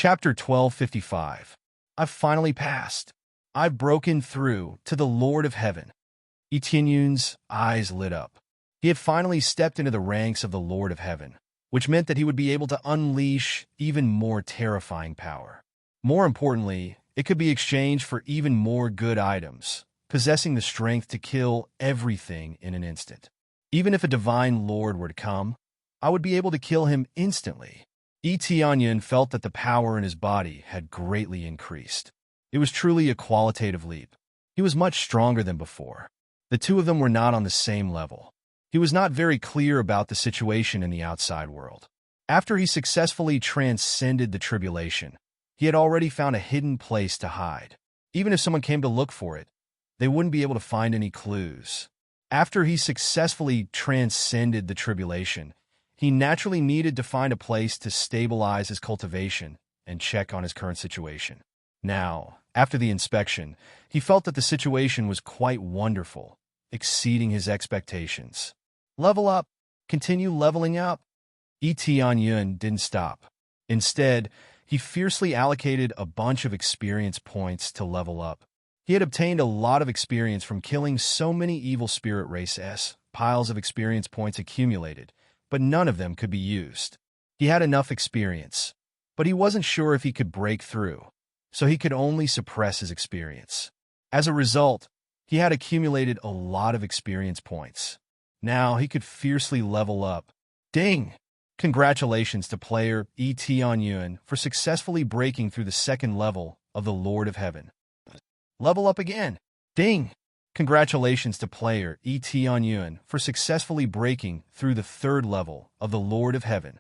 Chapter 1255. I've finally passed. I've broken through to the Lord of Heaven. Etienne's eyes lit up. He had finally stepped into the ranks of the Lord of Heaven, which meant that he would be able to unleash even more terrifying power. More importantly, it could be exchanged for even more good items, possessing the strength to kill everything in an instant. Even if a divine lord were to come, I would be able to kill him instantly. Etienne felt that the power in his body had greatly increased. It was truly a qualitative leap. He was much stronger than before. The two of them were not on the same level. He was not very clear about the situation in the outside world. After he successfully transcended the tribulation, he had already found a hidden place to hide. Even if someone came to look for it, they wouldn't be able to find any clues. After he successfully transcended the tribulation, he naturally needed to find a place to stabilize his cultivation and check on his current situation. Now, after the inspection, he felt that the situation was quite wonderful, exceeding his expectations. Level up, continue leveling up. Etienne didn't stop. Instead, he fiercely allocated a bunch of experience points to level up. He had obtained a lot of experience from killing so many evil spirit races. Piles of experience points accumulated, but none of them could be used. He had enough experience, but he wasn't sure if he could break through, so he could only suppress his experience. As a result, he had accumulated a lot of experience points. Now he could fiercely level up. Ding! Congratulations to player Etienne for successfully breaking through the second level of the Lord of Heaven. Level up again. Ding! Congratulations to player Etienne for successfully breaking through the third level of the Lord of Heaven.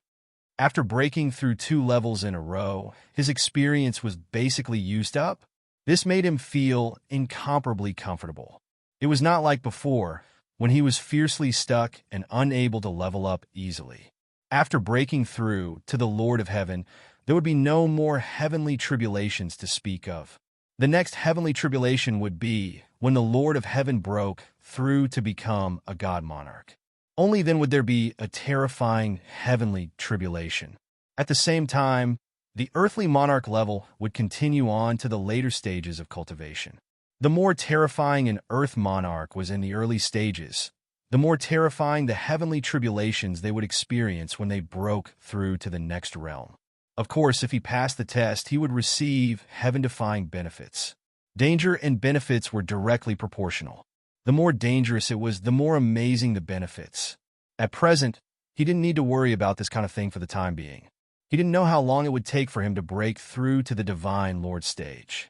After breaking through 2 levels in a row, his experience was basically used up. This made him feel incomparably comfortable. It was not like before, when he was fiercely stuck and unable to level up easily. After breaking through to the Lord of Heaven, there would be no more heavenly tribulations to speak of. The next heavenly tribulation would be when the Lord of Heaven broke through to become a god monarch. Only then would there be a terrifying heavenly tribulation. At the same time, the earthly monarch level would continue on to the later stages of cultivation. The more terrifying an earth monarch was in the early stages, the more terrifying the heavenly tribulations they would experience when they broke through to the next realm. Of course, if he passed the test, he would receive heaven-defying benefits. Danger and benefits were directly proportional. The more dangerous it was, the more amazing the benefits. At present, he didn't need to worry about this kind of thing for the time being. He didn't know how long it would take for him to break through to the Divine Lord stage.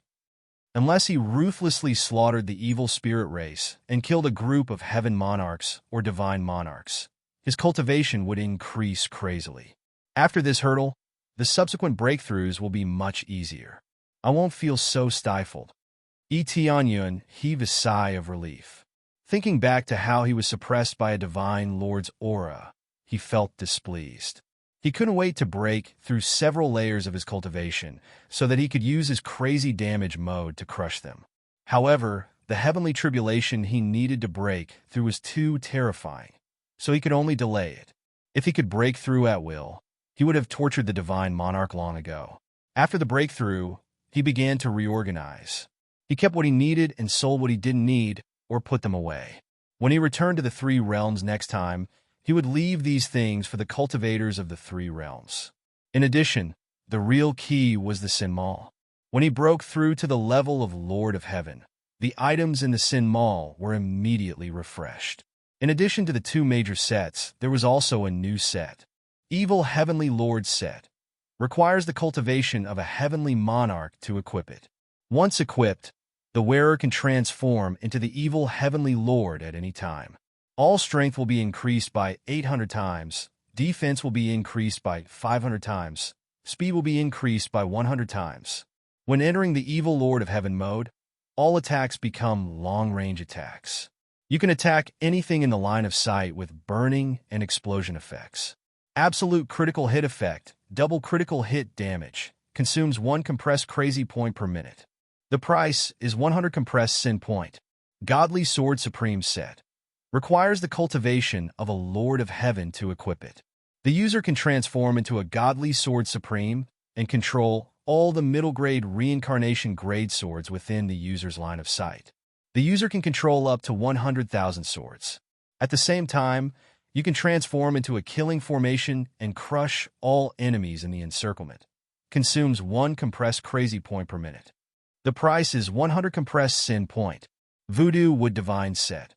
Unless he ruthlessly slaughtered the evil spirit race and killed a group of heaven monarchs or divine monarchs, his cultivation would increase crazily. After this hurdle, the subsequent breakthroughs will be much easier. I won't feel so stifled. Etienne heaved a sigh of relief. Thinking back to how he was suppressed by a divine lord's aura, he felt displeased. He couldn't wait to break through several layers of his cultivation so that he could use his crazy damage mode to crush them. However, the heavenly tribulation he needed to break through was too terrifying, so he could only delay it. If he could break through at will, he would have tortured the divine monarch long ago. After the breakthrough, he began to reorganize. He kept what he needed and sold what he didn't need or put them away. When he returned to the 3 realms next time, he would leave these things for the cultivators of the 3 realms. In addition, the real key was the Sin Mall. When he broke through to the level of Lord of Heaven, the items in the Sin Mall were immediately refreshed. In addition to the 2 major sets, there was also a new set. Evil Heavenly Lord set. Requires the cultivation of a heavenly monarch to equip it. Once equipped, the wearer can transform into the evil Heavenly Lord at any time. All strength will be increased by 800 times, defense will be increased by 500 times, speed will be increased by 100 times. When entering the evil Lord of Heaven mode, all attacks become long-range attacks. You can attack anything in the line of sight with burning and explosion effects. Absolute critical hit effect, double critical hit damage, consumes 1 compressed crazy point per minute. The price is 100 compressed sin point. Godly Sword Supreme set. Requires the cultivation of a Lord of Heaven to equip it. The user can transform into a Godly Sword Supreme and control all the middle-grade reincarnation grade swords within the user's line of sight. The user can control up to 100,000 swords. At the same time, you can transform into a killing formation and crush all enemies in the encirclement. Consumes 1 compressed crazy point per minute. The price is 100 compressed sin point. Voodoo Wood Divine Set.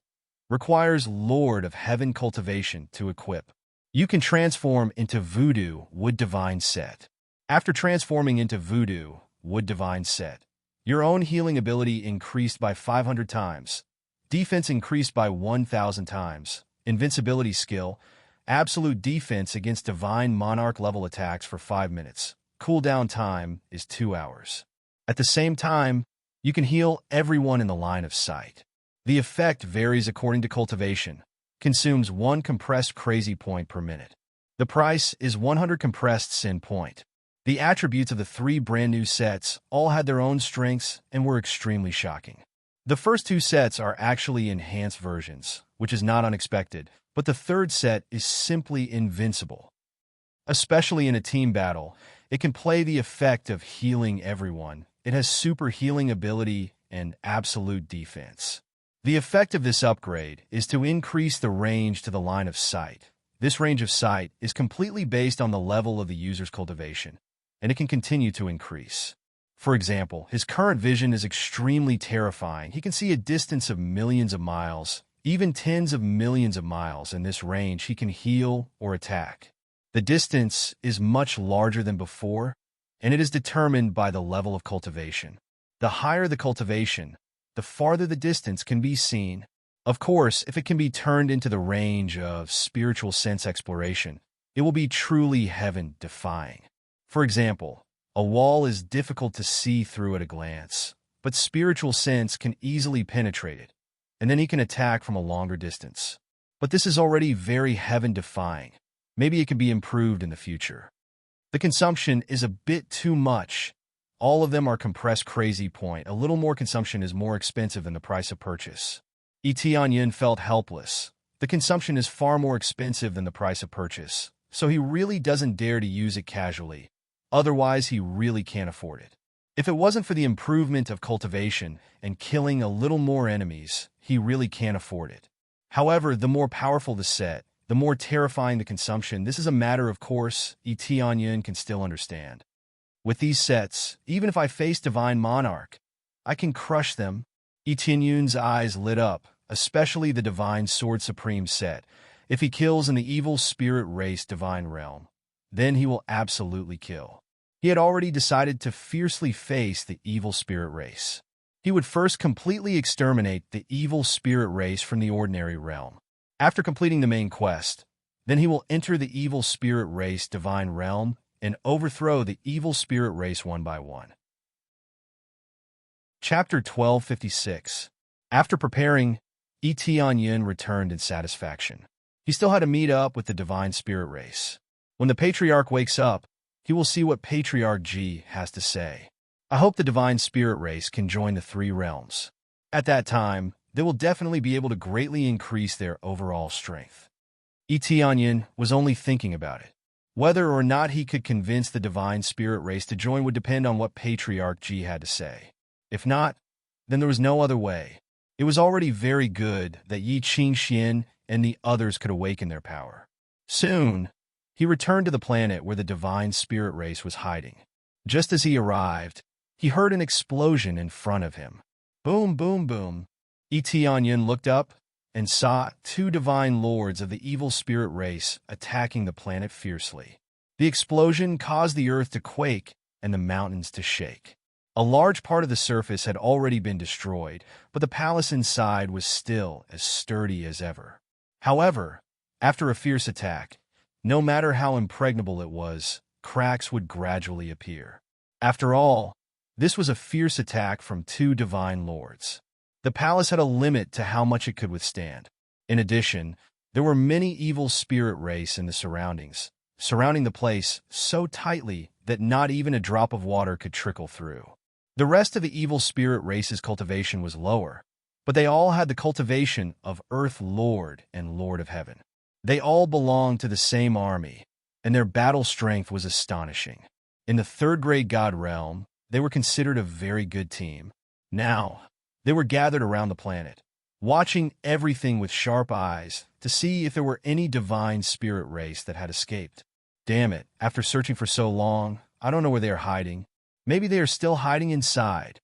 Requires Lord of Heaven cultivation to equip. You can transform into Voodoo Wood Divine Set. After transforming into Voodoo Wood Divine Set, your own healing ability increased by 500 times, defense increased by 1,000 times, invincibility skill, absolute defense against Divine Monarch level attacks for 5 minutes. Cooldown time is 2 hours. At the same time, you can heal everyone in the line of sight. The effect varies according to cultivation. Consumes 1 compressed crazy point per minute. The price is 100 compressed sin point. The attributes of the 3 brand new sets all had their own strengths and were extremely shocking. The first 2 sets are actually enhanced versions, which is not unexpected, but the third set is simply invincible. Especially in a team battle, it can play the effect of healing everyone. It has super healing ability and absolute defense. The effect of this upgrade is to increase the range to the line of sight. This range of sight is completely based on the level of the user's cultivation, and it can continue to increase. For example, his current vision is extremely terrifying. He can see a distance of millions of miles, even tens of millions of miles. In this range, he can heal or attack. The distance is much larger than before, and it is determined by the level of cultivation. The higher the cultivation, the farther the distance can be seen. Of course, if it can be turned into the range of spiritual sense exploration, it will be truly heaven-defying. For example, a wall is difficult to see through at a glance, but spiritual sense can easily penetrate it, and then he can attack from a longer distance. But this is already very heaven-defying. Maybe it can be improved in the future. The consumption is a bit too much. All of them are compressed crazy point. A little more consumption is more expensive than the price of purchase. Etienne felt helpless. The consumption is far more expensive than the price of purchase, so he really doesn't dare to use it casually. Otherwise, he really can't afford it. If it wasn't for the improvement of cultivation and killing a little more enemies, he really can't afford it. However, the more powerful the set, the more terrifying the consumption. This is a matter of course Etienne can still understand. With these sets, even if I face Divine Monarch, I can crush them. Etienne's eyes lit up, especially the Divine Sword Supreme set. If he kills in the evil spirit race Divine Realm, then he will absolutely kill. He had already decided to fiercely face the evil spirit race. He would first completely exterminate the evil spirit race from the ordinary realm. After completing the main quest, then he will enter the evil spirit race Divine Realm and overthrow the evil spirit race one by one. Chapter 1256. After preparing, Etienne returned in satisfaction. He still had to meet up with the Divine Spirit race. When the Patriarch wakes up, he will see what Patriarch G has to say. I hope the Divine Spirit race can join the 3 realms. At that time, they will definitely be able to greatly increase their overall strength. Etienne was only thinking about it. Whether or not he could convince the Divine Spirit race to join would depend on what Patriarch G had to say. If not, then there was no other way. It was already very good that Yi Qingxian and the others could awaken their power. Soon, he returned to the planet where the Divine Spirit race was hiding. Just as he arrived, he heard an explosion in front of him. Boom, boom, boom. Etienne looked up and saw 2 divine lords of the evil spirit race attacking the planet fiercely. The explosion caused the earth to quake and the mountains to shake. A large part of the surface had already been destroyed, but the palace inside was still as sturdy as ever. However, after a fierce attack, no matter how impregnable it was, cracks would gradually appear. After all, this was a fierce attack from 2 divine lords. The palace had a limit to how much it could withstand. In addition, there were many evil spirit race in the surroundings, surrounding the place so tightly that not even a drop of water could trickle through. The rest of the evil spirit race's cultivation was lower, but they all had the cultivation of Earth Lord and Lord of Heaven. They all belonged to the same army, and their battle strength was astonishing. In the third-grade god realm, they were considered a very good team. Now, they were gathered around the planet, watching everything with sharp eyes to see if there were any divine spirit race that had escaped. Damn it, after searching for so long, I don't know where they are hiding. Maybe they are still hiding inside.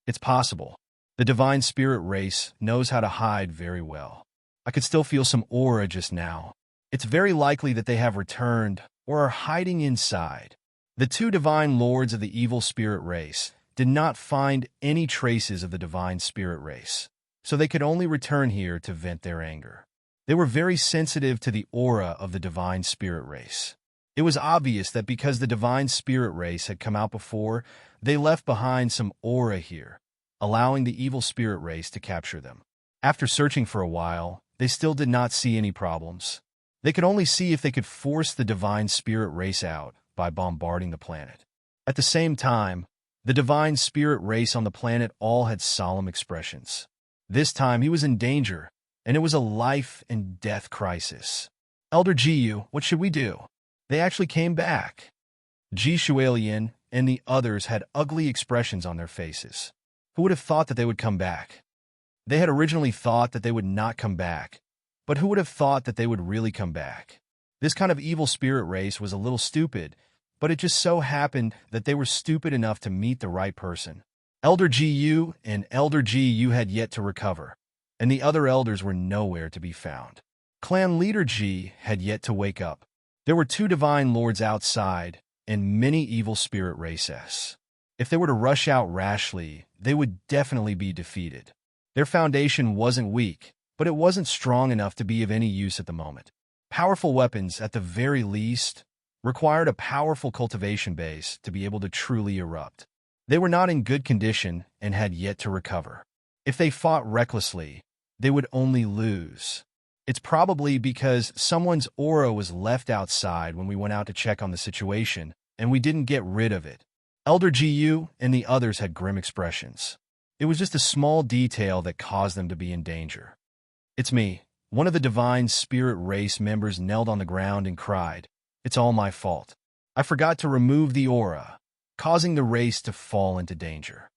It's possible. The divine spirit race knows how to hide very well. I could still feel some aura just now. It's very likely that they have returned or are hiding inside. The two divine lords of the evil spirit race did not find any traces of the divine spirit race, so they could only return here to vent their anger. They were very sensitive to the aura of the divine spirit race. It was obvious that because the divine spirit race had come out before, they left behind some aura here, allowing the evil spirit race to capture them. After searching for a while, they still did not see any problems. They could only see if they could force the divine spirit race out by bombarding the planet. At the same time, the divine spirit race on the planet all had solemn expressions. This time he was in danger, and it was a life and death crisis. Elder Jiyu, what should we do? They actually came back. Ji Shualian and the others had ugly expressions on their faces. Who would have thought that they would come back? They had originally thought that they would not come back, but who would have thought that they would really come back? This kind of evil spirit race was a little stupid, but it just so happened that they were stupid enough to meet the right person. Elder Jiyu and Elder Jiyu had yet to recover, and the other elders were nowhere to be found. Clan leader Ji had yet to wake up. There were two divine lords outside and many evil spirit races. If they were to rush out rashly, they would definitely be defeated. Their foundation wasn't weak, but it wasn't strong enough to be of any use at the moment. Powerful weapons, at the very least, required a powerful cultivation base to be able to truly erupt. They were not in good condition and had yet to recover. If they fought recklessly, they would only lose. It's probably because someone's aura was left outside when we went out to check on the situation, and we didn't get rid of it. Elder Jiyu and the others had grim expressions. It was just a small detail that caused them to be in danger. It's me. One of the divine spirit race members knelt on the ground and cried, "It's all my fault. I forgot to remove the aura, causing the race to fall into danger."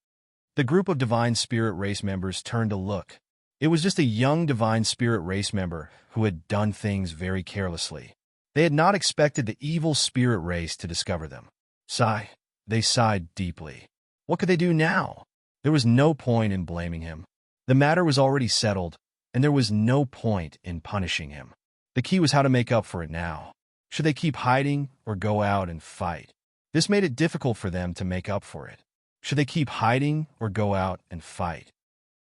The group of divine spirit race members turned to look. It was just a young divine spirit race member who had done things very carelessly. They had not expected the evil spirit race to discover them. They sighed deeply. What could they do now? There was no point in blaming him. The matter was already settled, and there was no point in punishing him. The key was how to make up for it now. Should they keep hiding or go out and fight? This made it difficult for them to make up for it. Should they keep hiding or go out and fight?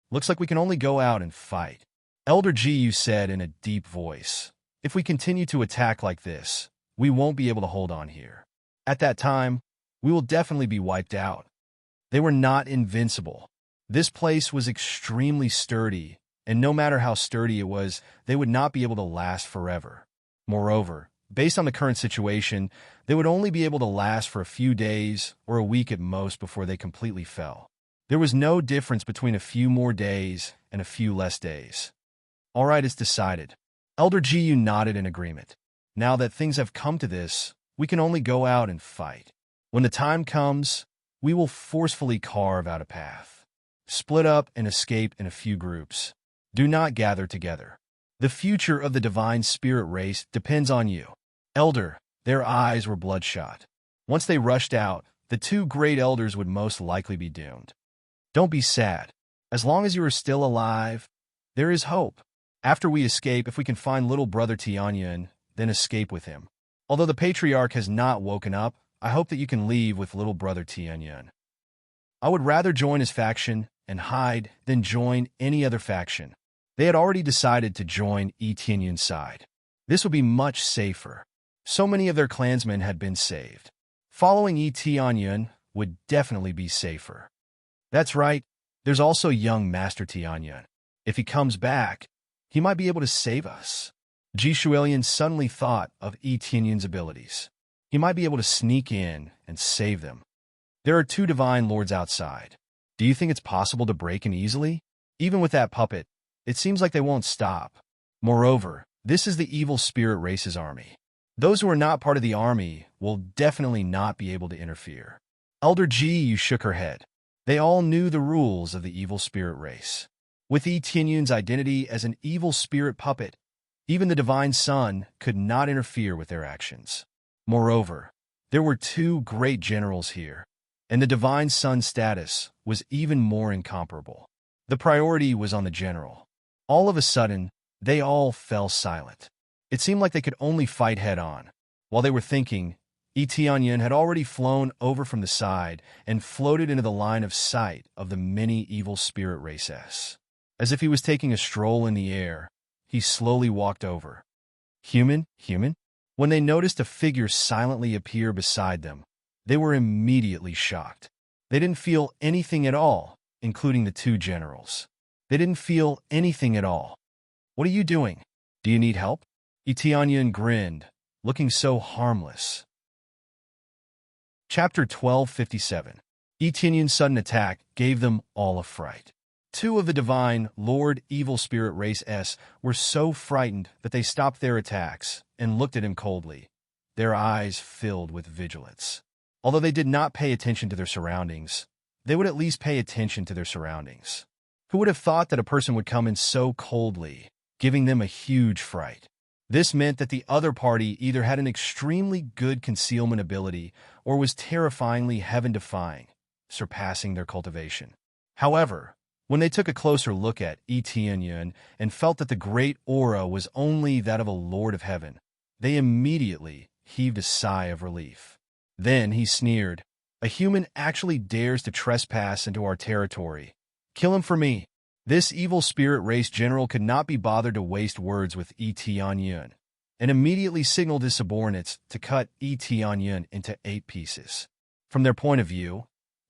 Looks like we can only go out and fight. Elder Jiyu said in a deep voice, "If we continue to attack like this, we won't be able to hold on here. At that time, we will definitely be wiped out." They were not invincible. This place was extremely sturdy, and no matter how sturdy it was, they would not be able to last forever. Moreover, based on the current situation, they would only be able to last for a few days or a week at most before they completely fell. There was no difference between a few more days and a few less days. All right, it's decided. Elder Jiyu nodded in agreement. Now that things have come to this, we can only go out and fight. When the time comes, we will forcefully carve out a path. Split up and escape in a few groups. Do not gather together. The future of the divine spirit race depends on you. Elder, their eyes were bloodshot. Once they rushed out, the two great elders would most likely be doomed. Don't be sad. As long as you are still alive, there is hope. After we escape, if we can find little brother Tianyan, then escape with him. Although the patriarch has not woken up, I hope that you can leave with little brother Tianyan. I would rather join his faction and hide than join any other faction. They had already decided to join Tianyan's side. This would be much safer. So many of their clansmen had been saved. Following Tianyan would definitely be safer. That's right, there's also young Master Tianyan. If he comes back, he might be able to save us. Ji Shualian suddenly thought of Tianyan's abilities. He might be able to sneak in and save them. There are two divine lords outside. Do you think it's possible to break in easily? Even with that puppet, it seems like they won't stop. Moreover, this is the evil spirit race's army. Those who are not part of the army will definitely not be able to interfere. Elder Ji shook her head. They all knew the rules of the evil spirit race. With Tianyun's identity as an evil spirit puppet, even the Divine Sun could not interfere with their actions. Moreover, there were two great generals here, and the Divine Sun's status was even more incomparable. The priority was on the general. All of a sudden, they all fell silent. It seemed like they could only fight head-on. While they were thinking, Tianyun had already flown over from the side and floated into the line of sight of the many evil spirit races. As if he was taking a stroll in the air, he slowly walked over. Human? When they noticed a figure silently appear beside them, they were immediately shocked. They didn't feel anything at all, including the two generals. They didn't feel anything at all. What are you doing? Do you need help? Tianyun grinned, looking so harmless. Chapter 1257. Tianyun's sudden attack gave them all a fright. Two of the divine Lord Evil Spirit Race S were so frightened that they stopped their attacks and looked at him coldly, their eyes filled with vigilance. Although they did not pay attention to their surroundings, they would at least pay attention to their surroundings. Who would have thought that a person would come in so coldly, giving them a huge fright? This meant that the other party either had an extremely good concealment ability or was terrifyingly heaven-defying, surpassing their cultivation. However, when they took a closer look at Tianyun and felt that the great aura was only that of a Lord of Heaven, they immediately heaved a sigh of relief. Then he sneered, "A human actually dares to trespass into our territory. Kill him for me." This evil spirit race general could not be bothered to waste words with Tianyun, and immediately signaled his subordinates to cut Tianyun into 8 pieces. From their point of view,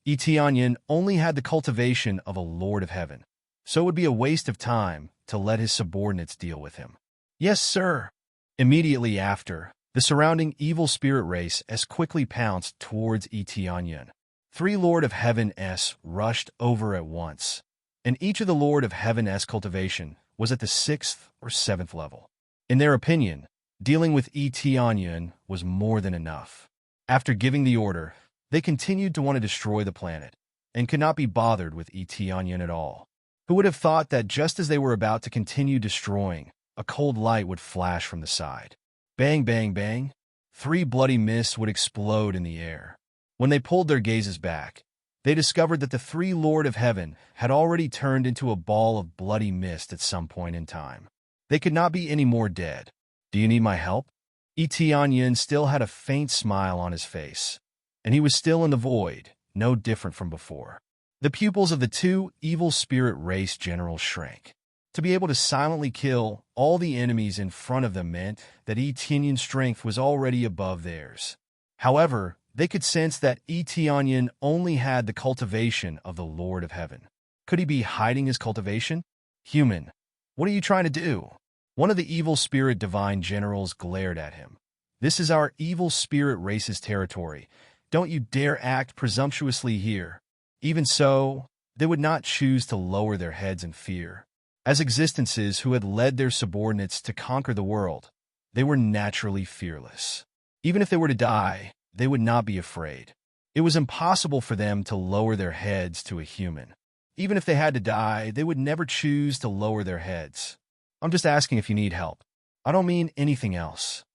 Tianyun only had the cultivation of a Lord of Heaven, so it would be a waste of time to let his subordinates deal with him. "Yes, sir." Immediately after, the surrounding evil spirit race as quickly pounced towards Tianyun. 3 Lord of Heaven S rushed over at once, and each of the Lord of Heaven S cultivation was at the 6th or 7th level. In their opinion, dealing with Tianyun was more than enough. After giving the order, they continued to want to destroy the planet, and could not be bothered with Tianyun at all. Who would have thought that just as they were about to continue destroying, a cold light would flash from the side? Bang, bang, bang. 3 bloody mists would explode in the air. When they pulled their gazes back, they discovered that the 3 Lord of Heaven had already turned into a ball of bloody mist at some point in time. They could not be any more dead. "Do you need my help?" Tianyun still had a faint smile on his face, and he was still in the void, no different from before. The pupils of the 2 evil spirit race generals shrank. To be able to silently kill all the enemies in front of them meant that Tianyun's strength was already above theirs. However, they could sense that Tianyun only had the cultivation of the Lord of Heaven. Could he be hiding his cultivation? "Human, what are you trying to do?" One of the evil spirit divine generals glared at him. "This is our evil spirit race's territory. Don't you dare act presumptuously here." Even so, they would not choose to lower their heads in fear. As existences who had led their subordinates to conquer the world, they were naturally fearless. Even if they were to die, they would not be afraid. It was impossible for them to lower their heads to a human. Even if they had to die, they would never choose to lower their heads. "I'm just asking if you need help. I don't mean anything else."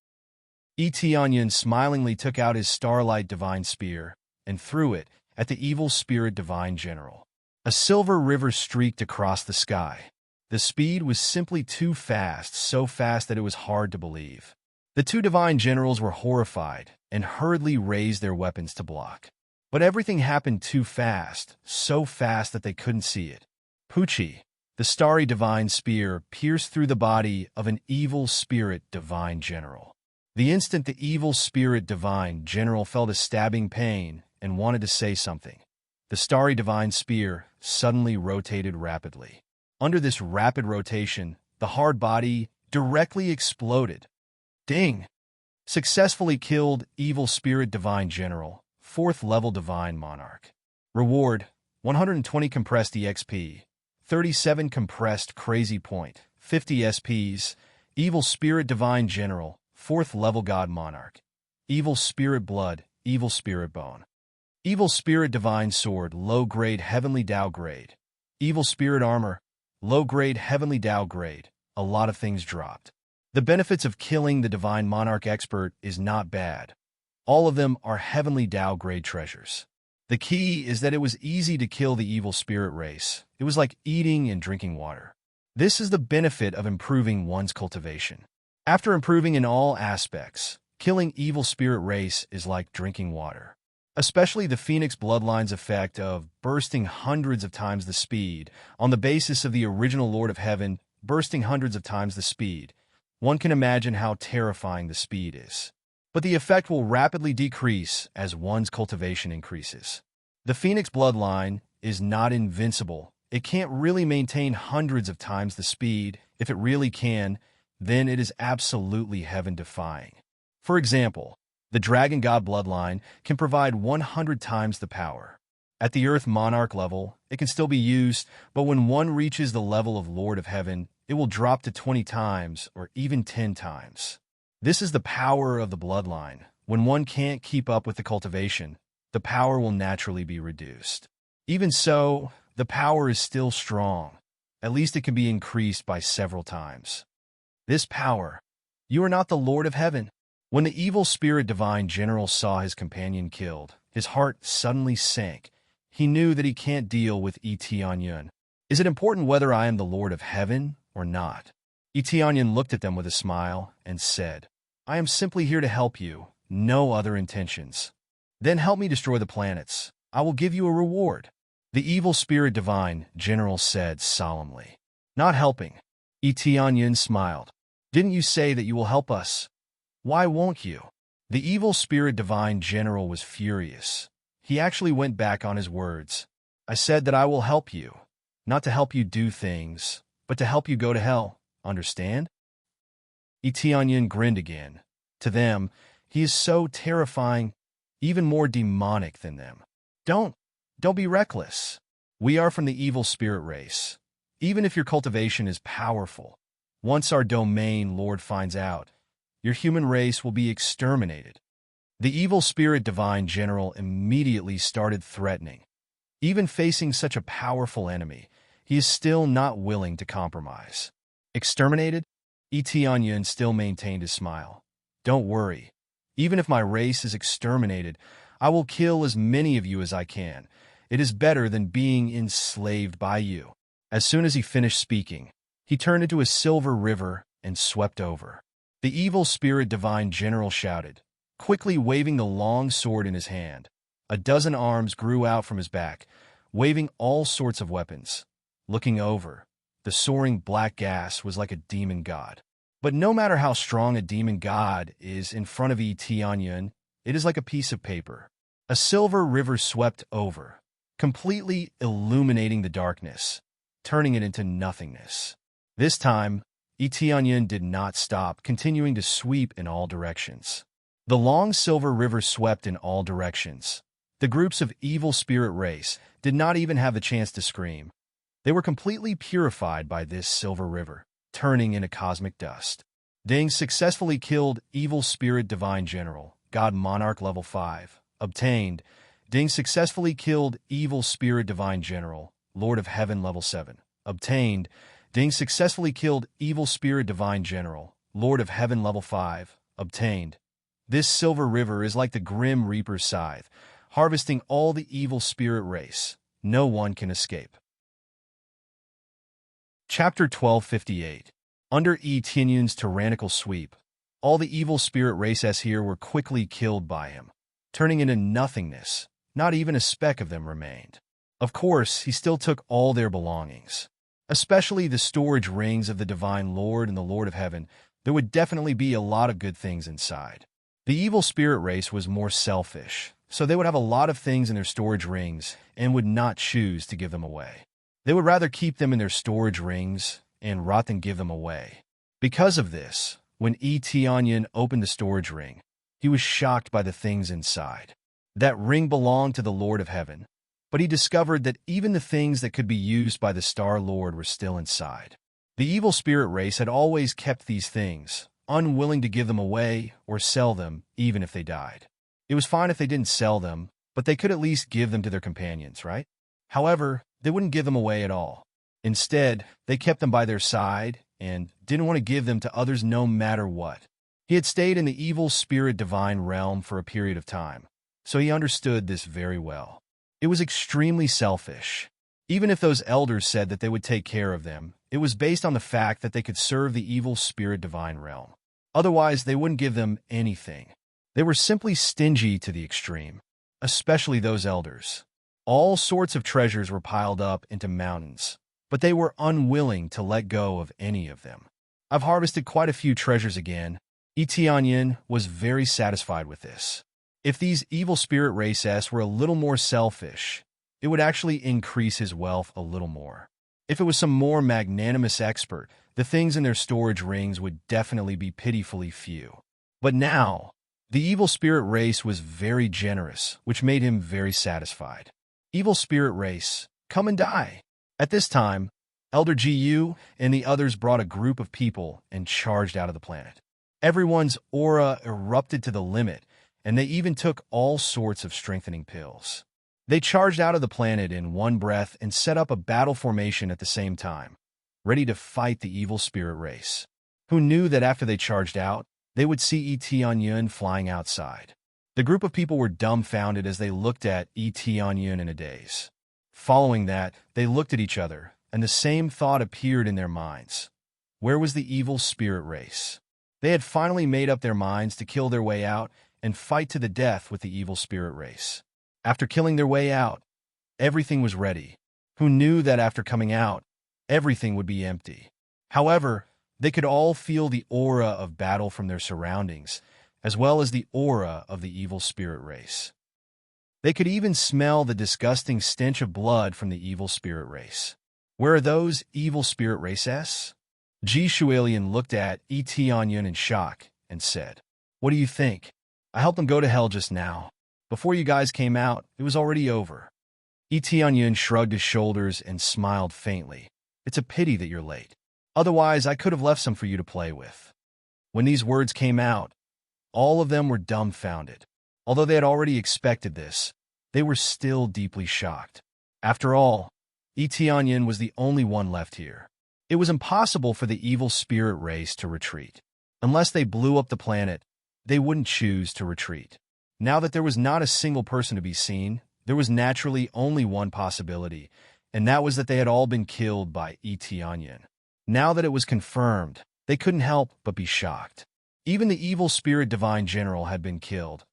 Tianyun smilingly took out his starlight divine spear and threw it at the evil spirit divine general. A silver river streaked across the sky. The speed was simply too fast, so fast that it was hard to believe. The 2 divine generals were horrified and hurriedly raised their weapons to block. But everything happened too fast, so fast that they couldn't see it. Pucci, the starry divine spear, pierced through the body of an evil spirit divine general. The instant the evil spirit divine general felt a stabbing pain and wanted to say something, the starry divine spear suddenly rotated rapidly. Under this rapid rotation, the hard body directly exploded. Ding! Successfully killed evil spirit divine general, 4th level divine monarch. Reward: 120 compressed EXP, 37 compressed crazy point, 50 SPs. Evil spirit divine general, 4th level God Monarch. Evil Spirit Blood, Evil Spirit Bone. Evil Spirit Divine Sword, low grade Heavenly Tao grade. Evil Spirit Armor, low grade Heavenly Tao grade. A lot of things dropped. The benefits of killing the Divine Monarch Expert is not bad. All of them are Heavenly Tao grade treasures. The key is that it was easy to kill the evil spirit race. It was like eating and drinking water. This is the benefit of improving one's cultivation. After improving in all aspects, killing evil spirit race is like drinking water. Especially the Phoenix Bloodline's effect of bursting hundreds of times the speed, on the basis of the original Lord of Heaven bursting hundreds of times the speed. One can imagine how terrifying the speed is. But the effect will rapidly decrease as one's cultivation increases. The Phoenix Bloodline is not invincible. It can't really maintain hundreds of times the speed. If it really can, then it is absolutely heaven-defying. For example, the Dragon God Bloodline can provide 100 times the power. At the Earth Monarch level, it can still be used, but when one reaches the level of Lord of Heaven, it will drop to 20 times or even 10 times. This is the power of the Bloodline. When one can't keep up with the cultivation, the power will naturally be reduced. Even so, the power is still strong. At least it can be increased by several times. This power, you are not the Lord of Heaven. When the evil spirit divine general saw his companion killed, his heart suddenly sank. He knew that he can't deal with Tianyun. Is it important whether I am the Lord of Heaven or not? Tianyun looked at them with a smile and said, I am simply here to help you, no other intentions. Then help me destroy the planets. I will give you a reward. The evil spirit divine general said solemnly. Not helping. Tianyun smiled. Didn't you say that you will help us? Why won't you? The evil spirit divine general was furious. He actually went back on his words. I said that I will help you, not to help you do things, but to help you go to hell. Understand? Tianyun grinned again. To them, he is so terrifying, even more demonic than them. Don't be reckless. We are from the evil spirit race. Even if your cultivation is powerful, once our domain Lord finds out, your human race will be exterminated. The evil spirit divine general immediately started threatening. Even facing such a powerful enemy, he is still not willing to compromise. Exterminated? Tianyun still maintained his smile. Don't worry. Even if my race is exterminated, I will kill as many of you as I can. It is better than being enslaved by you. As soon as he finished speaking, he turned into a silver river and swept over. The evil spirit divine general shouted, quickly waving the long sword in his hand. A dozen arms grew out from his back, waving all sorts of weapons. Looking over, the soaring black gas was like a demon god. But no matter how strong a demon god is in front of Tianyun, it is like a piece of paper. A silver river swept over, completely illuminating the darkness, turning it into nothingness. This time, Tianyun did not stop, continuing to sweep in all directions. The long silver river swept in all directions. The groups of evil spirit race did not even have the chance to scream. They were completely purified by this silver river, turning into cosmic dust. Ding successfully killed evil spirit divine general, God Monarch level 5. Obtained. Ding successfully killed evil spirit divine general, Lord of Heaven level 7. Obtained. Ding successfully killed evil spirit divine general, Lord of Heaven level 5. Obtained. This silver river is like the Grim Reaper's scythe, harvesting all the evil spirit race. No one can escape. Chapter 1258. Under Tianyun's tyrannical sweep, all the evil spirit race as here were quickly killed by him, turning into nothingness. Not even a speck of them remained. Of course, he still took all their belongings, especially the storage rings of the Divine Lord and the Lord of Heaven. There would definitely be a lot of good things inside. The evil spirit race was more selfish, so they would have a lot of things in their storage rings and would not choose to give them away. They would rather keep them in their storage rings and rot than give them away. Because of this, when Tianyun opened the storage ring, he was shocked by the things inside. That ring belonged to the Lord of Heaven, but he discovered that even the things that could be used by the Star Lord were still inside. The evil spirit race had always kept these things, unwilling to give them away or sell them, even if they died. It was fine if they didn't sell them, but they could at least give them to their companions, right? However, they wouldn't give them away at all. Instead, they kept them by their side and didn't want to give them to others no matter what. He had stayed in the evil spirit divine realm for a period of time, so he understood this very well. It was extremely selfish. Even if those elders said that they would take care of them, it was based on the fact that they could serve the evil spirit divine realm. Otherwise, they wouldn't give them anything. They were simply stingy to the extreme, especially those elders. All sorts of treasures were piled up into mountains, but they were unwilling to let go of any of them. I've harvested quite a few treasures again. Etianyin was very satisfied with this. If these evil spirit races were a little more selfish, it would actually increase his wealth a little more. If it was some more magnanimous expert, the things in their storage rings would definitely be pitifully few. But now, the evil spirit race was very generous, which made him very satisfied. Evil spirit race, come and die. At this time, Elder Gu and the others brought a group of people and charged out of the planet. Everyone's aura erupted to the limit, and they even took all sorts of strengthening pills. They charged out of the planet in one breath and set up a battle formation at the same time, ready to fight the evil spirit race. Who knew that after they charged out, they would see Etianyin flying outside? The group of people were dumbfounded as they looked at Etianyin in a daze. Following that, they looked at each other, and the same thought appeared in their minds. Where was the evil spirit race? They had finally made up their minds to kill their way out and fight to the death with the evil spirit race. After killing their way out, everything was ready. Who knew that after coming out, everything would be empty? However, they could all feel the aura of battle from their surroundings, as well as the aura of the evil spirit race. They could even smell the disgusting stench of blood from the evil spirit race. Where are those evil spirit races? Ji Shualian looked at Etianyin in shock and said, "What do you think? I helped them go to hell just now. Before you guys came out, it was already over." Etianyin shrugged his shoulders and smiled faintly. "It's a pity that you're late. Otherwise, I could have left some for you to play with." When these words came out, all of them were dumbfounded. Although they had already expected this, they were still deeply shocked. After all, Etianyin was the only one left here. It was impossible for the evil spirit race to retreat. Unless they blew up the planet, they wouldn't choose to retreat. Now that there was not a single person to be seen, there was naturally only one possibility, and that was that they had all been killed by Etianyin. Now that it was confirmed, they couldn't help but be shocked. Even the evil spirit divine general had been killed.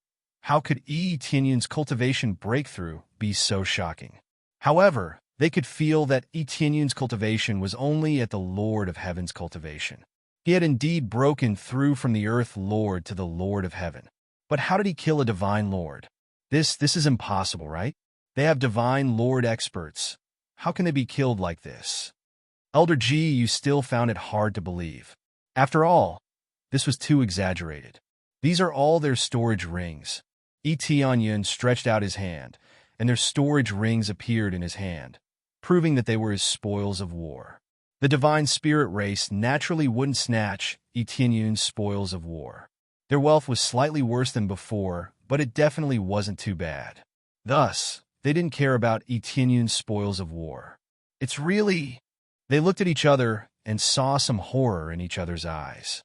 How could Etianyin's cultivation breakthrough be so shocking? However, they could feel that Etianyin's cultivation was only at the Lord of Heaven's cultivation. He had indeed broken through from the Earth Lord to the Lord of Heaven. But how did he kill a divine Lord? This is impossible, right? They have divine Lord experts. How can they be killed like this? Elder G, you still found it hard to believe. After all, this was too exaggerated. These are all their storage rings. Etianyin stretched out his hand, and their storage rings appeared in his hand, proving that they were his spoils of war. The divine spirit race naturally wouldn't snatch Etianyin's spoils of war. Their wealth was slightly worse than before, but it definitely wasn't too bad. Thus, they didn't care about Etianyin's spoils of war. It's really... They looked at each other and saw some horror in each other's eyes.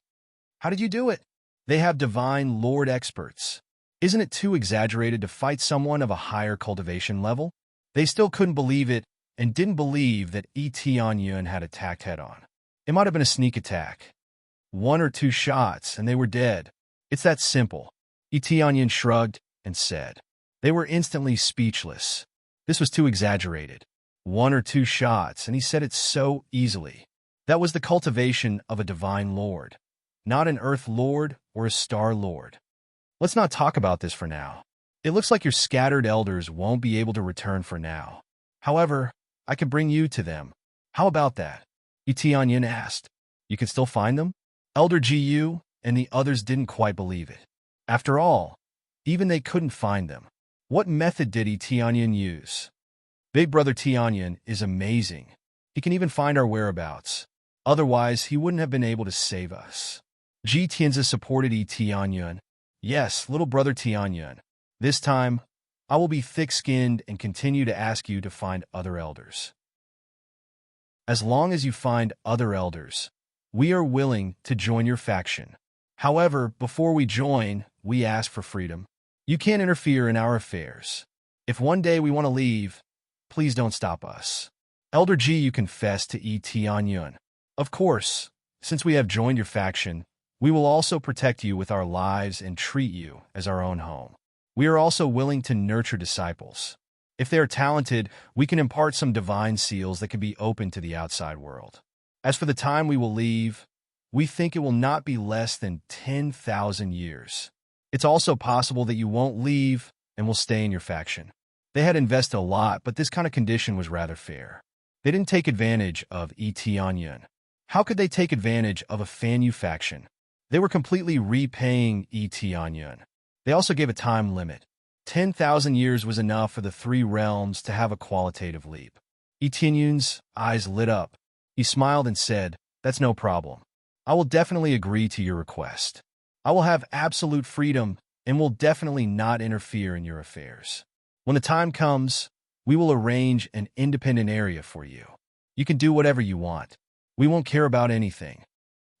How did you do it? They have divine Lord experts. Isn't it too exaggerated to fight someone of a higher cultivation level? They still couldn't believe it and didn't believe that Etianyin had attacked head-on. It might have been a sneak attack. 1 or 2 shots and they were dead. It's that simple. Etianyin shrugged and said. They were instantly speechless. This was too exaggerated. 1 or 2 shots, and he said it so easily. That was the cultivation of a divine lord, not an earth lord or a star lord. Let's not talk about this for now. It looks like your scattered elders won't be able to return for now. However, I can bring you to them. How about that? Etianyin asked. You can still find them? Elder Gu and the others didn't quite believe it. After all, even they couldn't find them. What method did Etianyin use? Big Brother Tianyin is amazing. He can even find our whereabouts. Otherwise, he wouldn't have been able to save us. Ji Tianzi supported Yi Tianyun. Yes, little brother Tianyun. This time, I will be thick-skinned and continue to ask you to find other elders. As long as you find other elders, we are willing to join your faction. However, before we join, we ask for freedom. You can't interfere in our affairs. If one day we want to leave, please don't stop us. Elder Ji, you confessed to Yi Tianyun. Of course, since we have joined your faction, we will also protect you with our lives and treat you as our own home. We are also willing to nurture disciples. If they are talented, we can impart some divine seals that can be open to the outside world. As for the time we will leave, we think it will not be less than 10,000 years. It's also possible that you won't leave and will stay in your faction. They had invested a lot, but this kind of condition was rather fair. They didn't take advantage of Yi Tianyun. How could they take advantage of a Fanyu faction? They were completely repaying Yi Tianyun. They also gave a time limit. 10,000 years was enough for the three realms to have a qualitative leap. Yi Tianyun's eyes lit up. He smiled and said, "That's no problem. I will definitely agree to your request. I will have absolute freedom and will definitely not interfere in your affairs. When the time comes, we will arrange an independent area for you. You can do whatever you want. We won't care about anything."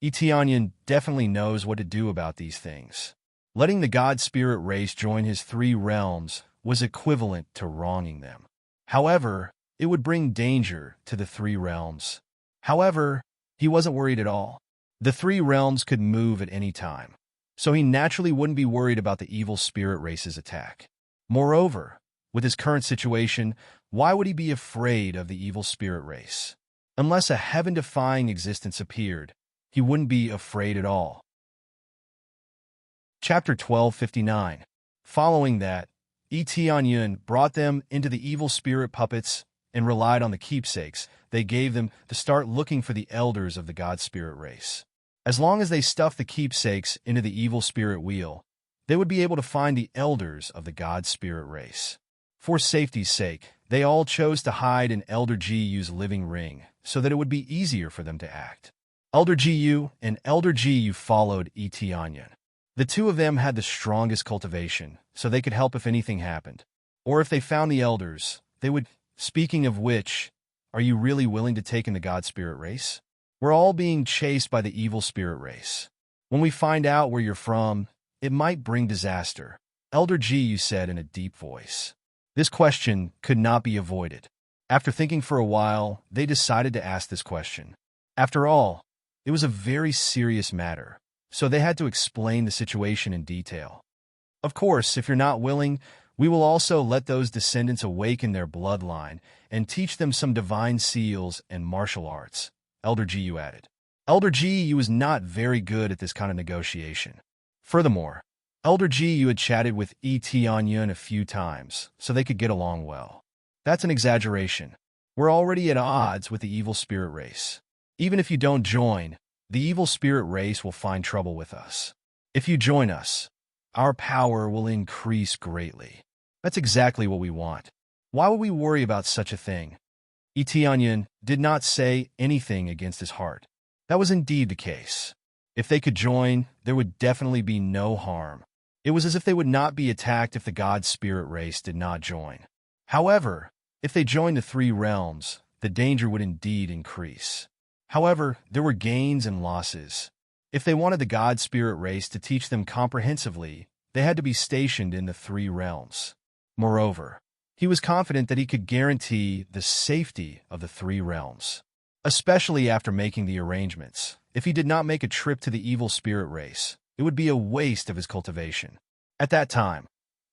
Yi Tianyun definitely knows what to do about these things. Letting the God Spirit race join his three realms was equivalent to wronging them. However, it would bring danger to the three realms. However, he wasn't worried at all. The three realms could move at any time, so he naturally wouldn't be worried about the evil spirit race's attack. Moreover, with his current situation, why would he be afraid of the evil spirit race? Unless a heaven-defying existence appeared, he wouldn't be afraid at all. Chapter 1259. Following that, Yi Tianyun brought them into the evil spirit puppets and relied on the keepsakes they gave them to start looking for the elders of the God Spirit race. As long as they stuffed the keepsakes into the evil spirit wheel, they would be able to find the elders of the God Spirit race. For safety's sake, they all chose to hide in Elder Jiu's living ring so that it would be easier for them to act. Elder Jiu and Elder Jiu followed Yi Tianyun. The two of them had the strongest cultivation, so they could help if anything happened. Or if they found the elders, they would... Speaking of which, are you really willing to take in the God Spirit race? We're all being chased by the evil spirit race. When we find out where you're from, it might bring disaster, Elder Jiu said in a deep voice. This question could not be avoided. After thinking for a while, they decided to ask this question. After all, it was a very serious matter, so they had to explain the situation in detail. Of course, if you're not willing, we will also let those descendants awaken their bloodline and teach them some divine seals and martial arts, Elder Jiu added. Elder Jiu was not very good at this kind of negotiation. Furthermore, Elder Jiu had chatted with Yi Tianyun a few times, so they could get along well. That's an exaggeration. We're already at odds with the evil spirit race. Even if you don't join, the evil spirit race will find trouble with us. If you join us, our power will increase greatly. That's exactly what we want. Why would we worry about such a thing? Yi Tianyun did not say anything against his heart. That was indeed the case. If they could join, there would definitely be no harm. It was as if they would not be attacked if the God Spirit race did not join. However, if they joined the three realms, the danger would indeed increase. However, there were gains and losses. If they wanted the God Spirit race to teach them comprehensively, they had to be stationed in the three realms. Moreover, he was confident that he could guarantee the safety of the three realms, especially after making the arrangements. If he did not make a trip to the evil spirit race, it would be a waste of his cultivation. At that time,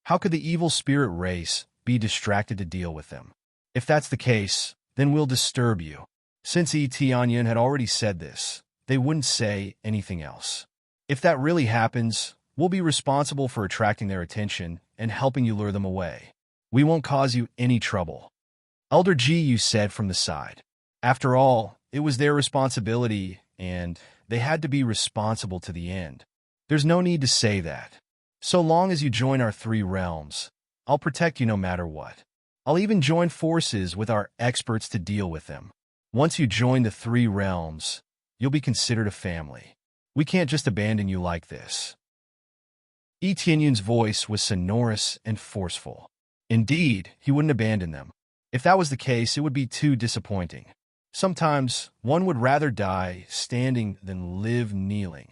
how could the evil spirit race be distracted to deal with them? If that's the case, then we'll disturb you. Since Yi Tianyun had already said this, they wouldn't say anything else. If that really happens, we'll be responsible for attracting their attention and helping you lure them away. We won't cause you any trouble. Elder Jiu said from the side. After all, it was their responsibility, and they had to be responsible to the end. There's no need to say that. So long as you join our three realms, I'll protect you no matter what. I'll even join forces with our experts to deal with them. Once you join the three realms, you'll be considered a family. We can't just abandon you like this. Etienne's voice was sonorous and forceful. Indeed, he wouldn't abandon them. If that was the case, it would be too disappointing. Sometimes one would rather die standing than live kneeling.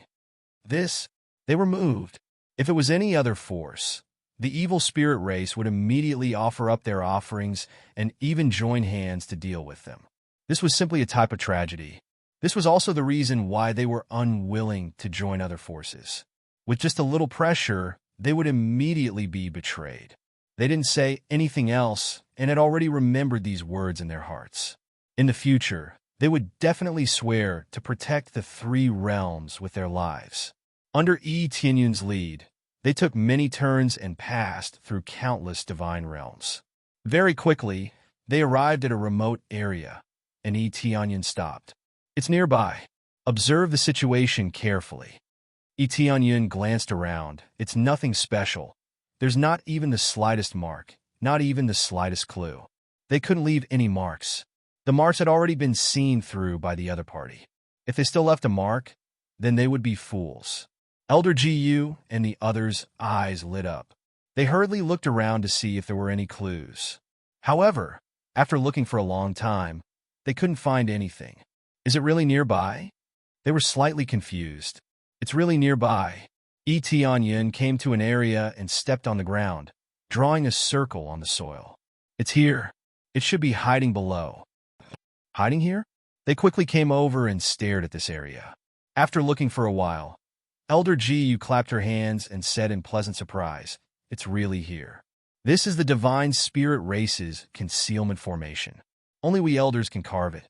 They were moved. If it was any other force, the evil spirit race would immediately offer up their offerings and even join hands to deal with them. This was simply a type of tragedy. This was also the reason why they were unwilling to join other forces. With just a little pressure, they would immediately be betrayed. They didn't say anything else and had already remembered these words in their hearts. In the future, they would definitely swear to protect the three realms with their lives. Under Etienne's lead, they took many turns and passed through countless divine realms. Very quickly, they arrived at a remote area, and Etienne stopped. It's nearby. Observe the situation carefully. Etienne glanced around. It's nothing special. There's not even the slightest mark, not even the slightest clue. They couldn't leave any marks. The marks had already been seen through by the other party. If they still left a mark, then they would be fools. Elder Gu and the others' eyes lit up. They hurriedly looked around to see if there were any clues. However, after looking for a long time, they couldn't find anything. Is it really nearby? They were slightly confused. It's really nearby. Etienne came to an area and stepped on the ground, drawing a circle on the soil. It's here. It should be hiding below. Hiding here? They quickly came over and stared at this area. After looking for a while, Elder Gu clapped her hands and said in pleasant surprise, "It's really here. This is the divine spirit race's concealment formation. Only we elders can carve it."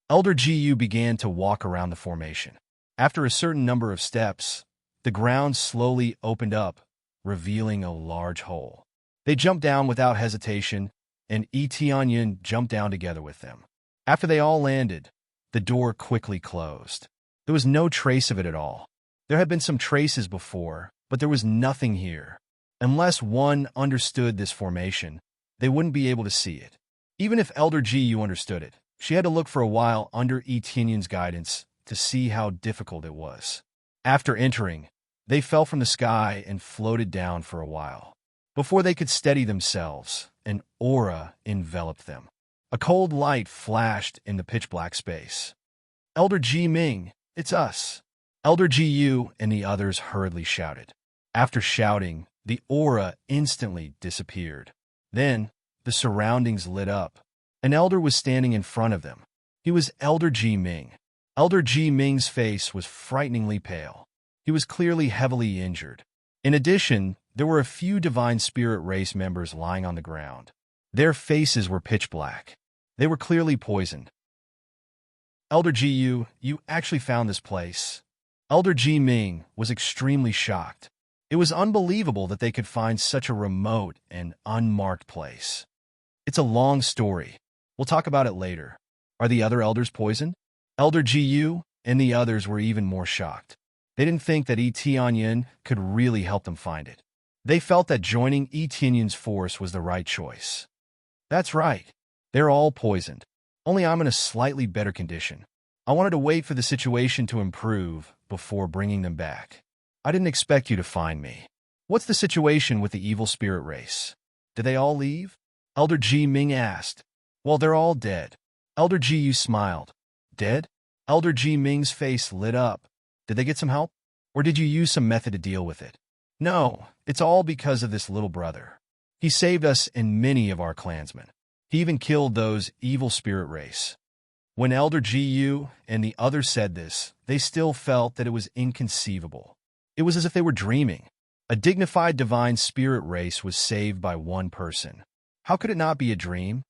Elder Gu began to walk around the formation. After a certain number of steps, the ground slowly opened up, revealing a large hole. They jumped down without hesitation, and Etienne jumped down together with them. After they all landed, the door quickly closed. There was no trace of it at all. There had been some traces before, but there was nothing here. Unless one understood this formation, they wouldn't be able to see it. Even if Elder Gu understood it, she had to look for a while under Etienne's guidance to see how difficult it was. After entering, they fell from the sky and floated down for a while. Before they could steady themselves, an aura enveloped them. A cold light flashed in the pitch-black space. "Elder Ji Ming, it's us!" Elder Gu and the others hurriedly shouted. After shouting, the aura instantly disappeared. Then, the surroundings lit up. An elder was standing in front of them. He was Elder Ji Ming. Elder Ji Ming's face was frighteningly pale. He was clearly heavily injured. In addition, there were a few divine spirit race members lying on the ground. Their faces were pitch black. They were clearly poisoned. "Elder Gu, you actually found this place." Elder Ji Ming was extremely shocked. It was unbelievable that they could find such a remote and unmarked place. "It's a long story. We'll talk about it later. Are the other elders poisoned?" Elder Gu and the others were even more shocked. They didn't think that Etienne could really help them find it. They felt that joining Etienne's force was the right choice. "That's right. They're all poisoned. Only I'm in a slightly better condition. I wanted to wait for the situation to improve before bringing them back. I didn't expect you to find me. What's the situation with the evil spirit race? Did they all leave?" Elder Ji Ming asked. "Well, they're all dead." Elder Gu smiled. "Dead?" Elder Ji Ming's face lit up. "Did they get some help? Or did you use some method to deal with it?" "No, it's all because of this little brother. He saved us and many of our clansmen. He even killed those evil spirit race." When Elder Gu and the others said this, they still felt that it was inconceivable. It was as if they were dreaming. A dignified divine spirit race was saved by one person. How could it not be a dream?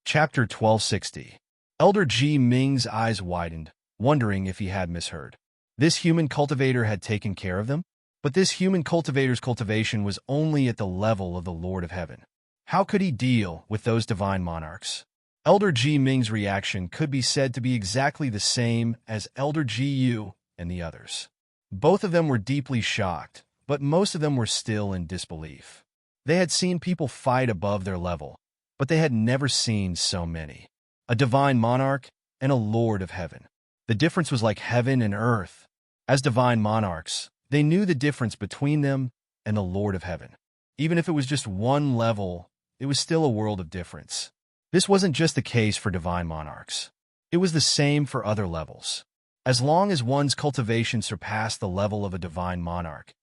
Chapter 1260. Elder Ji Ming's eyes widened, wondering if he had misheard. This human cultivator had taken care of them? But this human cultivator's cultivation was only at the level of the Lord of Heaven. How could he deal with those divine monarchs? Elder Ji Ming's reaction could be said to be exactly the same as Elder Gu and the others. Both of them were deeply shocked, but most of them were still in disbelief. They had seen people fight above their level, but they had never seen so many. A divine monarch and a Lord of Heaven. The difference was like heaven and earth. As divine monarchs, they knew the difference between them and the Lord of Heaven. Even if it was just one level, it was still a world of difference. This wasn't just the case for divine monarchs. It was the same for other levels. As long as one's cultivation surpassed the level of a divine monarch,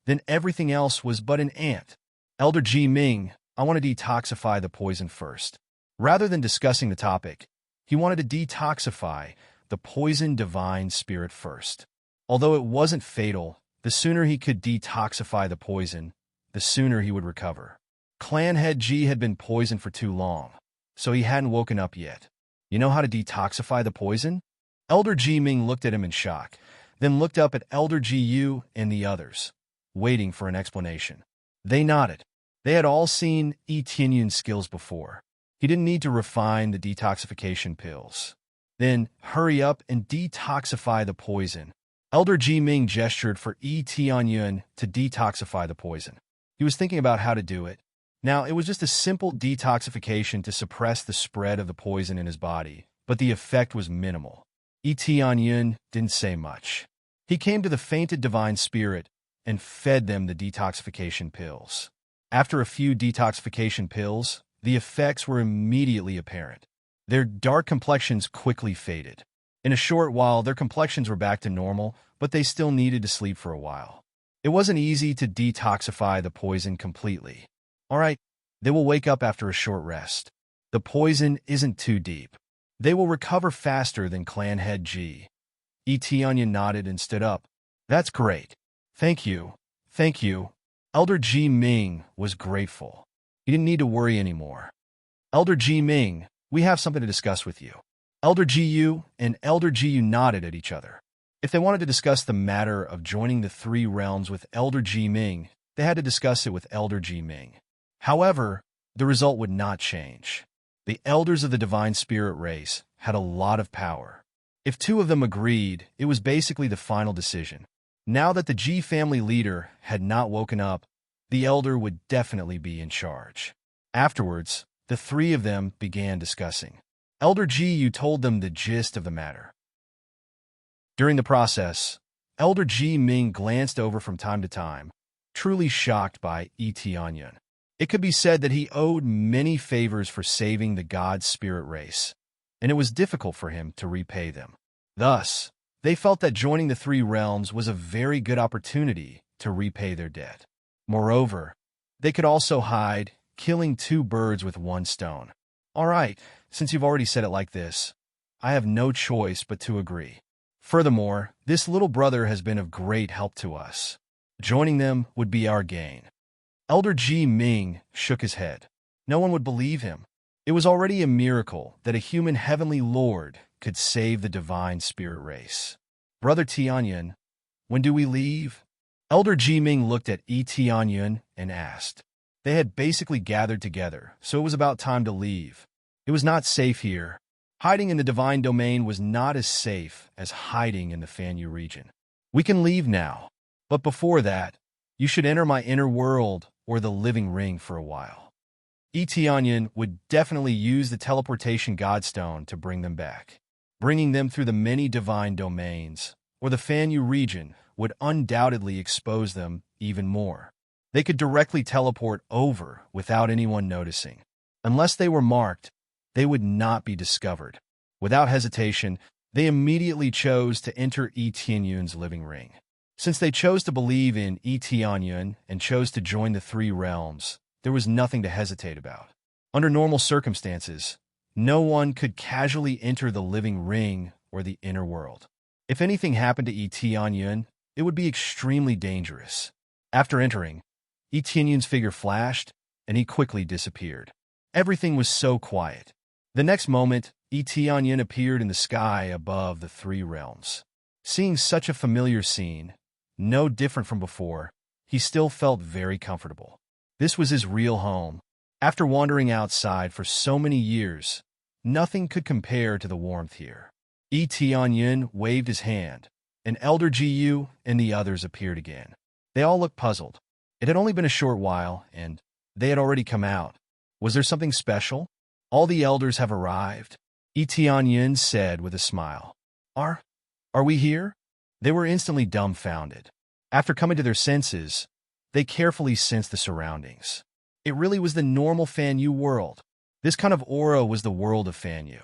then everything else was but an ant. Elder Ji Ming, I want to detoxify the poison first. Rather than discussing the topic, he wanted to detoxify the poison divine spirit first. Although it wasn't fatal, the sooner he could detoxify the poison, the sooner he would recover. Clan Head Ji had been poisoned for too long, so he hadn't woken up yet. You know how to detoxify the poison? Elder Ji Ming looked at him in shock, then looked up at Elder Ji Yu and the others, waiting for an explanation. They nodded. They had all seen Yi Tianyun's skills before. He didn't need to refine the detoxification pills. Then, hurry up and detoxify the poison. Elder Ji Ming gestured for Yi Tianyun to detoxify the poison. He was thinking about how to do it. Now, it was just a simple detoxification to suppress the spread of the poison in his body, but the effect was minimal. Yi Tianyun didn't say much. He came to the fainted divine spirit and fed them the detoxification pills. After a few detoxification pills, the effects were immediately apparent. Their dark complexions quickly faded. In a short while, their complexions were back to normal, but they still needed to sleep for a while. It wasn't easy to detoxify the poison completely. All right, they will wake up after a short rest. The poison isn't too deep. They will recover faster than Clan Head Ji. Yi Tianyun nodded and stood up. That's great. Thank you. Thank you. Elder Ji Ming was grateful. He didn't need to worry anymore. Elder Ji Ming, we have something to discuss with you. Elder Ji Yu and Elder Ji Yu nodded at each other. If they wanted to discuss the matter of joining the three realms with Elder Ji Ming, they had to discuss it with Elder Ji Ming. However, the result would not change. The elders of the divine spirit race had a lot of power. If two of them agreed, it was basically the final decision. Now that the Ji family leader had not woken up, the elder would definitely be in charge. Afterwards, the three of them began discussing. Elder Ji Yu told them the gist of the matter. During the process, Elder Ji Ming glanced over from time to time, truly shocked by Yi Tianyun. It could be said that he owed many favors for saving the god spirit race, and it was difficult for him to repay them. Thus, they felt that joining the three realms was a very good opportunity to repay their debt. Moreover, they could also hide, killing two birds with one stone. All right, since you've already said it like this, I have no choice but to agree. Furthermore, this little brother has been of great help to us. Joining them would be our gain. Elder Ji Ming shook his head. No one would believe him. It was already a miracle that a human heavenly lord could save the divine spirit race. Brother Tianyun, when do we leave? Elder Ji Ming looked at Yi Tianyun and asked. They had basically gathered together, so it was about time to leave. It was not safe here. Hiding in the divine domain was not as safe as hiding in the Fanyu region. We can leave now, but before that, you should enter my inner world or the living ring for a while. Yi Tianyun would definitely use the teleportation godstone to bring them back. Bringing them through the many divine domains, or the Fanyu region, would undoubtedly expose them even more. They could directly teleport over without anyone noticing. Unless they were marked, they would not be discovered. Without hesitation, they immediately chose to enter Yi Tianyun's living ring. Since they chose to believe in Yi Tianyun and chose to join the three realms, there was nothing to hesitate about. Under normal circumstances, no one could casually enter the living ring or the inner world. If anything happened to Yi Tianyun, it would be extremely dangerous. After entering, Yi Tianyun's figure flashed, and he quickly disappeared. Everything was so quiet. The next moment, Yi Tianyun appeared in the sky above the three realms. Seeing such a familiar scene, no different from before, he still felt very comfortable. This was his real home. After wandering outside for so many years, nothing could compare to the warmth here. Yi Tianyun waved his hand, and Elder Ji Yu and the others appeared again. They all looked puzzled. It had only been a short while, and they had already come out. Was there something special? All the elders have arrived, Yi Tianyun said with a smile. Are Are we here? They were instantly dumbfounded. After coming to their senses, they carefully sensed the surroundings. It really was the normal Fanyu world. This kind of aura was the world of Fanyu.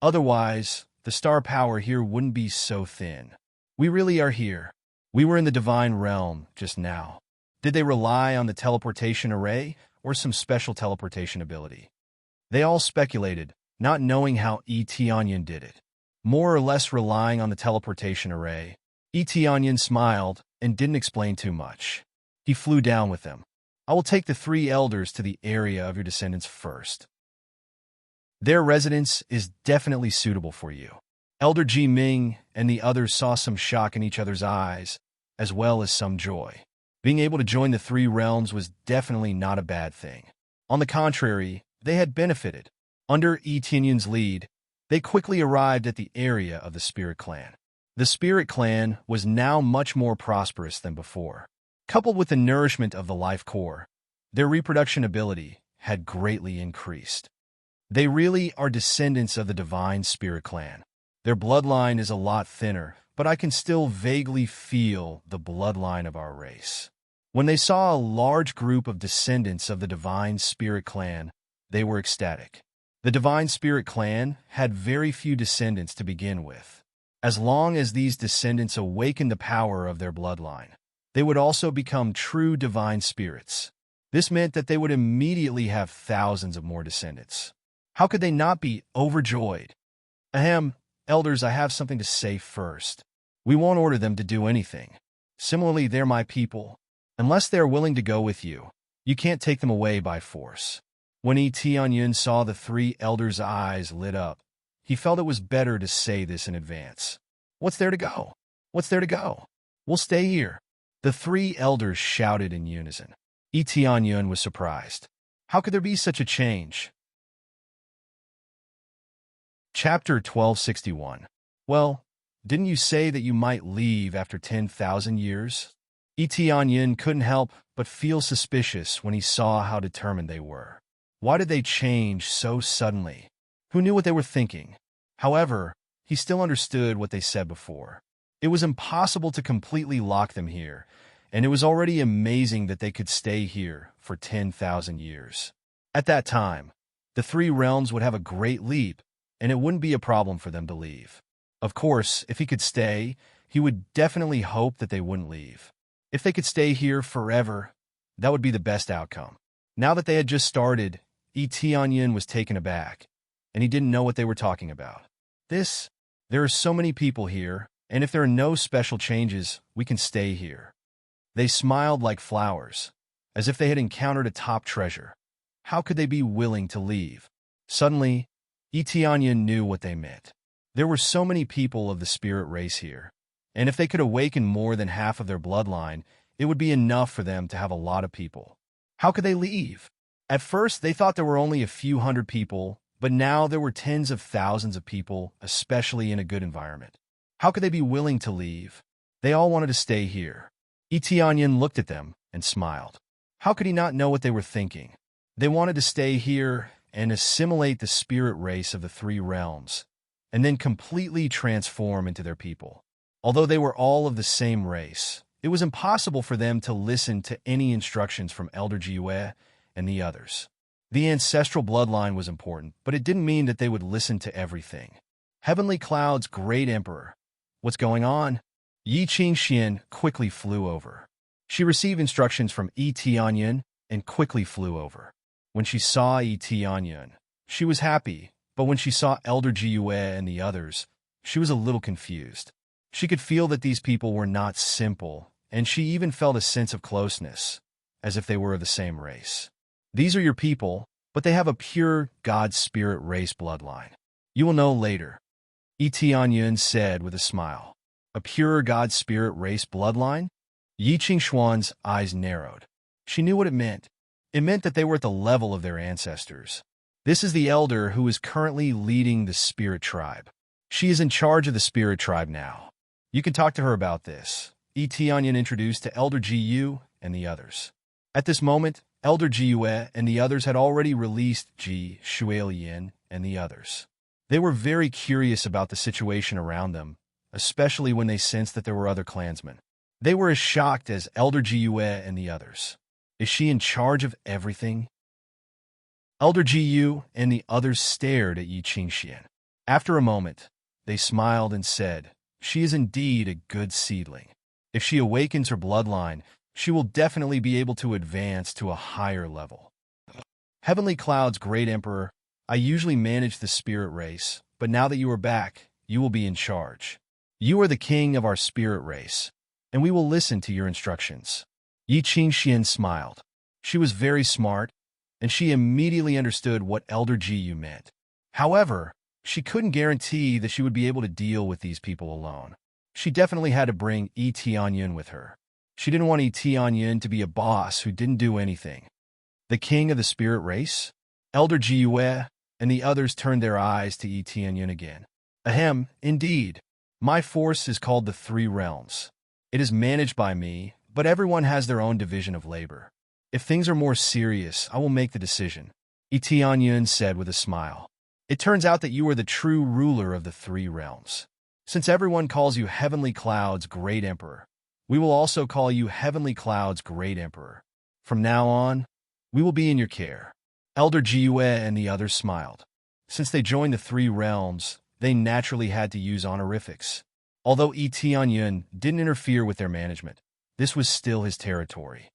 Otherwise, the star power here wouldn't be so thin. We really are here. We were in the divine realm just now. Did they rely on the teleportation array or some special teleportation ability? They all speculated, not knowing how Tianyan did it. More or less relying on the teleportation array, Tianyan smiled and didn't explain too much. He flew down with them. I will take the 3 elders to the area of your descendants first. Their residence is definitely suitable for you. Elder Ji Ming and the others saw some shock in each other's eyes, as well as some joy. Being able to join the 3 realms was definitely not a bad thing. On the contrary, they had benefited. Under Tianyan's lead, they quickly arrived at the area of the Spirit Clan. The Spirit Clan was now much more prosperous than before. Coupled with the nourishment of the life core, their reproduction ability had greatly increased. They really are descendants of the Divine Spirit Clan. Their bloodline is a lot thinner, but I can still vaguely feel the bloodline of our race. When they saw a large group of descendants of the Divine Spirit Clan, they were ecstatic. The Divine Spirit Clan had very few descendants to begin with. As long as these descendants awakened the power of their bloodline, they would also become true divine spirits. This meant that they would immediately have thousands of more descendants. How could they not be overjoyed? Ahem, elders, I have something to say first. We won't order them to do anything. Similarly, they're my people. Unless they're willing to go with you, you can't take them away by force. When Tianyan saw the 3 elders' eyes lit up, he felt it was better to say this in advance. What's there to go? What's there to go? We'll stay here. The 3 elders shouted in unison. Tianyan was surprised. How could there be such a change? Chapter 1261. Well, didn't you say that you might leave after 10,000 years? Tianyan couldn't help but feel suspicious when he saw how determined they were. Why did they change so suddenly? Who knew what they were thinking? However, he still understood what they said before. It was impossible to completely lock them here, and it was already amazing that they could stay here for 10,000 years. At that time, the 3 realms would have a great leap, and it wouldn't be a problem for them to leave. Of course, if he could stay, he would definitely hope that they wouldn't leave. If they could stay here forever, that would be the best outcome. Now that they had just started, Tianyan was taken aback, and he didn't know what they were talking about. There are so many people here, and if there are no special changes, we can stay here. They smiled like flowers, as if they had encountered a top treasure. How could they be willing to leave? Suddenly, Tianyan knew what they meant. There were so many people of the spirit race here, and if they could awaken more than half of their bloodline, it would be enough for them to have a lot of people. How could they leave? At first, they thought there were only a few hundred people, but now there were tens of thousands of people, especially in a good environment. How could they be willing to leave? They all wanted to stay here. Tianyan looked at them and smiled. How could he not know what they were thinking? They wanted to stay here and assimilate the spirit race of the 3 realms, and then completely transform into their people. Although they were all of the same race, it was impossible for them to listen to any instructions from Elder Jiwei and the others. The ancestral bloodline was important, but it didn't mean that they would listen to everything. Heavenly Cloud's great emperor. What's going on? Yi Qingxian quickly flew over. She received instructions from Tianyan and quickly flew over. When she saw Tianyan, she was happy, but when she saw Elder Jiwei and the others, she was a little confused. She could feel that these people were not simple, and she even felt a sense of closeness, as if they were of the same race. These are your people, but they have a pure God spirit race bloodline. You will know later, Tianyan said with a smile. A pure God spirit race bloodline? Yi Qingshuan's eyes narrowed. She knew what it meant. It meant that they were at the level of their ancestors. This is the elder who is currently leading the spirit tribe. She is in charge of the spirit tribe now. You can talk to her about this. Tianyan introduced to Elder Ji and the others. At this moment, Elder Jiwei and the others had already released Ji Shuilian and the others. They were very curious about the situation around them, especially when they sensed that there were other clansmen. They were as shocked as Elder Jiue and the others. Is she in charge of everything? Elder Jiu and the others stared at Yi Qingxian. After a moment, they smiled and said, "She is indeed a good seedling. If she awakens her bloodline, she will definitely be able to advance to a higher level." Heavenly Cloud's Great Emperor, I usually manage the spirit race, but now that you are back, you will be in charge. You are the king of our spirit race, and we will listen to your instructions. Yi Qingxian smiled. She was very smart, and she immediately understood what Elder Jiu meant. However, she couldn't guarantee that she would be able to deal with these people alone. She definitely had to bring Yi Tianyun with her. She didn't want Yi Tianyun to be a boss who didn't do anything. The king of the spirit race? Elder Jiue and the others turned their eyes to Yi Tianyun again. Ahem, indeed. My force is called the Three Realms. It is managed by me, but everyone has their own division of labor. If things are more serious, I will make the decision, Yi Tianyun said with a smile. It turns out that you are the true ruler of the Three Realms. Since everyone calls you Heavenly Cloud's Great Emperor, we will also call you Heavenly Cloud's Great Emperor. From now on, we will be in your care. Elder Jiue and the others smiled. Since they joined the Three Realms, they naturally had to use honorifics. Although Yi Tianyun didn't interfere with their management, this was still his territory.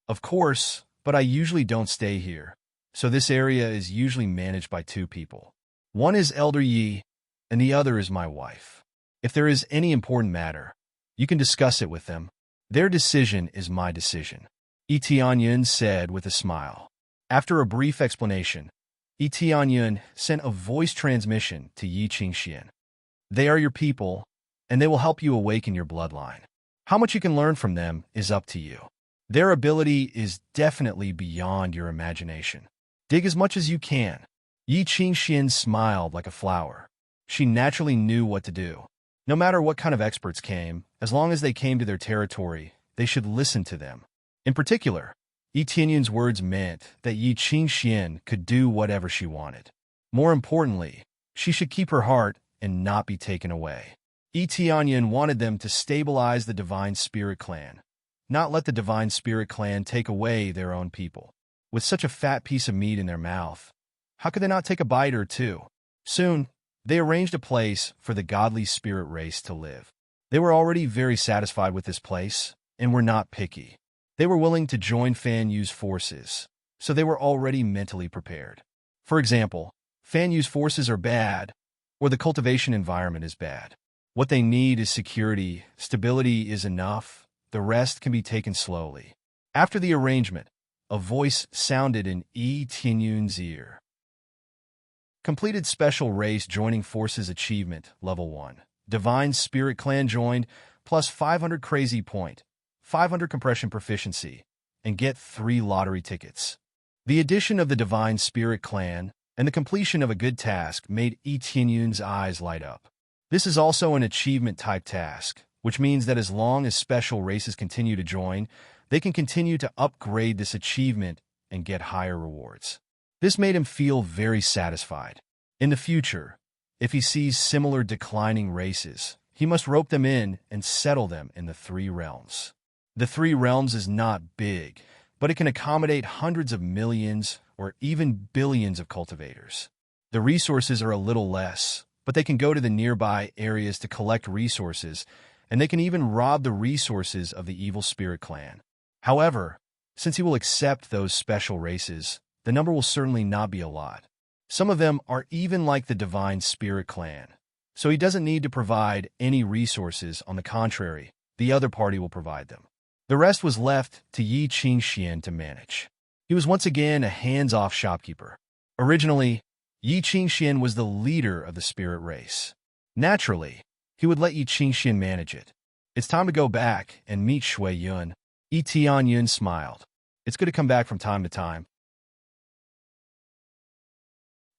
Of course, but I usually don't stay here, so this area is usually managed by two people. One is Elder Yi, and the other is my wife. If there is any important matter, you can discuss it with them. Their decision is my decision, Yi Tianyun said with a smile. After a brief explanation, Yi Tianyun sent a voice transmission to Yi Qingxian. They are your people, and they will help you awaken your bloodline. How much you can learn from them is up to you. Their ability is definitely beyond your imagination. Dig as much as you can. Yi Qingxian smiled like a flower. She naturally knew what to do. No matter what kind of experts came, as long as they came to their territory, they should listen to them. In particular, Yi Tianyun's words meant that Yi Qingxian could do whatever she wanted. More importantly, she should keep her heart and not be taken away. Yi Tianyun wanted them to stabilize the Divine Spirit Clan, not let the Divine Spirit Clan take away their own people. With such a fat piece of meat in their mouth, how could they not take a bite or two? Soon, they arranged a place for the godly spirit race to live. They were already very satisfied with this place, and were not picky. They were willing to join Fan Yu's forces, so they were already mentally prepared. For example, Fan Yu's forces are bad, or the cultivation environment is bad. What they need is security, stability is enough, the rest can be taken slowly. After the arrangement, a voice sounded in Yi Tianyun's ear. Completed Special Race Joining Forces Achievement, Level 1. Divine Spirit Clan joined, plus 500 Crazy Point, 500 Compression Proficiency, and get 3 lottery tickets. The addition of the Divine Spirit Clan and the completion of a good task made Yi Tianyun's eyes light up. This is also an achievement-type task, which means that as long as special races continue to join, they can continue to upgrade this achievement and get higher rewards. This made him feel very satisfied. In the future, if he sees similar declining races, he must rope them in and settle them in the Three Realms. The Three Realms is not big, but it can accommodate hundreds of millions or even billions of cultivators. The resources are a little less, but they can go to the nearby areas to collect resources, and they can even rob the resources of the Evil Spirit Clan. However, since he will accept those special races, the number will certainly not be a lot. Some of them are even like the Divine Spirit Clan, so he doesn't need to provide any resources. On the contrary, the other party will provide them. The rest was left to Yi Qingxian to manage. He was once again a hands-off shopkeeper. Originally, Yi Qingxian was the leader of the spirit race. Naturally, he would let Yi Qingxian manage it. It's time to go back and meet Shui Yun. Yi Tianyun smiled. It's good to come back from time to time.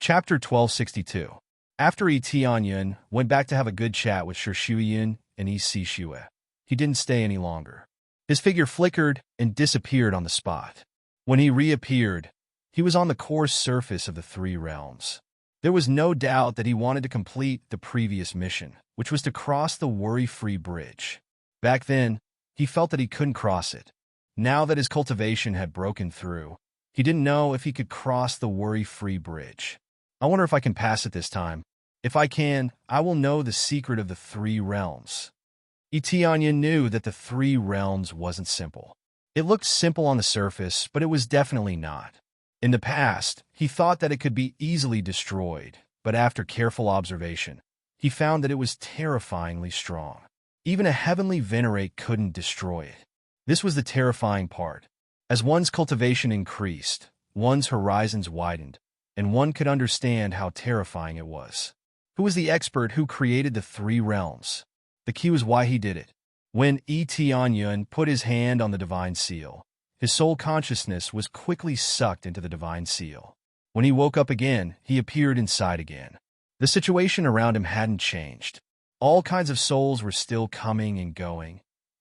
Chapter 1262. After Yi Tianyun went back to have a good chat with Shi Shuiyun and Yi Si Shue, he didn't stay any longer. His figure flickered and disappeared on the spot. When he reappeared, he was on the coarse surface of the Three Realms. There was no doubt that he wanted to complete the previous mission, which was to cross the worry-free bridge. Back then, he felt that he couldn't cross it. Now that his cultivation had broken through, he didn't know if he could cross the worry-free bridge. I wonder if I can pass it this time. If I can, I will know the secret of the three realms. Etienne knew that the three realms wasn't simple. It looked simple on the surface, but it was definitely not. In the past, he thought that it could be easily destroyed, but after careful observation, he found that it was terrifyingly strong. Even a heavenly venerate couldn't destroy it. This was the terrifying part. As one's cultivation increased, one's horizons widened, and one could understand how terrifying it was. Who was the expert who created the three realms? The key was why he did it. When Etienne put his hand on the divine seal, his soul consciousness was quickly sucked into the divine seal. When he woke up again, he appeared inside again. The situation around him hadn't changed. All kinds of souls were still coming and going,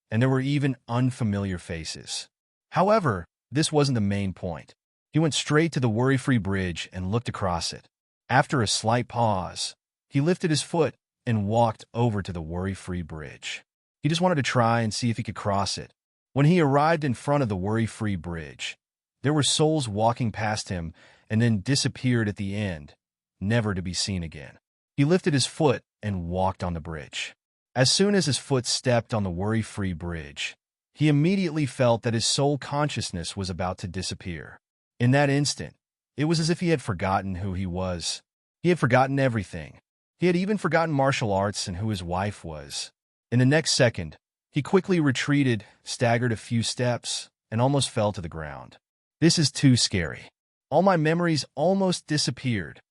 and there were even unfamiliar faces. However, this wasn't the main point. He went straight to the worry-free bridge and looked across it. After a slight pause, he lifted his foot and walked over to the worry-free bridge. He just wanted to try and see if he could cross it. When he arrived in front of the worry-free bridge, there were souls walking past him and then disappeared at the end, never to be seen again. He lifted his foot and walked on the bridge. As soon as his foot stepped on the worry-free bridge, he immediately felt that his soul consciousness was about to disappear. In that instant, it was as if he had forgotten who he was. He had forgotten everything. He had even forgotten martial arts and who his wife was. In the next second, he quickly retreated, staggered a few steps, and almost fell to the ground. This is too scary. All my memories almost disappeared.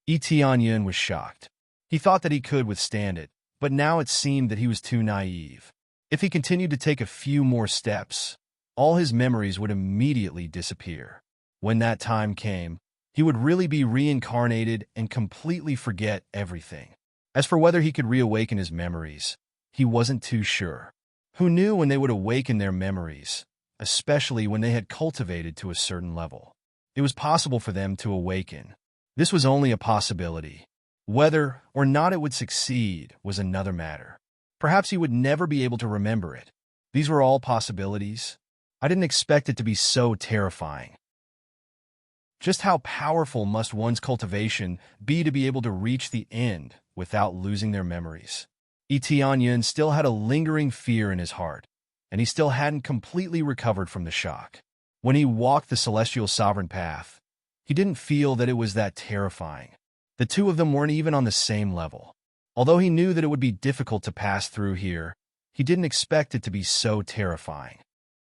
Etienne was shocked. He thought that he could withstand it, but now it seemed that he was too naive. If he continued to take a few more steps, all his memories would immediately disappear. When that time came, he would really be reincarnated and completely forget everything. As for whether he could reawaken his memories, he wasn't too sure. Who knew when they would awaken their memories, especially when they had cultivated to a certain level? It was possible for them to awaken. This was only a possibility. Whether or not it would succeed was another matter. Perhaps he would never be able to remember it. These were all possibilities. I didn't expect it to be so terrifying. Just how powerful must one's cultivation be to be able to reach the end without losing their memories? Etienne still had a lingering fear in his heart, and he still hadn't completely recovered from the shock. When he walked the celestial sovereign path, he didn't feel that it was that terrifying. The two of them weren't even on the same level. Although he knew that it would be difficult to pass through here, he didn't expect it to be so terrifying.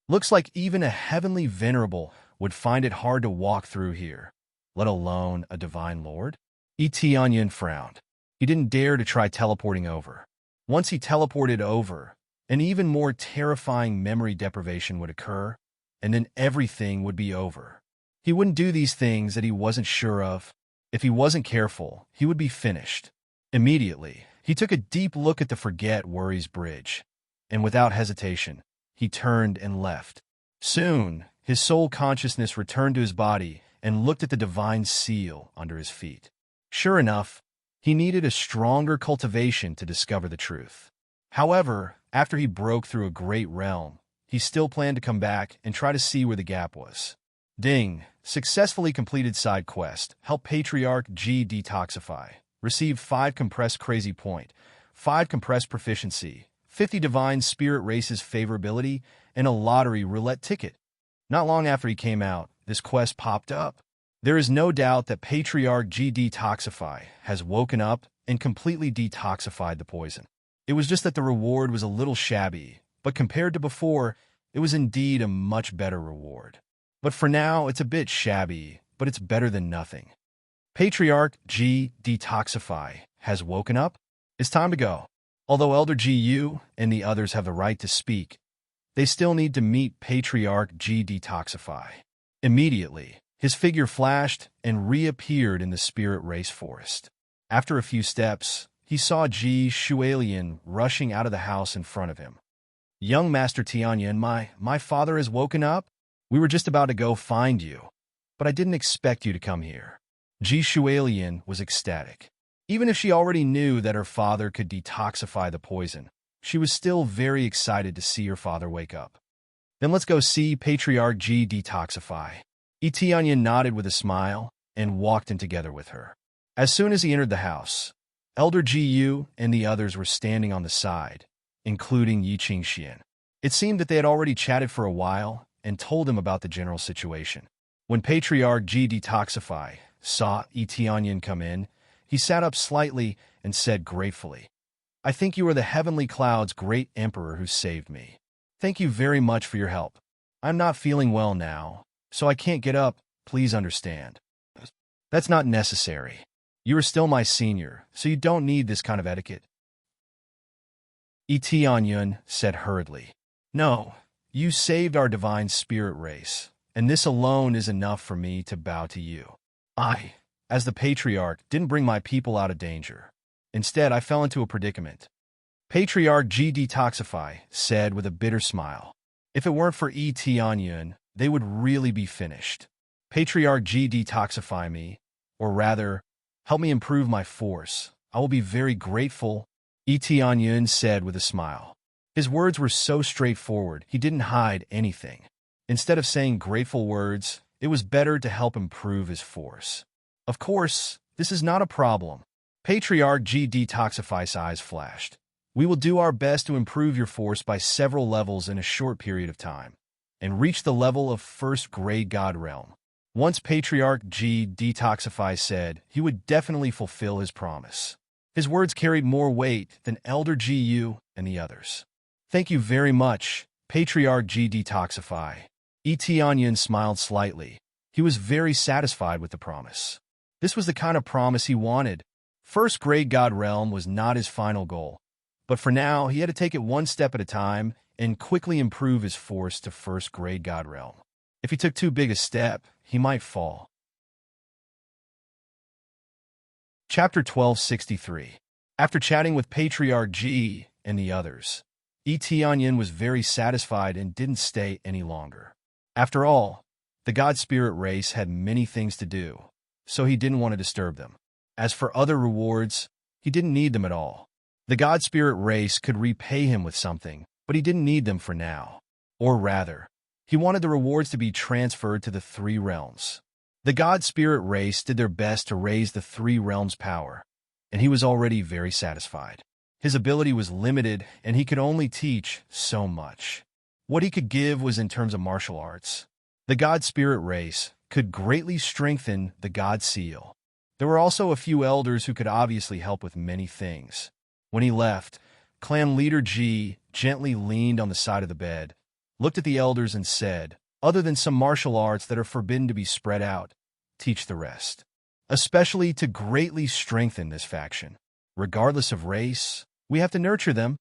Looks like even a heavenly venerable would find it hard to walk through here, let alone a divine lord. Etienne frowned. He didn't dare to try teleporting over. Once he teleported over, an even more terrifying memory deprivation would occur, and then everything would be over. He wouldn't do these things that he wasn't sure of. If he wasn't careful, he would be finished. Immediately, he took a deep look at the Forget Worries Bridge, and without hesitation, he turned and left. Soon, his soul consciousness returned to his body and looked at the divine seal under his feet. Sure enough, he needed a stronger cultivation to discover the truth. However, after he broke through a great realm, he still planned to come back and try to see where the gap was. Ding! Successfully completed side quest. Help Patriarch G detoxify. Received 5 compressed crazy point, 5 compressed proficiency, 50 divine spirit races favorability, and a lottery roulette ticket. Not long after he came out, this quest popped up. There is no doubt that Patriarch G detoxify has woken up and completely detoxified the poison. It was just that the reward was a little shabby, but compared to before, it was indeed a much better reward. But for now, it's a bit shabby, but it's better than nothing. Patriarch G detoxify has woken up. It's time to go. Although Elder GU and the others have the right to speak, they still need to meet Patriarch G detoxify. Immediately, his figure flashed and reappeared in the spirit race forest. After a few steps, he saw G Shualian rushing out of the house in front of him. Young Master Tianya, my father has woken up? We were just about to go find you, but I didn't expect you to come here. Ji Shualian was ecstatic. Even if she already knew that her father could detoxify the poison, she was still very excited to see her father wake up. Then let's go see Patriarch Ji detoxify. Etianyan nodded with a smile and walked in together with her. As soon as he entered the house, Elder Ji Yu and the others were standing on the side, including Yi Qingxian. It seemed that they had already chatted for a while and told him about the general situation. When Patriarch Ji detoxify saw Etianyan come in, he sat up slightly and said gratefully, "I think you are the heavenly cloud's great emperor who saved me. Thank you very much for your help. I'm not feeling well now, so I can't get up, please understand." "That's not necessary. You are still my senior, so you don't need this kind of etiquette," Etianyan said hurriedly. "No, you saved our divine spirit race, and this alone is enough for me to bow to you. I, as the patriarch, didn't bring my people out of danger. Instead, I fell into a predicament." Patriarch Ji detoxify said with a bitter smile. If it weren't for Etianyan, they would really be finished. "Patriarch Ji detoxify me, or rather, help me improve my force. I will be very grateful," Etianyan said with a smile. His words were so straightforward, he didn't hide anything. Instead of saying grateful words, it was better to help improve his force. "Of course, this is not a problem." Patriarch Ji detoxify's eyes flashed. "We will do our best to improve your force by several levels in a short period of time, and reach the level of first-grade God realm." Once Patriarch Ji detoxify said he would definitely fulfill his promise. His words carried more weight than Elder Ji Yu and the others. "Thank you very much, Patriarch Ji detoxify." Etianyan smiled slightly. He was very satisfied with the promise. This was the kind of promise he wanted. First-grade God realm was not his final goal, but for now he had to take it one step at a time and quickly improve his force to first-grade God realm. If he took too big a step, he might fall. Chapter 1263. After chatting with Patriarch Ji and the others, Etianyan was very satisfied and didn't stay any longer. After all, the God Spirit race had many things to do, so he didn't want to disturb them. As for other rewards, he didn't need them at all. The God Spirit race could repay him with something, but he didn't need them for now. Or rather, he wanted the rewards to be transferred to the three realms. The God Spirit race did their best to raise the three realms' power, and he was already very satisfied. His ability was limited, and he could only teach so much. What he could give was in terms of martial arts. The God Spirit race could greatly strengthen the God Seal. There were also a few elders who could obviously help with many things. When he left, Clan Leader Ji gently leaned on the side of the bed, looked at the elders and said, "Other than some martial arts that are forbidden to be spread out, teach the rest. Especially to greatly strengthen this faction. Regardless of race, we have to nurture them."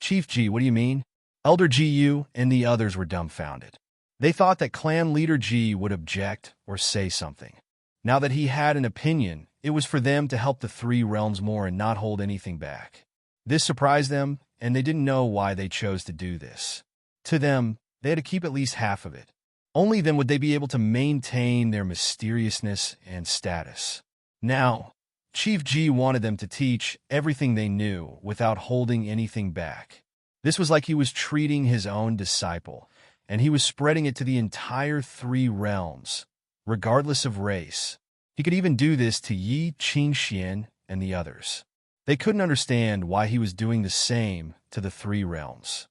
"Chief Ji, what do you mean?" Elder Ji Yu and the others were dumbfounded. They thought that Clan Leader Ji would object or say something. Now that he had an opinion, it was for them to help the three realms more and not hold anything back. This surprised them, and they didn't know why they chose to do this. To them, they had to keep at least half of it. Only then would they be able to maintain their mysteriousness and status. Now, Chief Ji wanted them to teach everything they knew without holding anything back. This was like he was treating his own disciple, and he was spreading it to the entire three realms, regardless of race. He could even do this to Yi Qingxian and the others. They couldn't understand why he was doing the same to the three realms.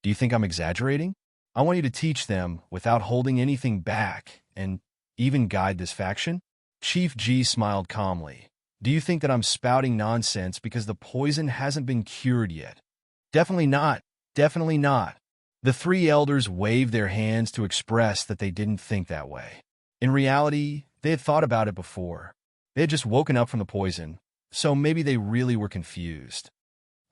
"Do you think I'm exaggerating? I want you to teach them without holding anything back and even guide this faction?" Chief Ji smiled calmly. "Do you think that I'm spouting nonsense because the poison hasn't been cured yet?" "Definitely not. Definitely not." The three elders waved their hands to express that they didn't think that way. In reality, they had thought about it before. They had just woken up from the poison, so maybe they really were confused.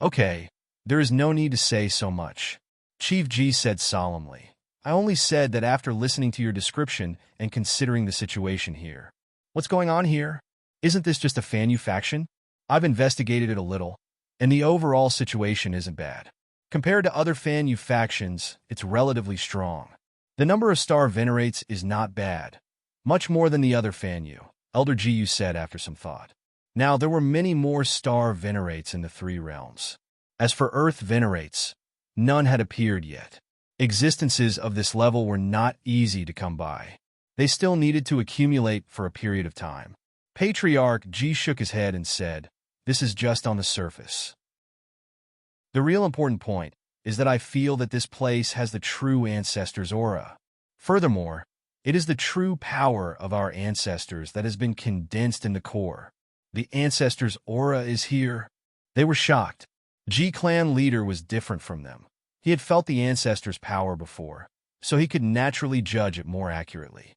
"Okay, there is no need to say so much," Chief Ji said solemnly. "I only said that after listening to your description and considering the situation here." "What's going on here? Isn't this just a Fanyu faction?" "I've investigated it a little, and the overall situation isn't bad. Compared to other Fanyu factions, it's relatively strong. The number of star venerates is not bad, much more than the other Fanyu. Elder Gu said after some thought. Now, there were many more star venerates in the three realms. As for earth venerates, none had appeared yet. Existences of this level were not easy to come by. They still needed to accumulate for a period of time. Patriarch G shook his head and said, "This is just on the surface. The real important point is that I feel that this place has the true ancestors' aura. Furthermore, it is the true power of our ancestors that has been condensed in the core. The ancestors' aura is here." They were shocked. G-clan leader was different from them. He had felt the ancestors' power before, so he could naturally judge it more accurately.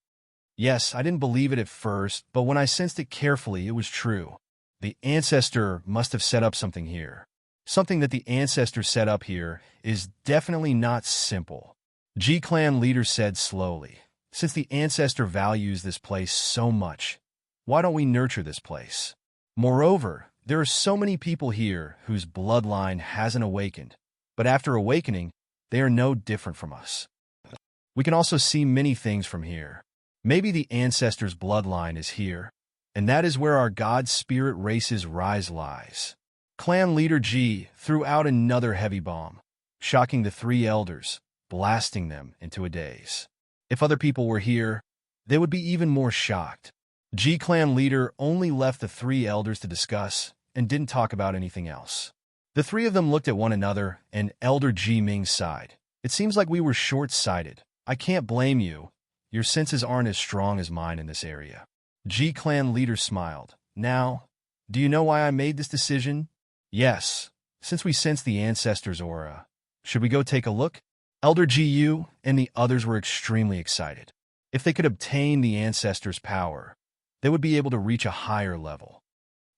Yes, I didn't believe it at first, but when I sensed it carefully, it was true. The ancestor must have set up something here. Something that the ancestor set up here is definitely not simple. G-clan leader said slowly, "Since the ancestor values this place so much, why don't we nurture this place? Moreover, there are so many people here whose bloodline hasn't awakened, but after awakening, they are no different from us. We can also see many things from here. Maybe the ancestors' bloodline is here, and that is where our God spirit race's rise lies." Clan leader G threw out another heavy bomb, shocking the three elders, blasting them into a daze. If other people were here, they would be even more shocked. G-clan leader only left the three elders to discuss and didn't talk about anything else. The three of them looked at one another, and Elder G Ming sighed. "It seems like we were short-sighted. I can't blame you. Your senses aren't as strong as mine in this area." G-clan leader smiled. "Now, do you know why I made this decision?" "Yes, since we sense the ancestors' aura. Should we go take a look?" Elder Gu and the others were extremely excited. If they could obtain the ancestors' power, they would be able to reach a higher level.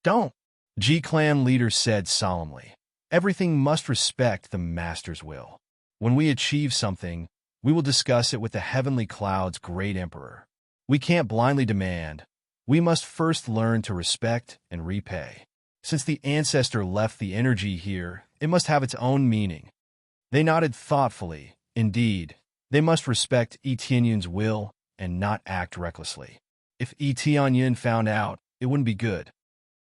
"Don't," G-clan leader said solemnly. "Everything must respect the master's will. When we achieve something, we will discuss it with the heavenly cloud's great emperor. We can't blindly demand. We must first learn to respect and repay. Since the ancestor left the energy here, it must have its own meaning." They nodded thoughtfully. Indeed, they must respect Yi Tianyun's will and not act recklessly. If Yi Tianyun found out, it wouldn't be good.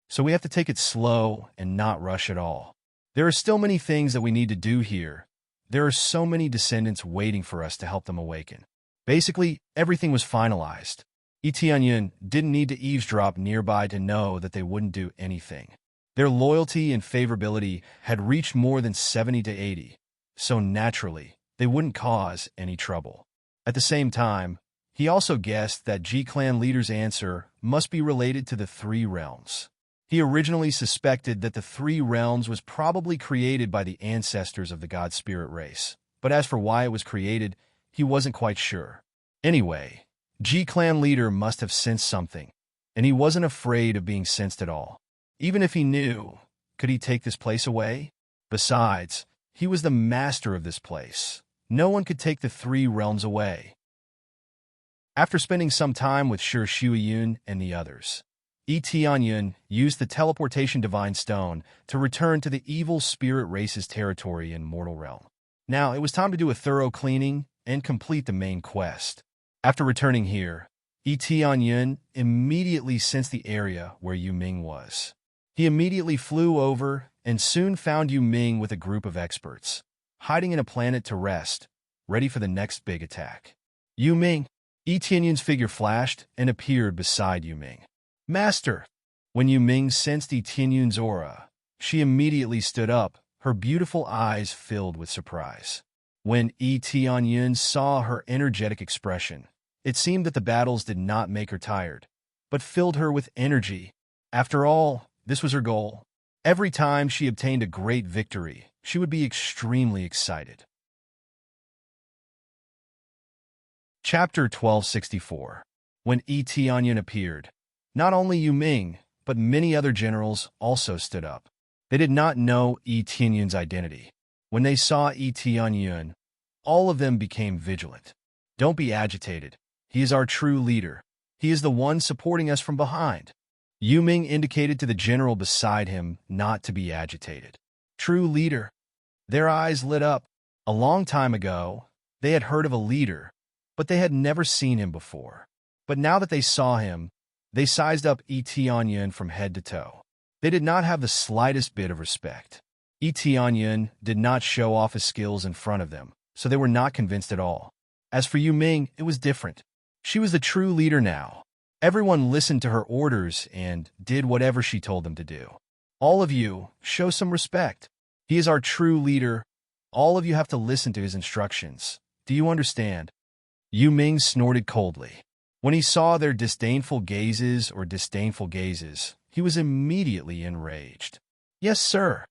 So we have to take it slow and not rush at all. There are still many things that we need to do here. There are so many descendants waiting for us to help them awaken. Basically, everything was finalized. Yi Tianyun didn't need to eavesdrop nearby to know that they wouldn't do anything. Their loyalty and favorability had reached more than 70 to 80, so naturally, they wouldn't cause any trouble. At the same time, he also guessed that G-clan leader's answer must be related to the three realms. He originally suspected that the three realms was probably created by the ancestors of the God Spirit race, but as for why it was created, he wasn't quite sure. Anyway, G-clan leader must have sensed something, and he wasn't afraid of being sensed at all. Even if he knew, could he take this place away? Besides, he was the master of this place. No one could take the three realms away. After spending some time with Shi Shuiyun and the others, Yi Tianyun used the teleportation divine stone to return to the evil spirit race's territory in Mortal Realm. Now, it was time to do a thorough cleaning and complete the main quest. After returning here, Yi Tianyun immediately sensed the area where Yu Ming was. He immediately flew over and soon found Yu Ming with a group of experts, hiding in a planet to rest, ready for the next big attack. Yu Ming. Yi Tianyun's figure flashed and appeared beside Yu Ming. "Master!" When Yu Ming sensed Yi Tianyun's aura, she immediately stood up, her beautiful eyes filled with surprise. When Yi Tianyun saw her energetic expression, it seemed that the battles did not make her tired, but filled her with energy. After all, this was her goal. Every time she obtained a great victory, she would be extremely excited. Chapter 1264. When Yi Tianyun appeared, not only Yu Ming, but many other generals also stood up. They did not know Yi Tianyun's identity. When they saw Yi Tianyun, all of them became vigilant. "Don't be agitated. He is our true leader. He is the one supporting us from behind." Yu Ming indicated to the general beside him not to be agitated. "True leader." Their eyes lit up. A long time ago, they had heard of a leader, but they had never seen him before. But now that they saw him, They sized up Etienne from head to toe. They did not have the slightest bit of respect. Etienne did not show off his skills in front of them, so they were not convinced at all. As for Yu Ming, it was different. She was the true leader now. Everyone listened to her orders and did whatever she told them to do. All of you, show some respect. He is our true leader. All of you have to listen to his instructions. Do you understand? Yu Ming snorted coldly. When he saw their disdainful gazes, he was immediately enraged. Yes, sir.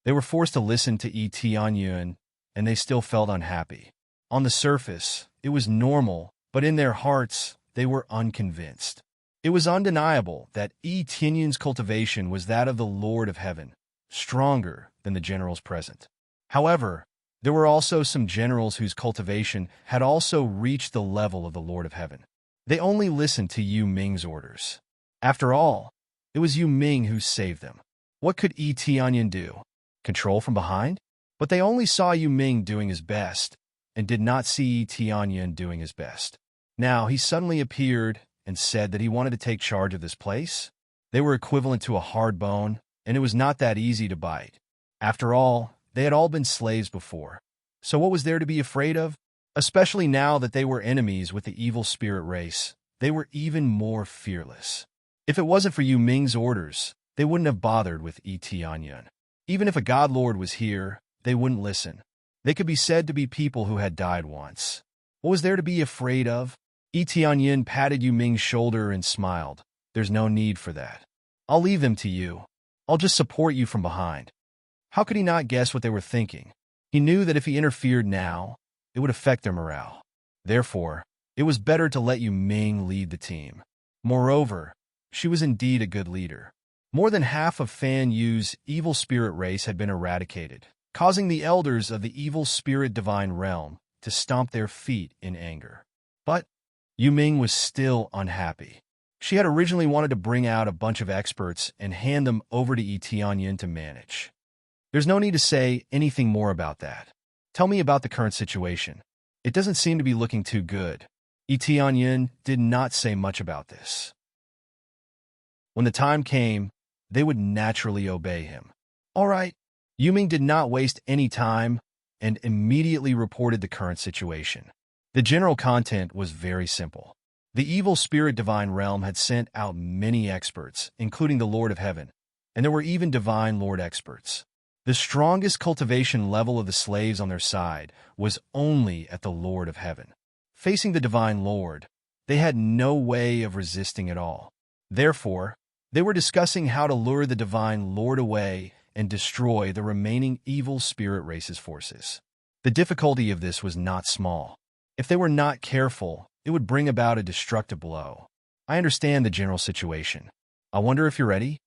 They were forced to listen to Etienne, and they still felt unhappy. On the surface, it was normal, but in their hearts, they were unconvinced. It was undeniable that Etienne's cultivation was that of the Lord of Heaven, stronger than the generals present. However, there were also some generals whose cultivation had also reached the level of the Lord of Heaven. They only listened to Yu Ming's orders. After all, it was Yu Ming who saved them. What could Etienne do? Control from behind? But they only saw Yu Ming doing his best, and did not see Etienne doing his best. Now he suddenly appeared and said that he wanted to take charge of this place. They were equivalent to a hard bone, and it was not that easy to bite. After all, they had all been slaves before. So what was there to be afraid of? Especially now that they were enemies with the evil spirit race, they were even more fearless. If it wasn't for Yu Ming's orders, they wouldn't have bothered with Etienne. Even if a god lord was here, they wouldn't listen. They could be said to be people who had died once. What was there to be afraid of? Etienne patted Yu Ming's shoulder and smiled. There's no need for that. I'll leave them to you. I'll just support you from behind. How could he not guess what they were thinking? He knew that if he interfered now, it would affect their morale. Therefore, it was better to let Yu Ming lead the team. Moreover, she was indeed a good leader. More than half of Fan Yu's evil spirit race had been eradicated, causing the elders of the evil spirit divine realm to stomp their feet in anger. But Yu Ming was still unhappy. She had originally wanted to bring out a bunch of experts and hand them over to Etienne to manage. There's no need to say anything more about that. Tell me about the current situation. It doesn't seem to be looking too good. Etienne did not say much about this. When the time came, they would naturally obey him. All right. Yu Ming did not waste any time and immediately reported the current situation. The general content was very simple. The evil spirit divine realm had sent out many experts, including the Lord of Heaven, and there were even divine Lord experts. The strongest cultivation level of the slaves on their side was only at the Lord of Heaven. Facing the divine Lord, they had no way of resisting at all. Therefore, they were discussing how to lure the divine Lord away and destroy the remaining evil spirit race's forces. The difficulty of this was not small. If they were not careful, it would bring about a destructive blow. I understand the general situation. I wonder if you're ready?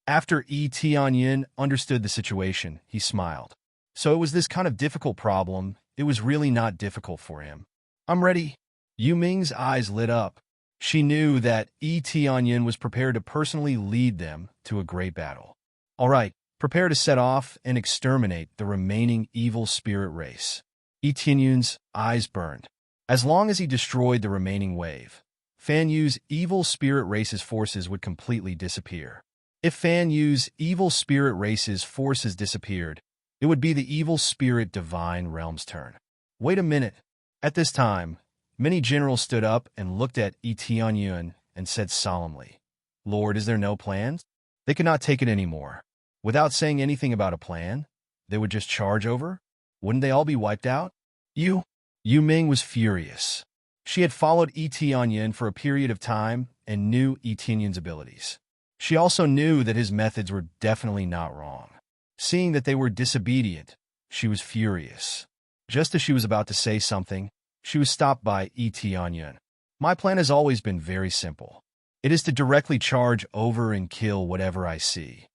After Etienne understood the situation, he smiled. So it was this kind of difficult problem. It was really not difficult for him. I'm ready. Yu Ming's eyes lit up. She knew that Etienne was prepared to personally lead them to a great battle. All right, prepare to set off and exterminate the remaining evil spirit race. Etienne's eyes burned. As long as he destroyed the remaining wave, Fan Yu's evil spirit race's forces would completely disappear. If Fan Yu's evil spirit race's forces disappeared, it would be the evil spirit divine realm's turn. Wait a minute. At this time, many generals stood up and looked at Etienne and said solemnly, Lord, is there no plan? They could not take it anymore. Without saying anything about a plan, they would just charge over? Wouldn't they all be wiped out? Yu Ming was furious. She had followed Etienne for a period of time and knew Etienne's abilities. She also knew that his methods were definitely not wrong. Seeing that they were disobedient, she was furious. Just as she was about to say something, she was stopped by Etienne. My plan has always been very simple. It is to directly charge over and kill whatever I see.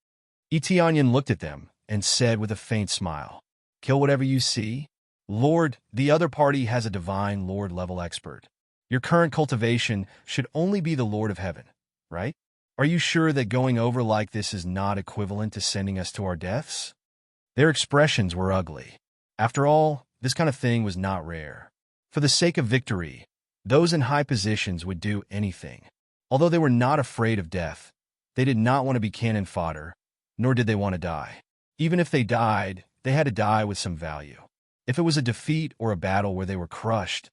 Etienne looked at them and said with a faint smile, Kill whatever you see? Lord, the other party has a divine Lord level expert. Your current cultivation should only be the Lord of Heaven, right? Are you sure that going over like this is not equivalent to sending us to our deaths? Their expressions were ugly. After all, this kind of thing was not rare. For the sake of victory, those in high positions would do anything. Although they were not afraid of death, they did not want to be cannon fodder, nor did they want to die. Even if they died, they had to die with some value. If it was a defeat or a battle where they were crushed,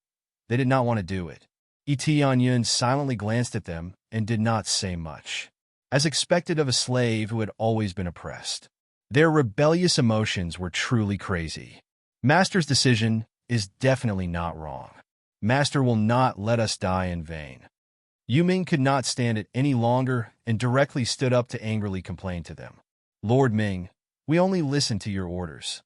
they did not want to do it. Tianyun silently glanced at them and did not say much, as expected of a slave who had always been oppressed. Their rebellious emotions were truly crazy. Master's decision is definitely not wrong. Master will not let us die in vain. Yuming could not stand it any longer and directly stood up to angrily complain to them. Lord Ming, we only listen to your orders.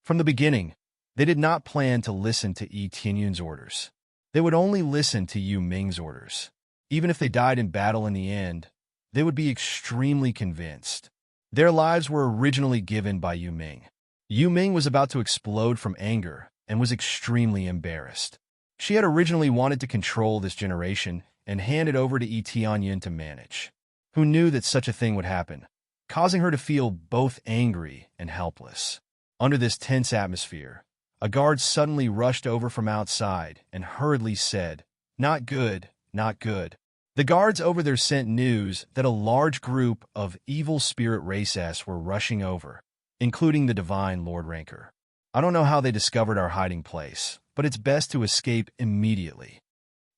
From the beginning, they did not plan to listen to Tianyun's orders. They would only listen to Yu Ming's orders. Even if they died in battle in the end, they would be extremely convinced. Their lives were originally given by Yu Ming. Yu Ming was about to explode from anger and was extremely embarrassed. She had originally wanted to control this generation and hand it over to Tianyun to manage. Who knew that such a thing would happen, causing her to feel both angry and helpless. Under this tense atmosphere, a guard suddenly rushed over from outside and hurriedly said, "Not good, not good." The guards over there sent news that a large group of evil spirit races were rushing over, including the Divine Lord Ranker. I don't know how they discovered our hiding place, but it's best to escape immediately.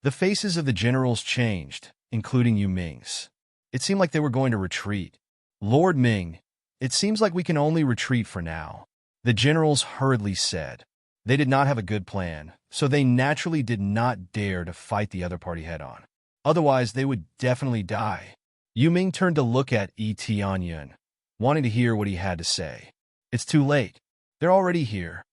The faces of the generals changed, including Yu Ming's. It seemed like they were going to retreat. Lord Ming, it seems like we can only retreat for now, the generals hurriedly said. They did not have a good plan, so they naturally did not dare to fight the other party head-on. Otherwise, they would definitely die. Yu Ming turned to look at Tianyun, wanting to hear what he had to say. It's too late. They're already here.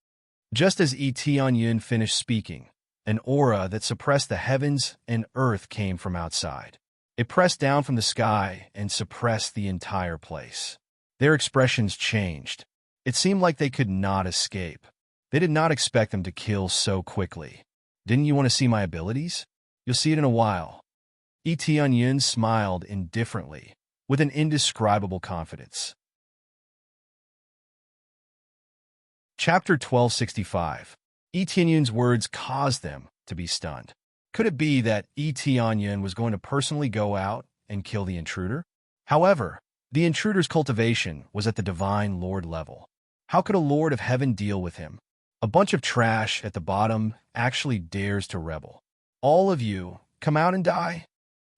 Just as Tianyun finished speaking, an aura that suppressed the heavens and earth came from outside. It pressed down from the sky and suppressed the entire place. Their expressions changed. It seemed like they could not escape. They did not expect them to kill so quickly. Didn't you want to see my abilities? You'll see it in a while. Tianyun smiled indifferently, with an indescribable confidence. Chapter 1265. Tianyun's words caused them to be stunned. Could it be that Tianyun was going to personally go out and kill the intruder? However, the intruder's cultivation was at the Divine Lord level. How could a Lord of Heaven deal with him? A bunch of trash at the bottom actually dares to rebel. All of you, come out and die.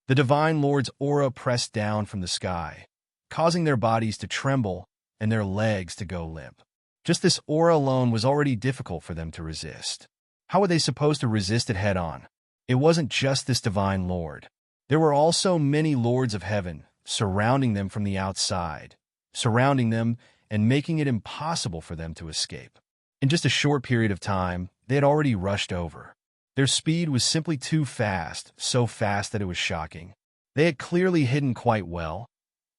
The Divine Lord's aura pressed down from the sky, causing their bodies to tremble and their legs to go limp. Just this aura alone was already difficult for them to resist. How were they supposed to resist it head-on? It wasn't just this Divine Lord. There were also many Lords of Heaven surrounding them from the outside, surrounding them and making it impossible for them to escape. In just a short period of time, they had already rushed over. Their speed was simply too fast, so fast that it was shocking. They had clearly hidden quite well,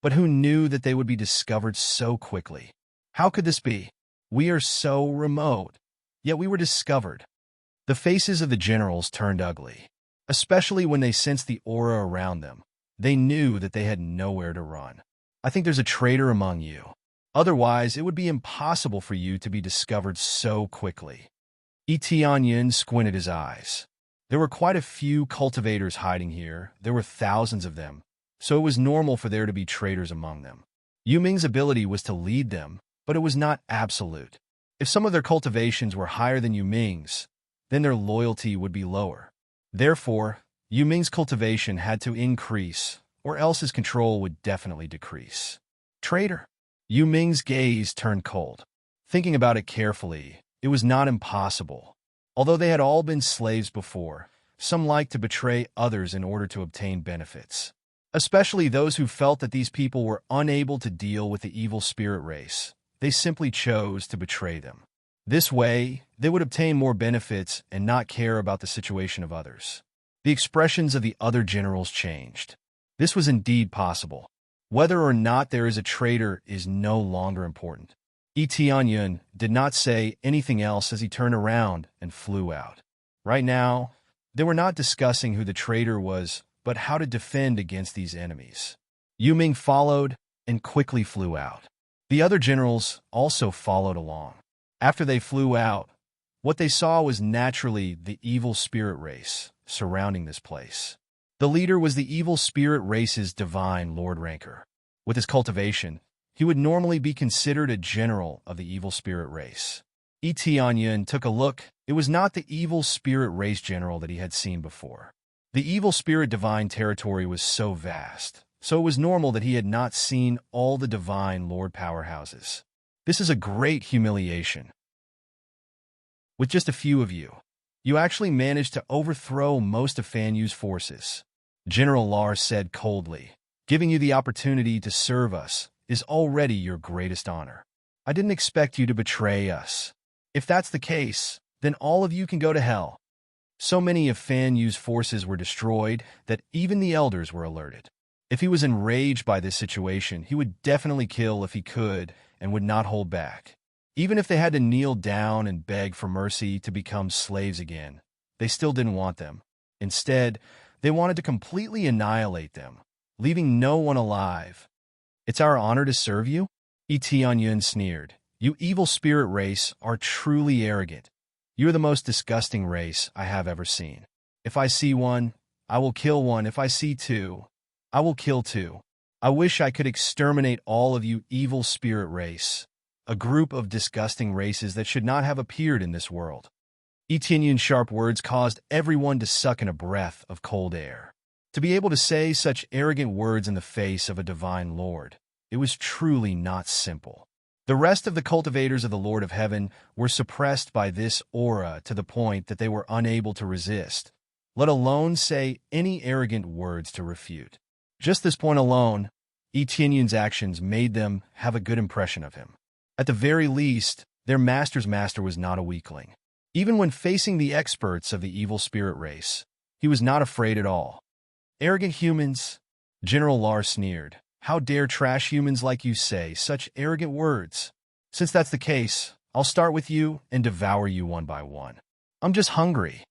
but who knew that they would be discovered so quickly? How could this be? We are so remote, yet we were discovered. The faces of the generals turned ugly, especially when they sensed the aura around them. They knew that they had nowhere to run. I think there's a traitor among you. Otherwise, it would be impossible for you to be discovered so quickly. Tianyun squinted his eyes. There were quite a few cultivators hiding here. There were thousands of them, so it was normal for there to be traitors among them. Yu Ming's ability was to lead them, but it was not absolute. If some of their cultivations were higher than Yu Ming's, then their loyalty would be lower. Therefore, Yu Ming's cultivation had to increase, or else his control would definitely decrease. Traitor! Yu Ming's gaze turned cold. Thinking about it carefully, it was not impossible. Although they had all been slaves before, some liked to betray others in order to obtain benefits. Especially those who felt that these people were unable to deal with the evil spirit race. They simply chose to betray them. This way, they would obtain more benefits and not care about the situation of others. The expressions of the other generals changed. This was indeed possible. Whether or not there is a traitor is no longer important. Tianyun did not say anything else as he turned around and flew out. Right now, they were not discussing who the traitor was, but how to defend against these enemies. Yu Ming followed and quickly flew out. The other generals also followed along. After they flew out, what they saw was naturally the evil spirit race surrounding this place. The leader was the evil spirit race's divine lord ranker. With his cultivation, he would normally be considered a general of the evil spirit race. Etion took a look. It was not the evil spirit race general that he had seen before. The evil spirit divine territory was so vast, so it was normal that he had not seen all the divine lord powerhouses. This is a great humiliation. With just a few of you, you actually managed to overthrow most of Fan Yu's forces. General Lars said coldly, giving you the opportunity to serve us is already your greatest honor. I didn't expect you to betray us. If that's the case, then all of you can go to hell. So many of Fan Yu's forces were destroyed that even the elders were alerted. If he was enraged by this situation, he would definitely kill if he could and would not hold back. Even if they had to kneel down and beg for mercy to become slaves again, they still didn't want them. Instead, they wanted to completely annihilate them, leaving no one alive. It's our honor to serve you? Etion sneered. You evil spirit race are truly arrogant. You are the most disgusting race I have ever seen. If I see one, I will kill one. If I see two, I will kill two. I wish I could exterminate all of you evil spirit race, a group of disgusting races that should not have appeared in this world. Etion's sharp words caused everyone to suck in a breath of cold air. To be able to say such arrogant words in the face of a divine lord, it was truly not simple. The rest of the cultivators of the Lord of Heaven were suppressed by this aura to the point that they were unable to resist, let alone say any arrogant words to refute. Just this point alone, Etion's actions made them have a good impression of him. At the very least, their master's master was not a weakling. Even when facing the experts of the evil spirit race, he was not afraid at all. Arrogant humans, General Lars sneered. How dare trash humans like you say such arrogant words? Since that's the case, I'll start with you and devour you one by one. I'm just hungry.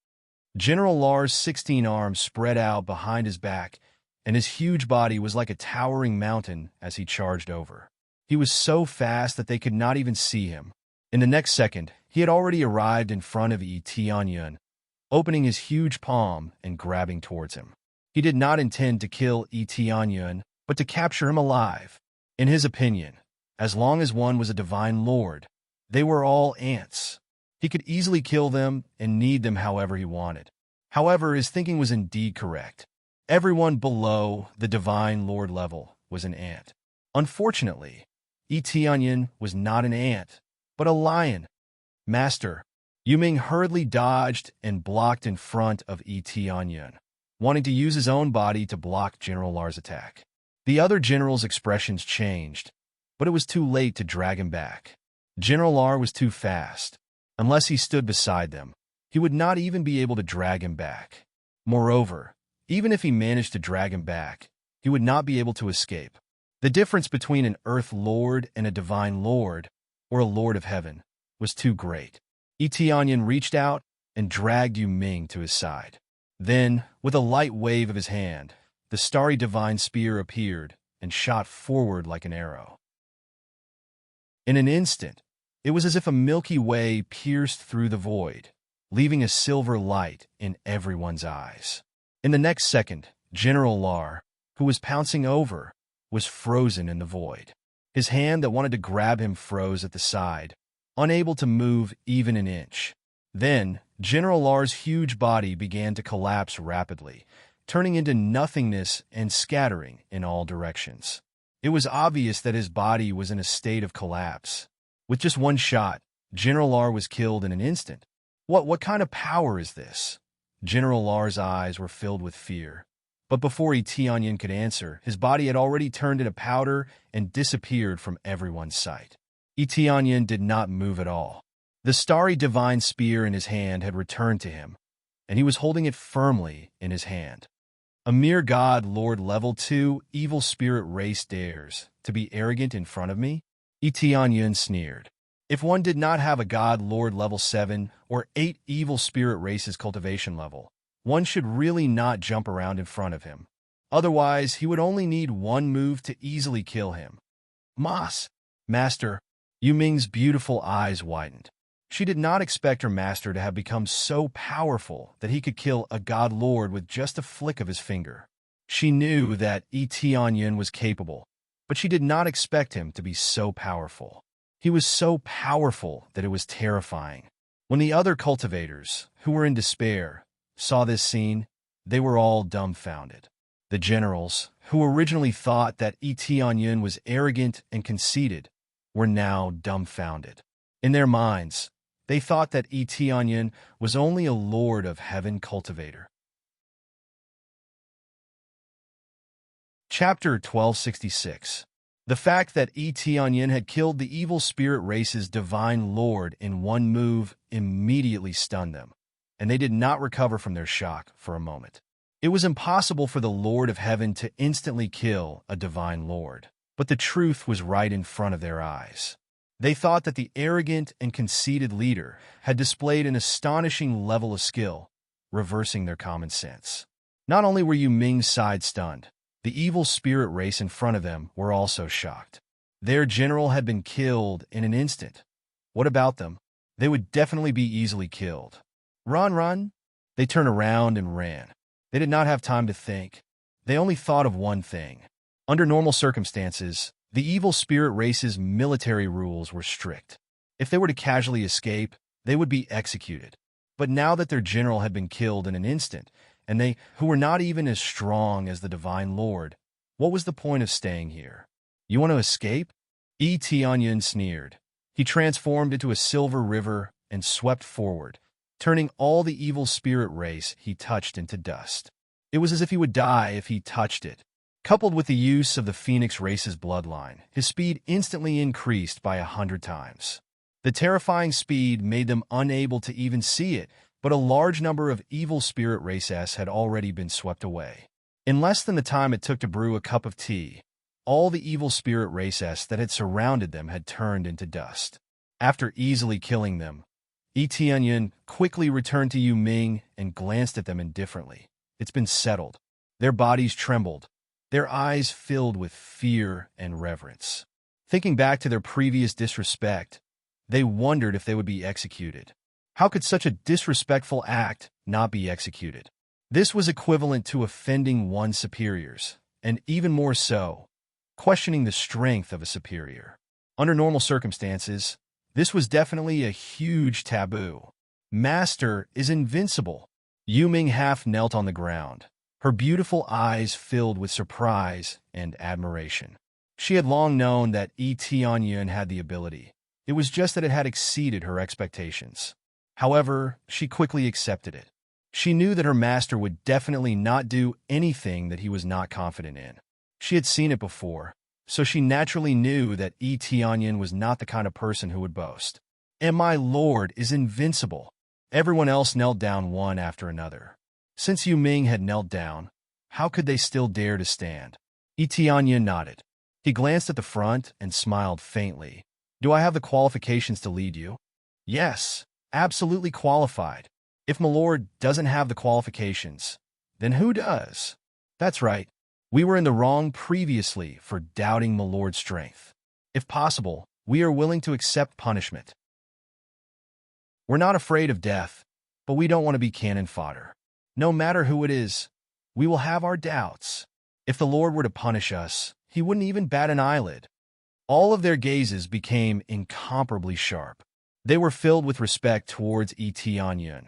General Lars' 16 arms spread out behind his back, and his huge body was like a towering mountain as he charged over. He was so fast that they could not even see him. In the next second, he had already arrived in front of Etion, opening his huge palm and grabbing towards him. He did not intend to kill Etion, but to capture him alive. In his opinion, as long as one was a divine lord, they were all ants. He could easily kill them and knead them however he wanted. However, his thinking was indeed correct. Everyone below the divine lord level was an ant. Unfortunately, Etion was not an ant, but a lion. Master, Yuming hurriedly dodged and blocked in front of Etion, wanting to use his own body to block General Lars' attack. The other general's expressions changed, but it was too late to drag him back. General Lars was too fast. Unless he stood beside them, he would not even be able to drag him back. Moreover, even if he managed to drag him back, he would not be able to escape. The difference between an earth lord and a divine lord, or a lord of heaven, was too great. Etion reached out and dragged Yuming to his side. Then, with a light wave of his hand, the starry divine spear appeared and shot forward like an arrow. In an instant, it was as if a Milky Way pierced through the void, leaving a silver light in everyone's eyes. In the next second, General Lars, who was pouncing over, was frozen in the void. His hand that wanted to grab him froze at the side, unable to move even an inch. Then, General Lars' huge body began to collapse rapidly, turning into nothingness and scattering in all directions. It was obvious that his body was in a state of collapse. With just one shot, General Lars was killed in an instant. What kind of power is this? General Lars' eyes were filled with fear. But before Etion could answer, his body had already turned into powder and disappeared from everyone's sight. Etion did not move at all. The starry divine spear in his hand had returned to him, and he was holding it firmly in his hand. A mere god lord level 2 evil spirit race dares to be arrogant in front of me? Etion sneered. If one did not have a god lord level 7 or 8 evil spirit races cultivation level, one should really not jump around in front of him. Otherwise, he would only need one move to easily kill him. Master, Yuming's beautiful eyes widened. She did not expect her master to have become so powerful that he could kill a god lord with just a flick of his finger. She knew that Etianyin was capable, but she did not expect him to be so powerful. He was so powerful that it was terrifying. When the other cultivators, who were in despair, saw this scene, they were all dumbfounded. The generals, who originally thought that Etianyin was arrogant and conceited, were now dumbfounded. In their minds, they thought that Etianyin was only a Lord of Heaven cultivator. Chapter 1266. The fact that Etianyin had killed the evil spirit race's divine lord in one move immediately stunned them, and they did not recover from their shock for a moment. It was impossible for the Lord of Heaven to instantly kill a divine lord, but the truth was right in front of their eyes. They thought that the arrogant and conceited leader had displayed an astonishing level of skill, reversing their common sense. Not only were Yu Ming's side stunned, the evil spirit race in front of them were also shocked. Their general had been killed in an instant. What about them? They would definitely be easily killed. Run, run! They turned around and ran. They did not have time to think. They only thought of one thing. Under normal circumstances, the evil spirit race's military rules were strict. If they were to casually escape, they would be executed. But now that their general had been killed in an instant, and they, who were not even as strong as the Divine Lord, what was the point of staying here? You want to escape? Etianyin sneered. He transformed into a silver river and swept forward, turning all the evil spirit race he touched into dust. It was as if he would die if he touched it. Coupled with the use of the Phoenix race's bloodline, his speed instantly increased by 100 times. The terrifying speed made them unable to even see it, but a large number of evil spirit races had already been swept away. In less than the time it took to brew a cup of tea, all the evil spirit races that had surrounded them had turned into dust. After easily killing them, Etianyin quickly returned to Yu Ming and glanced at them indifferently. It's been settled. Their bodies trembled, their eyes filled with fear and reverence. Thinking back to their previous disrespect, they wondered if they would be executed. How could such a disrespectful act not be executed? This was equivalent to offending one's superiors, and even more so, questioning the strength of a superior. Under normal circumstances, this was definitely a huge taboo. Master is invincible. Yu Ming half knelt on the ground, her beautiful eyes filled with surprise and admiration. She had long known that Etianyin had the ability. It was just that it had exceeded her expectations. However, she quickly accepted it. She knew that her master would definitely not do anything that he was not confident in. She had seen it before, so she naturally knew that Etianyin was not the kind of person who would boast. And my lord is invincible. Everyone else knelt down one after another. Since Yu Ming had knelt down, how could they still dare to stand? Etianyin nodded. He glanced at the front and smiled faintly. Do I have the qualifications to lead you? Yes. Absolutely qualified. If my lord doesn't have the qualifications, then who does? That's right. We were in the wrong previously for doubting my lord's strength. If possible, we are willing to accept punishment. We're not afraid of death, but we don't want to be cannon fodder. No matter who it is, we will have our doubts. If the Lord were to punish us, he wouldn't even bat an eyelid. All of their gazes became incomparably sharp. They were filled with respect towards Etianyin,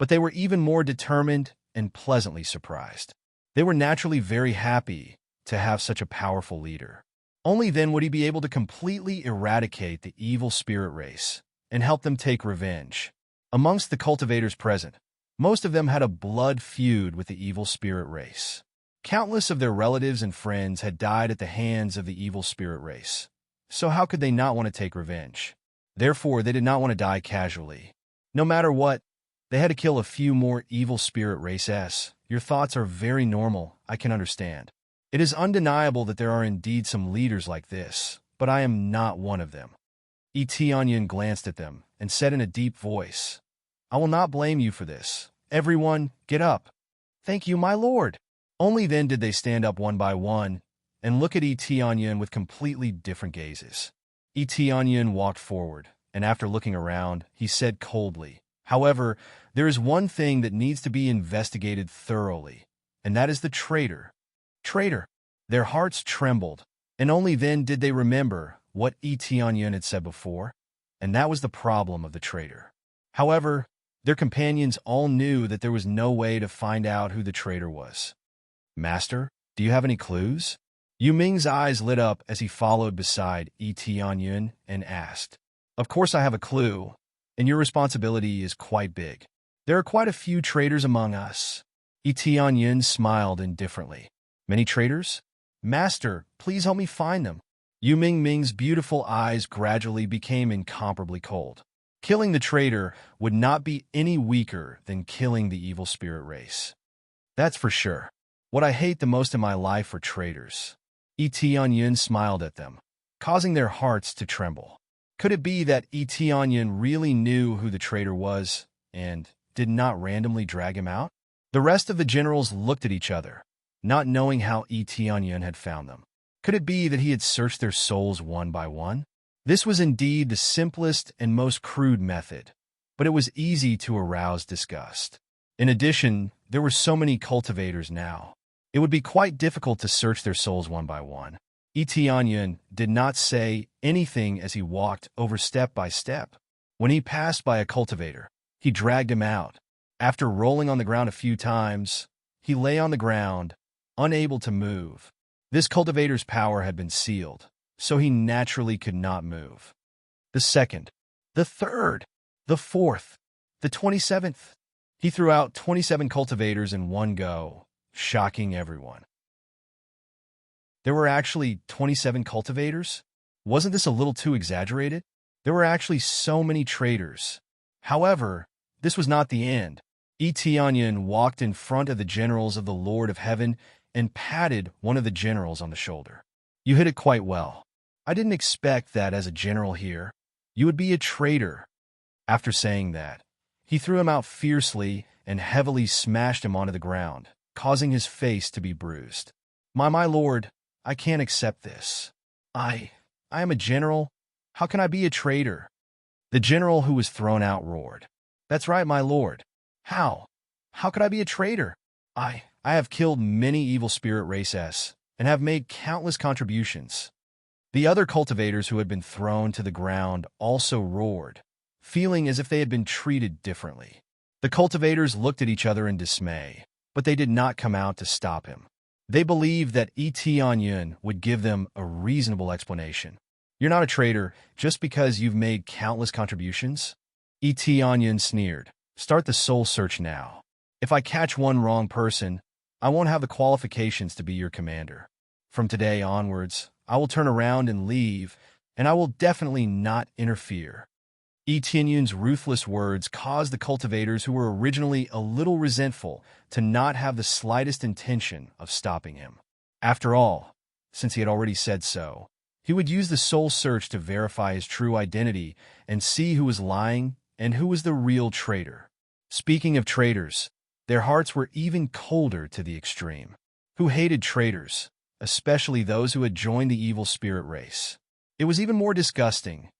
but they were even more determined and pleasantly surprised. They were naturally very happy to have such a powerful leader. Only then would he be able to completely eradicate the evil spirit race and help them take revenge. Amongst the cultivators present, most of them had a blood feud with the evil spirit race. Countless of their relatives and friends had died at the hands of the evil spirit race, so how could they not want to take revenge? Therefore, they did not want to die casually. No matter what, they had to kill a few more evil spirit races. Your thoughts are very normal, I can understand. It is undeniable that there are indeed some leaders like this, but I am not one of them. Etianyin glanced at them and said in a deep voice, I will not blame you for this. Everyone, get up. Thank you, my lord. Only then did they stand up one by one and look at Etianyin with completely different gazes. Etianyin walked forward and after looking around, he said coldly, "However, there is one thing that needs to be investigated thoroughly, and that is the traitor." Traitor! Their hearts trembled, and only then did they remember what Tianyun had said before, and that was the problem of the traitor. However, their companions all knew that there was no way to find out who the traitor was. "Master, do you have any clues?" Yu Ming's eyes lit up as he followed beside Tianyun and asked, "Of course I have a clue, and your responsibility is quite big. There are quite a few traitors among us." Tianyun smiled indifferently. "Many traitors? Master, please help me find them." Yu Ming's beautiful eyes gradually became incomparably cold. Killing the traitor would not be any weaker than killing the evil spirit race. That's for sure. What I hate the most in my life are traitors. Tianyun smiled at them, causing their hearts to tremble. Could it be that Tianyun really knew who the traitor was and did not randomly drag him out? The rest of the generals looked at each other, not knowing how Tianyun had found them. Could it be that he had searched their souls one by one? This was indeed the simplest and most crude method, but it was easy to arouse disgust. In addition, there were so many cultivators now. It would be quite difficult to search their souls one by one. Tianyun did not say anything as he walked over step by step. When he passed by a cultivator, he dragged him out. After rolling on the ground a few times, he lay on the ground, unable to move. This cultivator's power had been sealed, so he naturally could not move. The second, the third, the fourth, the 27th. He threw out 27 cultivators in one go, shocking everyone. There were actually 27 cultivators? Wasn't this a little too exaggerated? There were actually so many traitors. However, this was not the end. Tianyun walked in front of the generals of the Lord of Heaven and patted one of the generals on the shoulder. "You hit it quite well. I didn't expect that as a general here. You would be a traitor." After saying that, he threw him out fiercely and heavily smashed him onto the ground, causing his face to be bruised. My lord, I can't accept this. I am a general. How can I be a traitor?" The general who was thrown out roared. "That's right, my lord. How? How could I be a traitor? I have killed many evil spirit races and have made countless contributions." The other cultivators who had been thrown to the ground also roared, feeling as if they had been treated differently. The cultivators looked at each other in dismay, but they did not come out to stop him. They believed that Tianyun would give them a reasonable explanation. "You're not a traitor just because you've made countless contributions?" Tianyun sneered. "Start the soul search now. If I catch one wrong person, I won't have the qualifications to be your commander. From today onwards, I will turn around and leave, and I will definitely not interfere." Tianyun's ruthless words caused the cultivators who were originally a little resentful to not have the slightest intention of stopping him. After all, since he had already said so, he would use the soul search to verify his true identity and see who was lying and who was the real traitor. Speaking of traitors, their hearts were even colder to the extreme. Who hated traitors, especially those who had joined the evil spirit race? It was even more disgusting.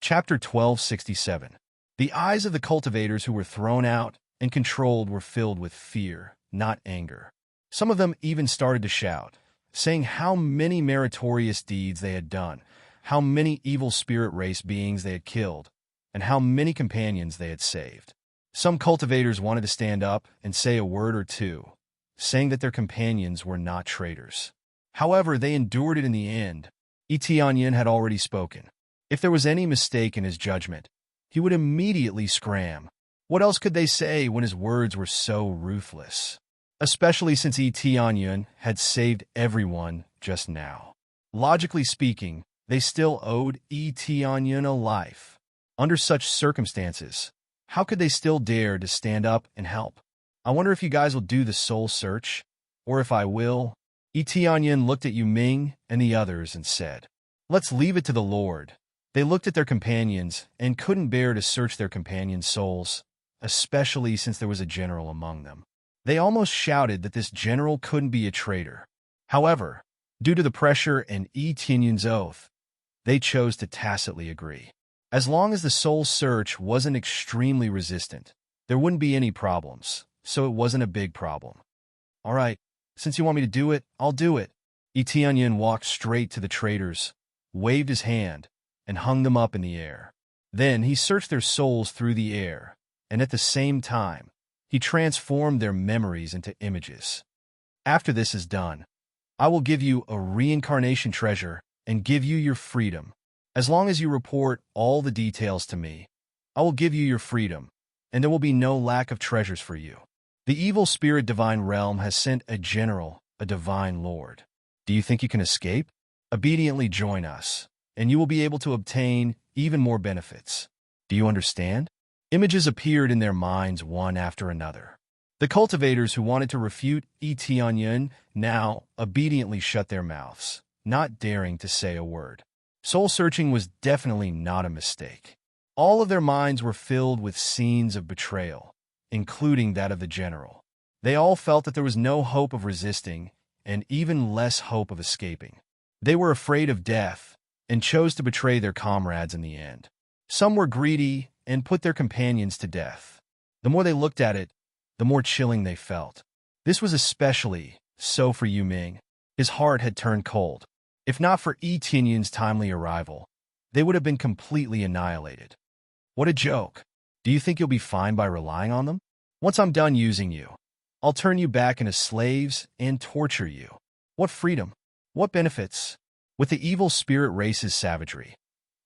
Chapter 1267. The eyes of the cultivators who were thrown out and controlled were filled with fear, not anger. Some of them even started to shout, saying how many meritorious deeds they had done, how many evil spirit race beings they had killed, and how many companions they had saved. Some cultivators wanted to stand up and say a word or two, saying that their companions were not traitors. However, they endured it in the end. Tianyun had already spoken. If there was any mistake in his judgment, he would immediately scram. What else could they say when his words were so ruthless? Especially since Tianyun had saved everyone just now. Logically speaking, they still owed Tianyun a life. Under such circumstances, how could they still dare to stand up and help? I wonder if you guys will do the soul search, or if I will. Tianyun looked at Yu Ming and the others and said, "Let's leave it to the Lord." They looked at their companions and couldn't bear to search their companions' souls, especially since there was a general among them. They almost shouted that this general couldn't be a traitor. However, due to the pressure and Tianyun's oath, They chose to tacitly agree. As long as the soul search wasn't extremely resistant, there wouldn't be any problems, so it wasn't a big problem. All right, since you want me to do it, I'll do it. Etienne walked straight to the traders, waved his hand, and hung them up in the air. Then he searched their souls through the air, and at the same time, he transformed their memories into images. After this is done, I will give you a reincarnation treasure and give you your freedom. As long as you report all the details to me, I will give you your freedom, and there will be no lack of treasures for you. The evil spirit divine realm has sent a general, a divine lord. Do you think you can escape? Obediently join us, and you will be able to obtain even more benefits. Do you understand? Images appeared in their minds one after another. The cultivators who wanted to refute Etienne now obediently shut their mouths, not daring to say a word. Soul-searching was definitely not a mistake. All of their minds were filled with scenes of betrayal, including that of the general. They all felt that there was no hope of resisting, and even less hope of escaping. They were afraid of death, and chose to betray their comrades in the end. Some were greedy and put their companions to death. The more they looked at it, the more chilling they felt. This was especially so for Yu Ming. His heart had turned cold. If not for Etienne's timely arrival, they would have been completely annihilated. What a joke. Do you think you'll be fine by relying on them? Once I'm done using you, I'll turn you back into slaves and torture you. What freedom? What benefits? With the evil spirit race's savagery,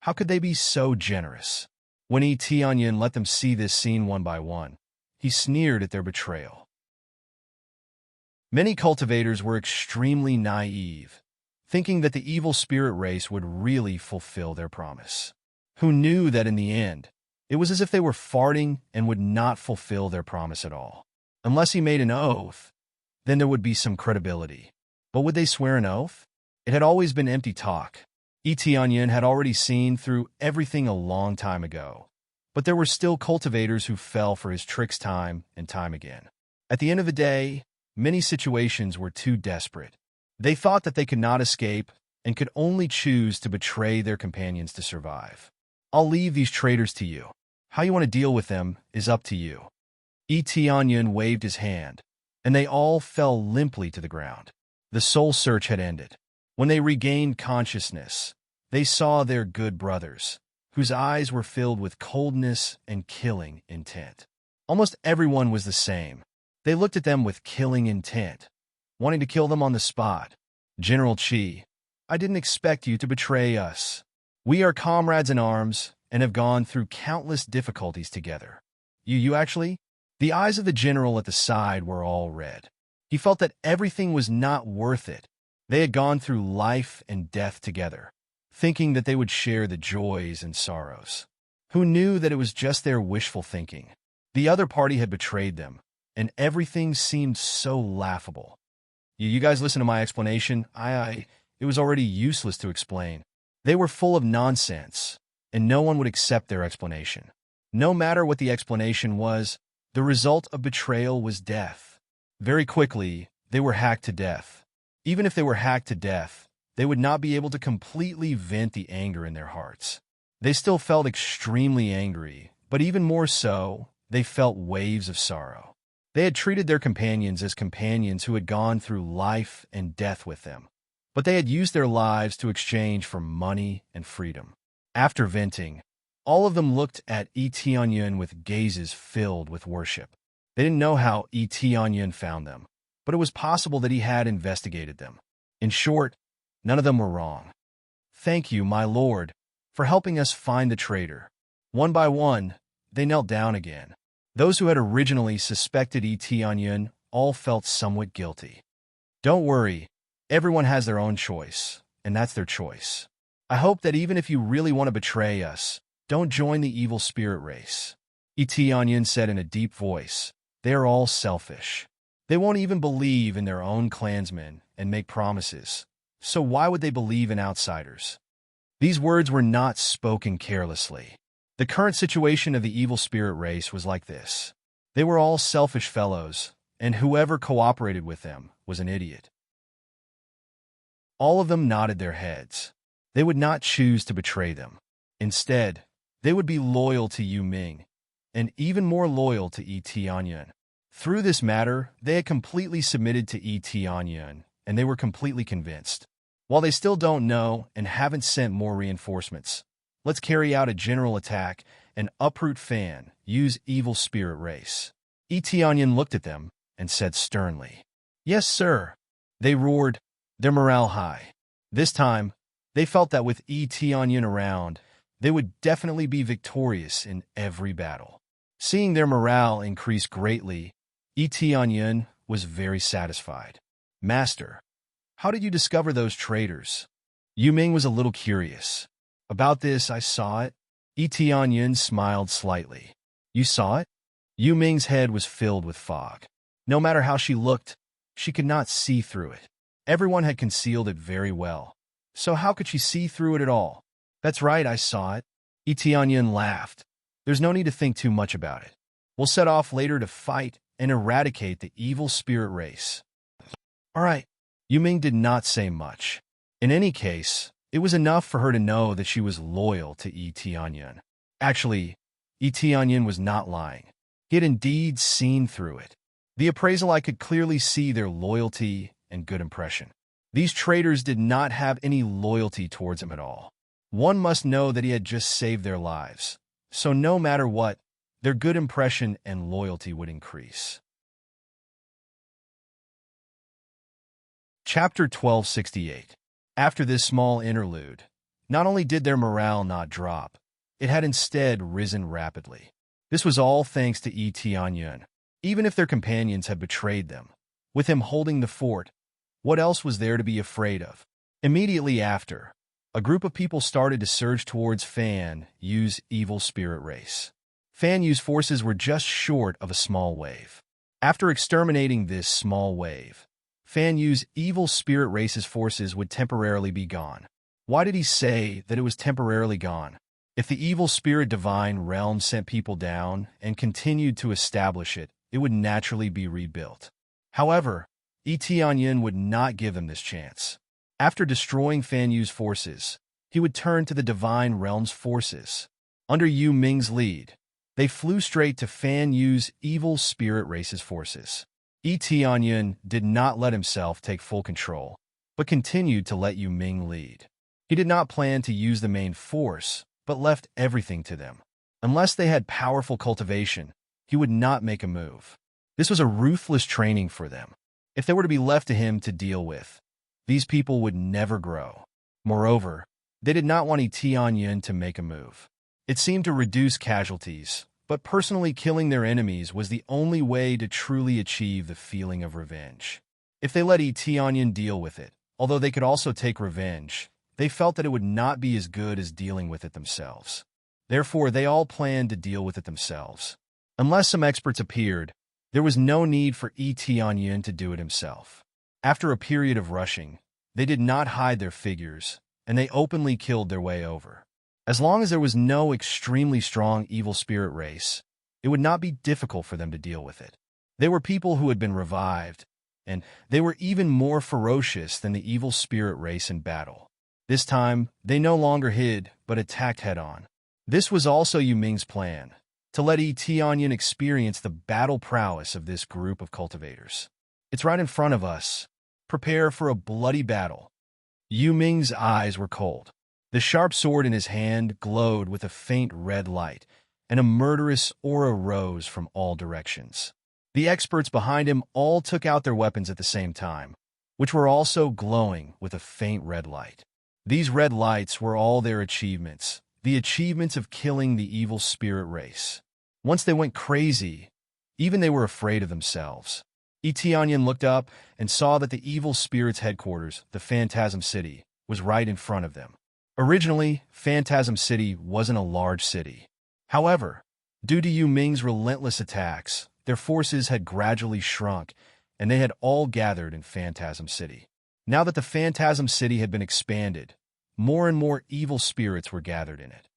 how could they be so generous? When Etienne let them see this scene one by one, he sneered at their betrayal. Many cultivators were extremely naive, thinking that the evil spirit race would really fulfill their promise. Who knew that in the end, it was as if they were farting and would not fulfill their promise at all. Unless he made an oath, then there would be some credibility. But would they swear an oath? It had always been empty talk. Etienne had already seen through everything a long time ago. But there were still cultivators who fell for his tricks time and time again. At the end of the day, many situations were too desperate. They thought that they could not escape and could only choose to betray their companions to survive. I'll leave these traitors to you. How you want to deal with them is up to you. Etienne waved his hand, and they all fell limply to the ground. The soul search had ended. When they regained consciousness, they saw their good brothers, whose eyes were filled with coldness and killing intent. Almost everyone was the same. They looked at them with killing intent, wanting to kill them on the spot. General Qi, I didn't expect you to betray us. We are comrades in arms and have gone through countless difficulties together. You actually? The eyes of the general at the side were all red. He felt that everything was not worth it. They had gone through life and death together, thinking that they would share the joys and sorrows. Who knew that it was just their wishful thinking? The other party had betrayed them, and everything seemed so laughable. You guys listen to my explanation? It was already useless to explain. They were full of nonsense, and no one would accept their explanation. No matter what the explanation was, the result of betrayal was death. Very quickly, they were hacked to death. Even if they were hacked to death, they would not be able to completely vent the anger in their hearts. They still felt extremely angry, but even more so, they felt waves of sorrow. They had treated their companions as companions who had gone through life and death with them, but they had used their lives to exchange for money and freedom. After venting, all of them looked at Etienne with gazes filled with worship. They didn't know how Etienne found them, but it was possible that he had investigated them. In short, none of them were wrong. Thank you, my lord, for helping us find the traitor. One by one, they knelt down again. Those who had originally suspected Etienne all felt somewhat guilty. Don't worry, everyone has their own choice, and that's their choice. I hope that even if you really want to betray us, don't join the evil spirit race. Etienne said in a deep voice, they are all selfish. They won't even believe in their own clansmen and make promises, so why would they believe in outsiders? These words were not spoken carelessly. The current situation of the evil spirit race was like this. They were all selfish fellows, and whoever cooperated with them was an idiot. All of them nodded their heads. They would not choose to betray them. Instead, they would be loyal to Yu Ming, and even more loyal to Yi Tianyun. Through this matter, they had completely submitted to Yi Tianyun, and they were completely convinced. While they still don't know and haven't sent more reinforcements, let's carry out a general attack and uproot Fan, Yu's evil spirit race. Yi Tianyun looked at them and said sternly, "Yes, sir." They roared, their morale high. This time, they felt that with Yi Tianyun around, they would definitely be victorious in every battle. Seeing their morale increase greatly, Yi Tianyun was very satisfied. "Master, how did you discover those traitors?" Yu Ming was a little curious. "About this, I saw it." Yi Tianyun smiled slightly. "You saw it?" Yu Ming's head was filled with fog. No matter how she looked, she could not see through it. Everyone had concealed it very well. So how could she see through it at all? "That's right, I saw it." Yi Tianyun laughed. "There's no need to think too much about it. We'll set off later to fight and eradicate the evil spirit race." "All right." Yu Ming did not say much. In any case, it was enough for her to know that she was loyal to Yi Tianyun. Actually, Yi Tianyun was not lying. He had indeed seen through it. The appraisal eye could clearly see their loyalty and good impression. These traitors did not have any loyalty towards him at all. One must know that he had just saved their lives. So no matter what, their good impression and loyalty would increase. Chapter 1268. After this small interlude, not only did their morale not drop, it had instead risen rapidly. This was all thanks to Yi Tianyun. Even if their companions had betrayed them, with him holding the fort, what else was there to be afraid of? Immediately after, a group of people started to surge towards Fan Yu's evil spirit race. Fan Yu's forces were just short of a small wave. After exterminating this small wave, Fan Yu's evil spirit race's forces would temporarily be gone. Why did he say that it was temporarily gone? If the evil spirit divine realm sent people down and continued to establish it, it would naturally be rebuilt. However, Yi Tianyun would not give them this chance. After destroying Fan Yu's forces, he would turn to the divine realm's forces. Under Yu Ming's lead, they flew straight to Fan Yu's evil spirit race's forces. Yi Tianyun did not let himself take full control, but continued to let Yu Ming lead. He did not plan to use the main force, but left everything to them. Unless they had powerful cultivation, he would not make a move. This was a ruthless training for them. If they were to be left to him to deal with, these people would never grow. Moreover, they did not want Yi Tianyun to make a move. It seemed to reduce casualties, but personally killing their enemies was the only way to truly achieve the feeling of revenge. If they let Yi Tianyun deal with it, although they could also take revenge, they felt that it would not be as good as dealing with it themselves. Therefore, they all planned to deal with it themselves. Unless some experts appeared, there was no need for Yi Tianyun to do it himself. After a period of rushing, they did not hide their figures, and they openly killed their way over. As long as there was no extremely strong evil spirit race, it would not be difficult for them to deal with it. They were people who had been revived, and they were even more ferocious than the evil spirit race in battle. This time, they no longer hid, but attacked head-on. This was also Yu Ming's plan, to let Yi Tianyun experience the battle prowess of this group of cultivators. "It's right in front of us. Prepare for a bloody battle." Yu Ming's eyes were cold. The sharp sword in his hand glowed with a faint red light, and a murderous aura rose from all directions. The experts behind him all took out their weapons at the same time, which were also glowing with a faint red light. These red lights were all their achievements, the achievements of killing the evil spirit race. Once they went crazy, even they were afraid of themselves. Yi Tianyun looked up and saw that the evil spirit's headquarters, the Phantasm City, was right in front of them. Originally, Phantasm City wasn't a large city. However, due to Yu Ming's relentless attacks, their forces had gradually shrunk, and they had all gathered in Phantasm City. Now that the Phantasm City had been expanded, more and more evil spirits were gathered in it.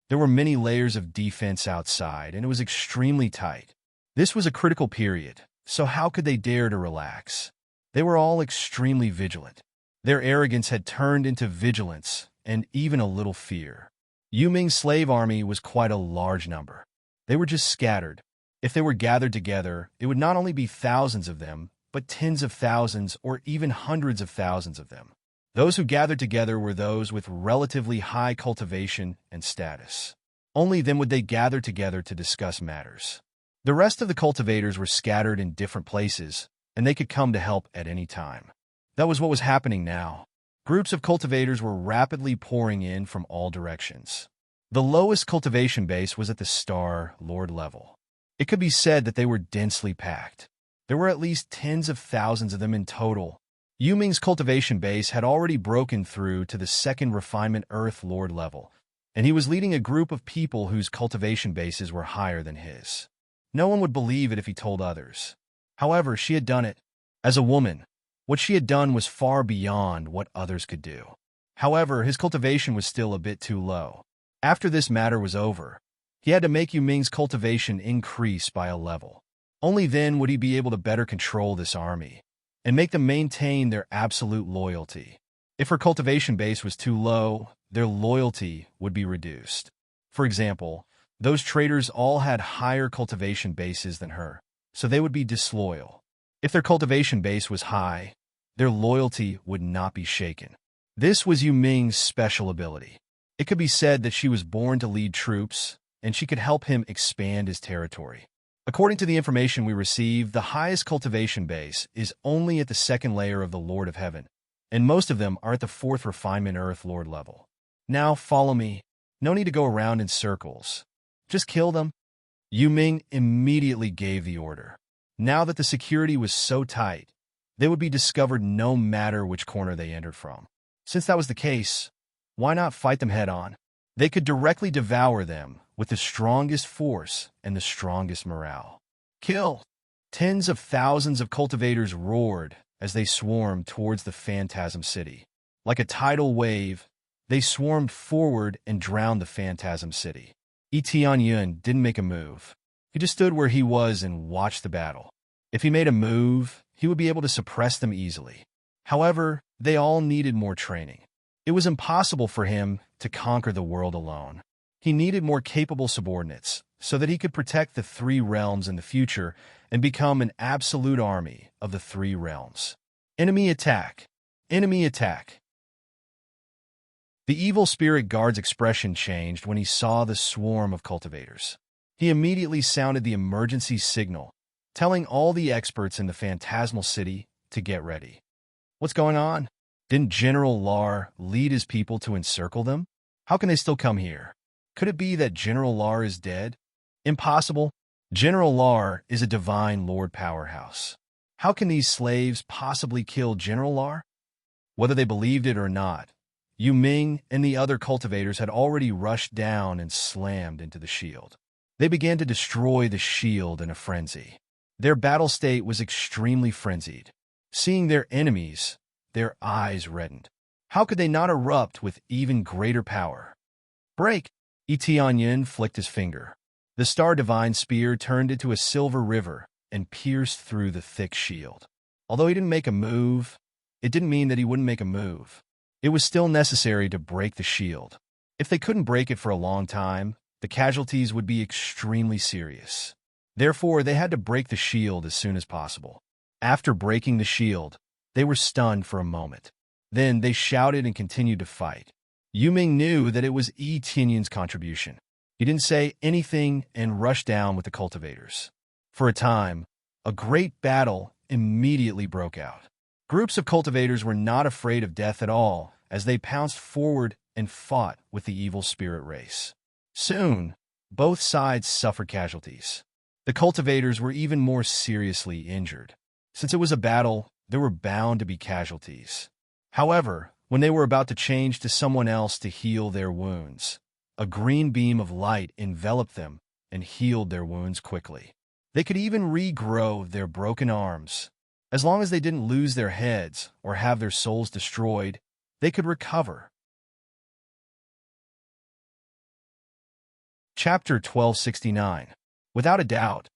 There were many layers of defense outside, and it was extremely tight. This was a critical period, so how could they dare to relax? They were all extremely vigilant. Their arrogance had turned into vigilance and even a little fear. Yu Ming's slave army was quite a large number. They were just scattered. If they were gathered together, it would not only be thousands of them, but tens of thousands or even hundreds of thousands of them. Those who gathered together were those with relatively high cultivation and status. Only then would they gather together to discuss matters. The rest of the cultivators were scattered in different places, and they could come to help at any time. That was what was happening now. Groups of cultivators were rapidly pouring in from all directions. The lowest cultivation base was at the Star Lord level. It could be said that they were densely packed. There were at least tens of thousands of them in total. Yu Ming's cultivation base had already broken through to the second refinement Earth Lord level, and he was leading a group of people whose cultivation bases were higher than his. No one would believe it if he told others. However, she had done it. As a woman, what she had done was far beyond what others could do. However, his cultivation was still a bit too low. After this matter was over, he had to make Yu Ming's cultivation increase by a level. Only then would he be able to better control this army and make them maintain their absolute loyalty. If her cultivation base was too low, their loyalty would be reduced. For example, those traders all had higher cultivation bases than her, so they would be disloyal. If their cultivation base was high, their loyalty would not be shaken. This was Yu Ming's special ability. It could be said that she was born to lead troops, and she could help him expand his territory. According to the information we received, the highest cultivation base is only at the second layer of the Lord of Heaven, and most of them are at the fourth refinement Earth Lord level. Now follow me. No need to go around in circles. Just kill them. Yu Ming immediately gave the order. Now that the security was so tight, they would be discovered no matter which corner they entered from. Since that was the case, why not fight them head-on? They could directly devour them with the strongest force and the strongest morale. Kill! Tens of thousands of cultivators roared as they swarmed towards the Phantasm City. Like a tidal wave, they swarmed forward and drowned the Phantasm City. Tianyun didn't make a move. He just stood where he was and watched the battle. If he made a move, he would be able to suppress them easily. However, they all needed more training. It was impossible for him to conquer the world alone. He needed more capable subordinates so that he could protect the three realms in the future and become an absolute army of the three realms. Enemy attack! Enemy attack! The evil spirit guard's expression changed when he saw the swarm of cultivators. He immediately sounded the emergency signal, telling all the experts in the Phantasmal City to get ready. What's going on? Didn't General Lar lead his people to encircle them? How can they still come here? Could it be that General Lar is dead? Impossible. General Lar is a divine lord powerhouse. How can these slaves possibly kill General Lar? Whether they believed it or not, Yu Ming and the other cultivators had already rushed down and slammed into the shield. They began to destroy the shield in a frenzy. Their battle state was extremely frenzied. Seeing their enemies, their eyes reddened. How could they not erupt with even greater power? Break! Tianyun flicked his finger. The Star Divine Spear turned into a silver river and pierced through the thick shield. Although he didn't make a move, it didn't mean that he wouldn't make a move. It was still necessary to break the shield. If they couldn't break it for a long time, the casualties would be extremely serious. Therefore, they had to break the shield as soon as possible. After breaking the shield, they were stunned for a moment. Then they shouted and continued to fight. Yu Ming knew that it was Tianyun's contribution. He didn't say anything and rushed down with the cultivators. For a time, a great battle immediately broke out. Groups of cultivators were not afraid of death at all as they pounced forward and fought with the evil spirit race. Soon, both sides suffered casualties. The cultivators were even more seriously injured. Since it was a battle, there were bound to be casualties. However, when they were about to change to someone else to heal their wounds, a green beam of light enveloped them and healed their wounds quickly. They could even regrow their broken arms. As long as they didn't lose their heads or have their souls destroyed, they could recover. Chapter 1269. Without a doubt,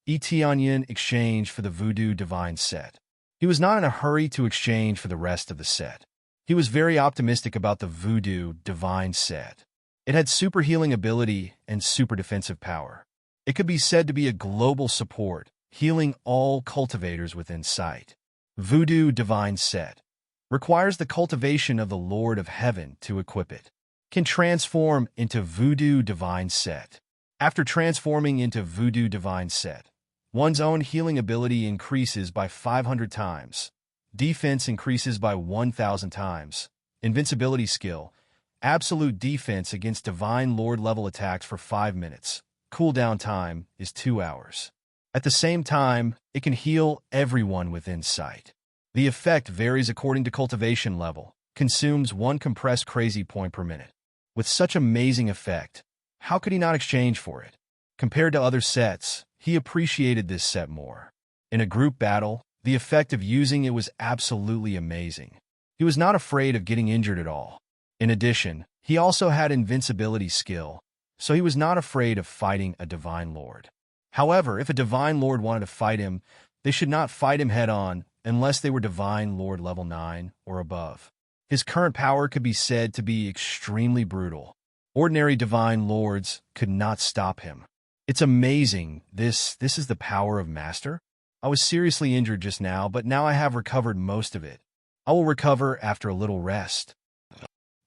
Tianyun exchanged for the Voodoo Divine set. He was not in a hurry to exchange for the rest of the set. He was very optimistic about the Voodoo Divine set. It had super healing ability and super defensive power. It could be said to be a global support, healing all cultivators within sight. Voodoo Divine set requires the cultivation of the Lord of Heaven to equip it. Can transform into Voodoo Divine set. After transforming into Voodoo Divine set, one's own healing ability increases by 500 times. Defense increases by 1,000 times. Invincibility skill. Absolute defense against Divine Lord level attacks for 5 minutes. Cooldown time is 2 hours. At the same time, it can heal everyone within sight. The effect varies according to cultivation level. Consumes 1 compressed crazy point per minute. With such amazing effect, how could he not exchange for it? Compared to other sets, he appreciated this set more. In a group battle, the effect of using it was absolutely amazing. He was not afraid of getting injured at all. In addition, he also had invincibility skill, so he was not afraid of fighting a Divine Lord. However, if a Divine Lord wanted to fight him, they should not fight him head-on unless they were Divine Lord level 9 or above. His current power could be said to be extremely brutal. Ordinary Divine Lords could not stop him. It's amazing. This is the power of Master? I was seriously injured just now, but now I have recovered most of it. I will recover after a little rest.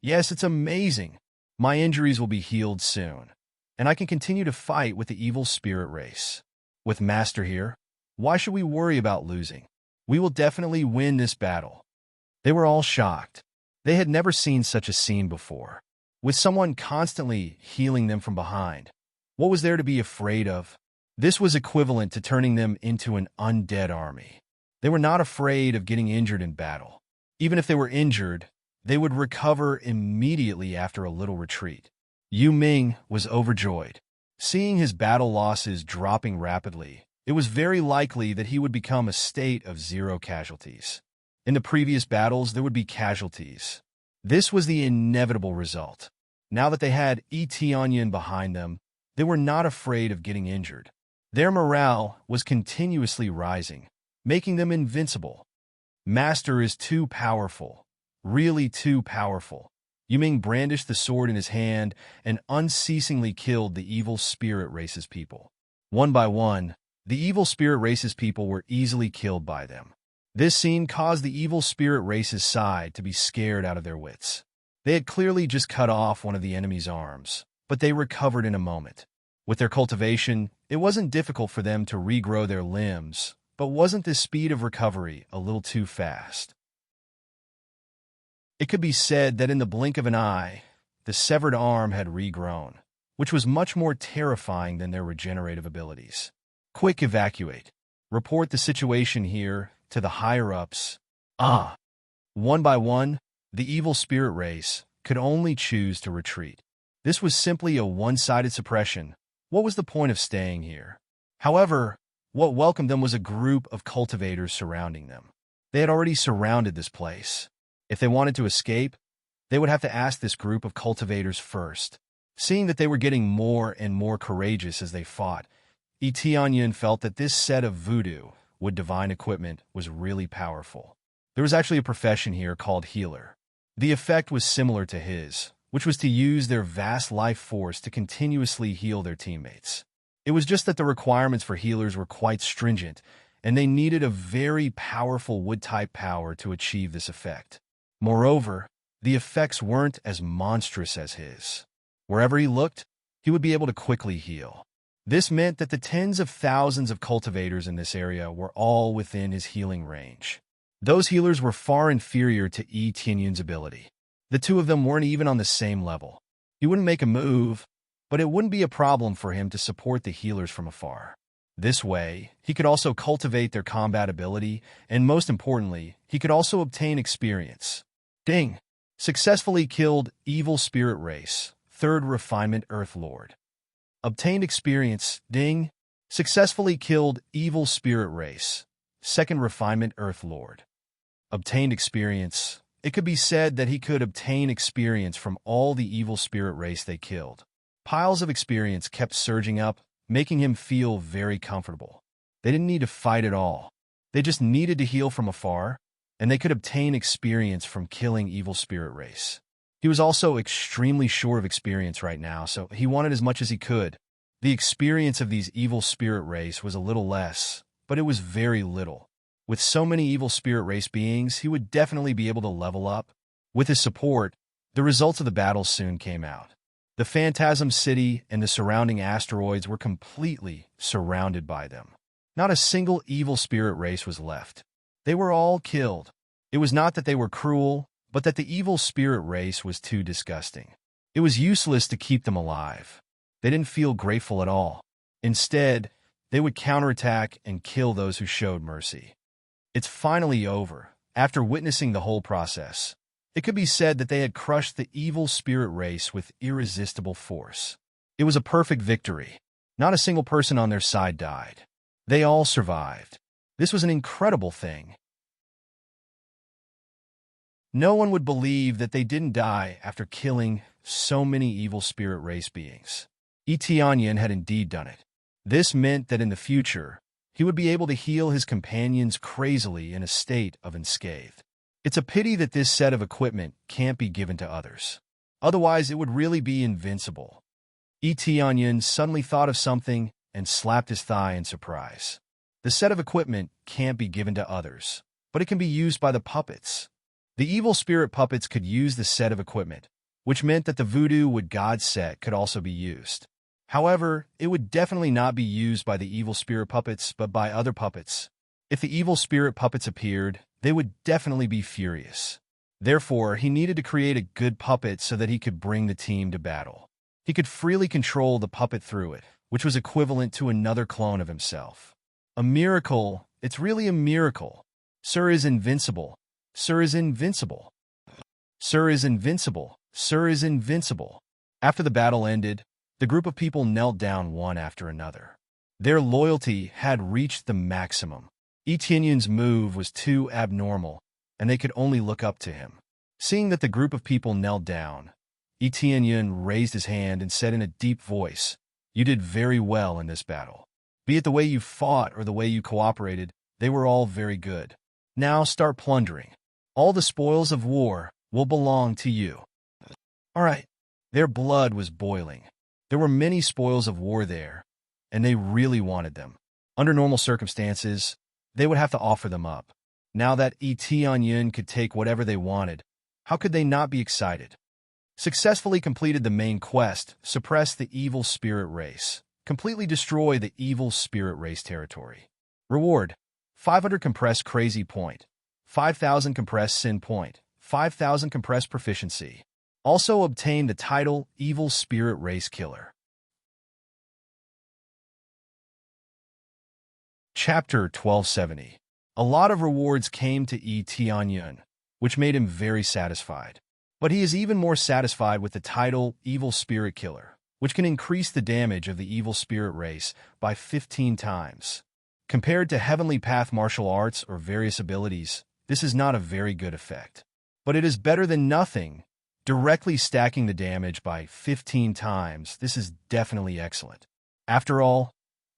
Yes, it's amazing. My injuries will be healed soon, and I can continue to fight with the evil spirit race. With Master here, why should we worry about losing? We will definitely win this battle. They were all shocked. They had never seen such a scene before, with someone constantly healing them from behind. What was there to be afraid of? This was equivalent to turning them into an undead army. They were not afraid of getting injured in battle. Even if they were injured, they would recover immediately after a little retreat. Yu Ming was overjoyed. Seeing his battle losses dropping rapidly, it was very likely that he would become a state of 0 casualties. In the previous battles, there would be casualties. This was the inevitable result. Now that they had Etianyan behind them, they were not afraid of getting injured. Their morale was continuously rising, making them invincible. Master is too powerful, really too powerful. Yu Ming brandished the sword in his hand and unceasingly killed the evil spirit race's people. One by one, the evil spirit race's people were easily killed by them. This scene caused the evil spirit race's side to be scared out of their wits. They had clearly just cut off one of the enemy's arms, but they recovered in a moment. With their cultivation, it wasn't difficult for them to regrow their limbs, but wasn't the speed of recovery a little too fast? It could be said that in the blink of an eye, the severed arm had regrown, which was much more terrifying than their regenerative abilities. Quick evacuate. Report the situation here to the higher-ups. One by one, the evil spirit race could only choose to retreat. This was simply a one-sided suppression. What was the point of staying here? However, what welcomed them was a group of cultivators surrounding them. They had already surrounded this place. If they wanted to escape, they would have to ask this group of cultivators first. Seeing that they were getting more and more courageous as they fought, Etianyan felt that this set of voodoo with divine equipment was really powerful. There was actually a profession here called healer. The effect was similar to his, which was to use their vast life force to continuously heal their teammates. It was just that the requirements for healers were quite stringent, and they needed a very powerful wood-type power to achieve this effect. Moreover, the effects weren't as monstrous as his. Wherever he looked, he would be able to quickly heal. This meant that the tens of thousands of cultivators in this area were all within his healing range. Those healers were far inferior to Yi Tianyun's ability. The two of them weren't even on the same level. He wouldn't make a move, but it wouldn't be a problem for him to support the healers from afar. This way, he could also cultivate their combat ability, and most importantly, he could also obtain experience. Ding! Successfully killed Evil Spirit Race, 3rd Refinement Earth Lord. Obtained experience. Ding! Successfully killed Evil Spirit Race, 2nd Refinement Earth Lord. Obtained experience. It could be said that he could obtain experience from all the evil spirit race they killed. Piles of experience kept surging up, making him feel very comfortable. They didn't need to fight at all. They just needed to heal from afar. and they could obtain experience from killing evil spirit race. He was also extremely short of experience right now, so he wanted as much as he could. The experience of these evil spirit race was a little less, but it was very little. With so many evil spirit race beings, he would definitely be able to level up. With his support, the results of the battle soon came out. The Phantasm City and the surrounding asteroids were completely surrounded by them. Not a single evil spirit race was left. They were all killed. It was not that they were cruel, but that the evil spirit race was too disgusting. It was useless to keep them alive. They didn't feel grateful at all. Instead, they would counterattack and kill those who showed mercy. It's finally over. After witnessing the whole process, it could be said that they had crushed the evil spirit race with irresistible force. It was a perfect victory. Not a single person on their side died. They all survived. This was an incredible thing. No one would believe that they didn't die after killing so many evil spirit race beings. Etianyan had indeed done it. This meant that in the future, he would be able to heal his companions crazily in a state of unscathed. It's a pity that this set of equipment can't be given to others. Otherwise, it would really be invincible. Etianyan suddenly thought of something and slapped his thigh in surprise. The set of equipment can't be given to others, but it can be used by the puppets. The evil spirit puppets could use the set of equipment, which meant that the voodoo wood god set could also be used. However, it would definitely not be used by the evil spirit puppets, but by other puppets. If the evil spirit puppets appeared, they would definitely be furious. Therefore, he needed to create a good puppet so that he could bring the team to battle. He could freely control the puppet through it, which was equivalent to another clone of himself. A miracle, it's really a miracle. Sir is invincible. Sir is invincible. Sir is invincible. Sir is invincible. After the battle ended, the group of people knelt down one after another. Their loyalty had reached the maximum. Etienne's move was too abnormal, and they could only look up to him. Seeing that the group of people knelt down, Etienne raised his hand and said in a deep voice, "You did very well in this battle. Be it the way you fought or the way you cooperated, they were all very good. Now start plundering. All the spoils of war will belong to you." All right. Their blood was boiling. There were many spoils of war there, and they really wanted them. Under normal circumstances, they would have to offer them up. Now that Etienne could take whatever they wanted, how could they not be excited? Successfully completed the main quest, suppress the evil spirit race, completely destroy the evil spirit race territory. Reward: 500 compressed crazy point, 5,000 compressed sin point, 5,000 compressed proficiency. Also obtained the title Evil Spirit Race Killer. Chapter 1270. A lot of rewards came to Etienne, which made him very satisfied. But he is even more satisfied with the title Evil Spirit Killer, which can increase the damage of the evil spirit race by 15 times. Compared to Heavenly Path martial arts or various abilities, this is not a very good effect. But it is better than nothing. Directly stacking the damage by 15 times, this is definitely excellent. After all,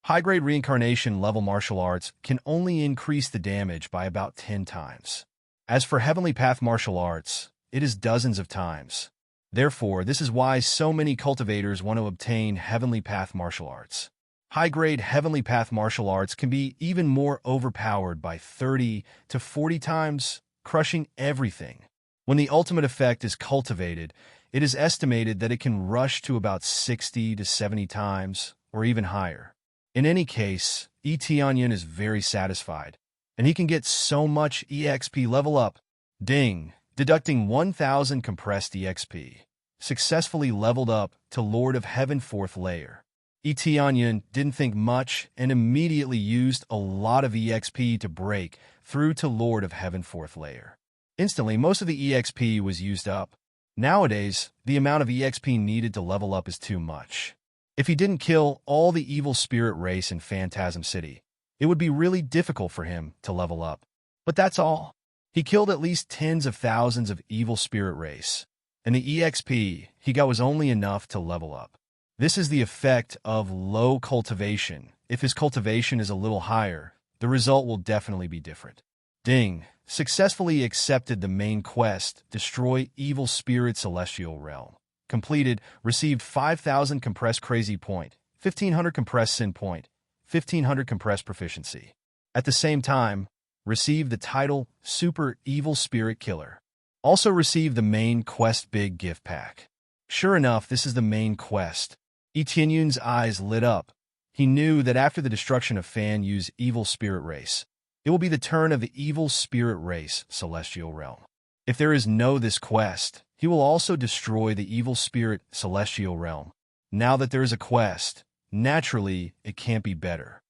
high-grade reincarnation level martial arts can only increase the damage by about 10 times. As for Heavenly Path martial arts, it is dozens of times. Therefore, this is why so many cultivators want to obtain Heavenly Path martial arts. High-grade Heavenly Path martial arts can be even more overpowered by 30 to 40 times, crushing everything. When the ultimate effect is cultivated, it is estimated that it can rush to about 60 to 70 times, or even higher. In any case, Etienne is very satisfied, and he can get so much EXP level up. Ding! Deducting 1,000 compressed EXP. Successfully leveled up to Lord of Heaven 4th layer. Etienne didn't think much and immediately used a lot of EXP to break through to Lord of Heaven 4th layer. Instantly, most of the EXP was used up. Nowadays, the amount of EXP needed to level up is too much. If he didn't kill all the evil spirit race in Phantasm City, it would be really difficult for him to level up. But that's all. He killed at least tens of thousands of evil spirit race, and the EXP he got was only enough to level up. This is the effect of low cultivation. If his cultivation is a little higher, the result will definitely be different. Ding. Successfully accepted the main quest, Destroy Evil Spirit Celestial Realm. Completed, received 5,000 compressed crazy point, 1,500 compressed sin point, 1,500 compressed proficiency. At the same time, received the title Super Evil Spirit Killer. Also received the main quest Big Gift Pack. Sure enough, this is the main quest. Etienne's eyes lit up. He knew that after the destruction of Fan Yu's evil spirit race, it will be the turn of the evil spirit race Celestial Realm. If there is no this quest, he will also destroy the evil spirit Celestial Realm. Now that there is a quest, naturally, it can't be better.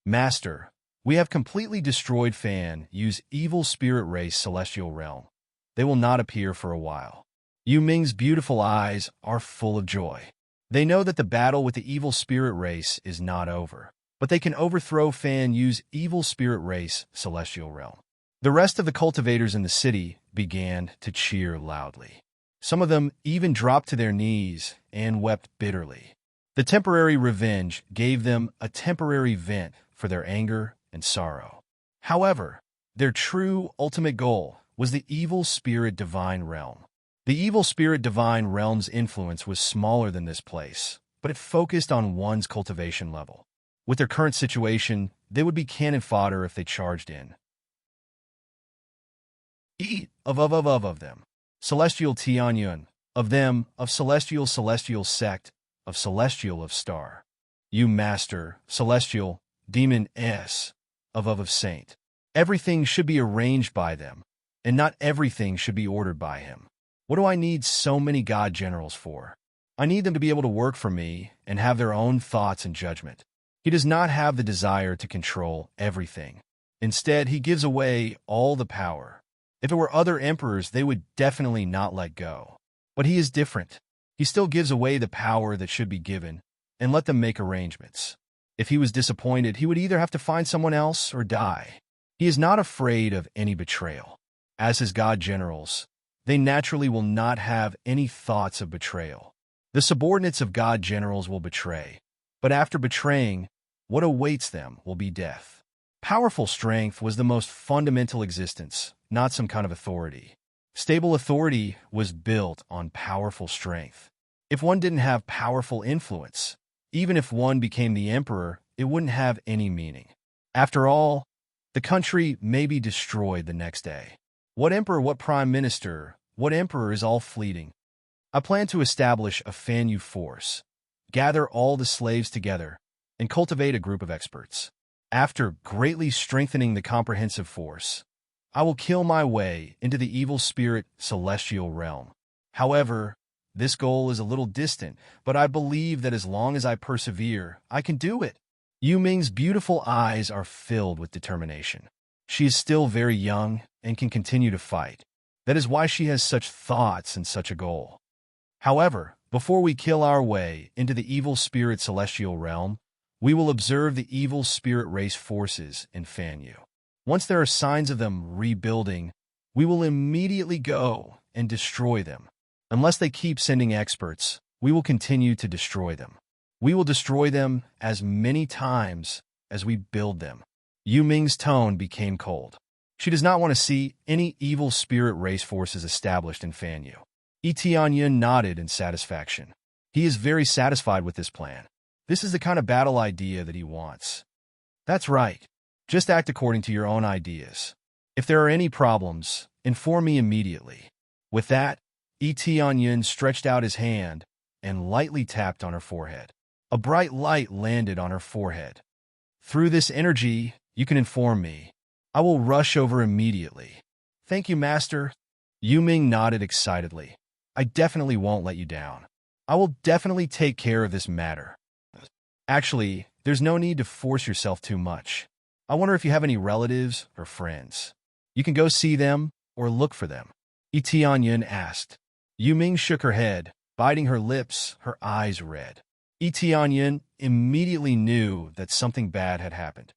Master, we have completely destroyed Fan Yu's evil spirit race Celestial Realm. They will not appear for a while. Yu Ming's beautiful eyes are full of joy. They know that the battle with the evil spirit race is not over, but they can overthrow Fan Yu's evil spirit race Celestial Realm. The rest of the cultivators in the city began to cheer loudly. Some of them even dropped to their knees and wept bitterly. The temporary revenge gave them a temporary vent for their anger and sorrow. However, their true ultimate goal was the evil spirit divine realm. The evil spirit divine realm's influence was smaller than this place, but it focused on one's cultivation level. With their current situation, they would be cannon fodder if they charged in. Of them. Celestial Tianyun, of them, of Celestial Sect, of Celestial of Star. You Master, Celestial, Demon S, of Saint. Everything should be arranged by them, and not everything should be ordered by him. What do I need so many God generals for? I need them to be able to work for me and have their own thoughts and judgment. He does not have the desire to control everything. Instead, he gives away all the power. If it were other emperors, they would definitely not let go. But he is different. He still gives away the power that should be given and let them make arrangements. If he was disappointed, he would either have to find someone else or die. He is not afraid of any betrayal. As his God generals, they naturally will not have any thoughts of betrayal. The subordinates of God generals will betray, but after betraying, what awaits them will be death. Powerful strength was the most fundamental existence, not some kind of authority. Stable authority was built on powerful strength. If one didn't have powerful influence, even if one became the emperor, it wouldn't have any meaning. After all, the country may be destroyed the next day. What emperor, what prime minister, what emperor is all fleeting? I plan to establish a Fan Yu force, gather all the slaves together, and cultivate a group of experts. After greatly strengthening the comprehensive force, I will kill my way into the evil spirit celestial realm. However, this goal is a little distant, but I believe that as long as I persevere, I can do it. Yu Ming's beautiful eyes are filled with determination. She is still very young and can continue to fight. That is why she has such thoughts and such a goal. However, before we kill our way into the evil spirit celestial realm, we will observe the evil spirit race forces in Fan Yu. Once there are signs of them rebuilding, we will immediately go and destroy them. Unless they keep sending experts, we will continue to destroy them. We will destroy them as many times as we build them. Yu Ming's tone became cold. She does not want to see any evil spirit race forces established in Fan Yu. Etienne nodded in satisfaction. He is very satisfied with this plan. This is the kind of battle idea that he wants. That's right. Just act according to your own ideas. If there are any problems, inform me immediately. With that, Etienne stretched out his hand and lightly tapped on her forehead. A bright light landed on her forehead. Through this energy, you can inform me. I will rush over immediately. Thank you, Master. Yu Ming nodded excitedly. I definitely won't let you down. I will definitely take care of this matter. Actually, there's no need to force yourself too much. I wonder if you have any relatives or friends. You can go see them or look for them. Etienne asked. Yu Ming shook her head, biting her lips, her eyes red. Etienne immediately knew that something bad had happened.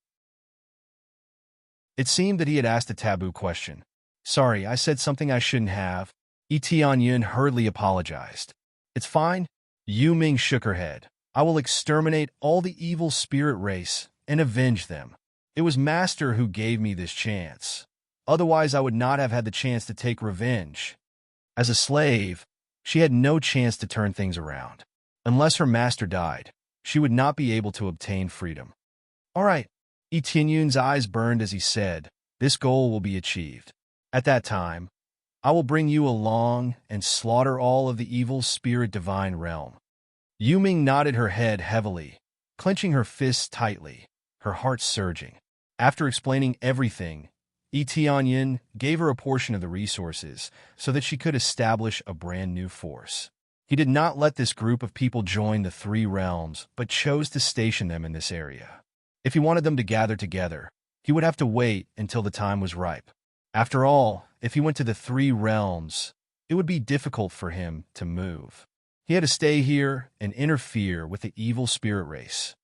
It seemed that he had asked a taboo question. Sorry, I said something I shouldn't have. Etienne hurriedly apologized. It's fine. Yu Ming shook her head. I will exterminate all the evil spirit race and avenge them. It was Master who gave me this chance. Otherwise, I would not have had the chance to take revenge. As a slave, she had no chance to turn things around. Unless her master died, she would not be able to obtain freedom. All right. Etienne's eyes burned as he said, "This goal will be achieved. At that time, I will bring you along and slaughter all of the evil spirit divine realm." Yuming nodded her head heavily, clenching her fists tightly, her heart surging. After explaining everything, Etienne gave her a portion of the resources so that she could establish a brand new force. He did not let this group of people join the three realms, but chose to station them in this area. If he wanted them to gather together, he would have to wait until the time was ripe. After all, if he went to the three realms, it would be difficult for him to move. He had to stay here and interfere with the evil spirit race.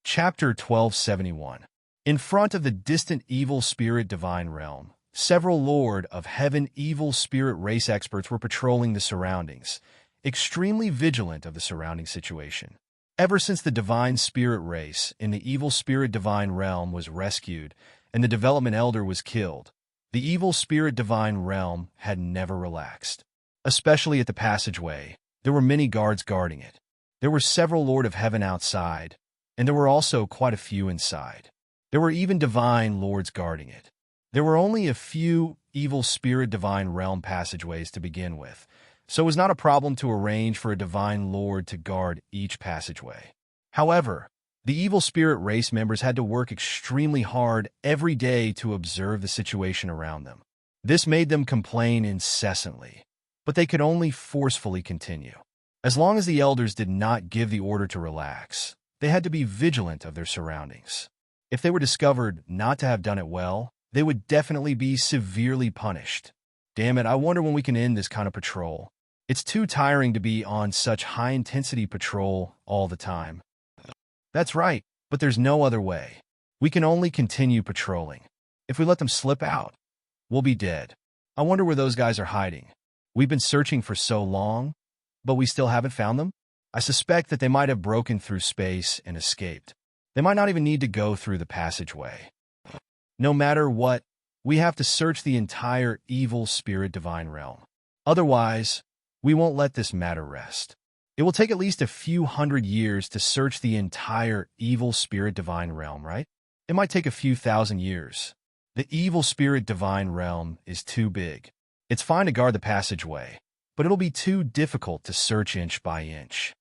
Chapter 1271. In front of the distant evil spirit divine realm, several Lord of Heaven evil spirit race experts were patrolling the surroundings, extremely vigilant of the surrounding situation. Ever since the divine spirit race in the evil spirit divine realm was rescued and the development elder was killed, the evil spirit divine realm had never relaxed. Especially at the passageway, there were many guards guarding it. There were several Lord of Heaven outside, and there were also quite a few inside. There were even divine lords guarding it. There were only a few evil spirit divine realm passageways to begin with, so it was not a problem to arrange for a divine lord to guard each passageway. However, the evil spirit race members had to work extremely hard every day to observe the situation around them. This made them complain incessantly, but they could only forcefully continue. As long as the elders did not give the order to relax, they had to be vigilant of their surroundings. If they were discovered not to have done it well, they would definitely be severely punished. Damn it, I wonder when we can end this kind of patrol. It's too tiring to be on such high-intensity patrol all the time. That's right, but there's no other way. We can only continue patrolling. If we let them slip out, we'll be dead. I wonder where those guys are hiding. We've been searching for so long, but we still haven't found them? I suspect that they might have broken through space and escaped. They might not even need to go through the passageway. No matter what, we have to search the entire evil spirit divine realm. Otherwise, we won't let this matter rest. It will take at least a few hundred years to search the entire evil spirit divine realm, right? It might take a few thousand years. The evil spirit divine realm is too big. It's fine to guard the passageway, but it'll be too difficult to search inch by inch.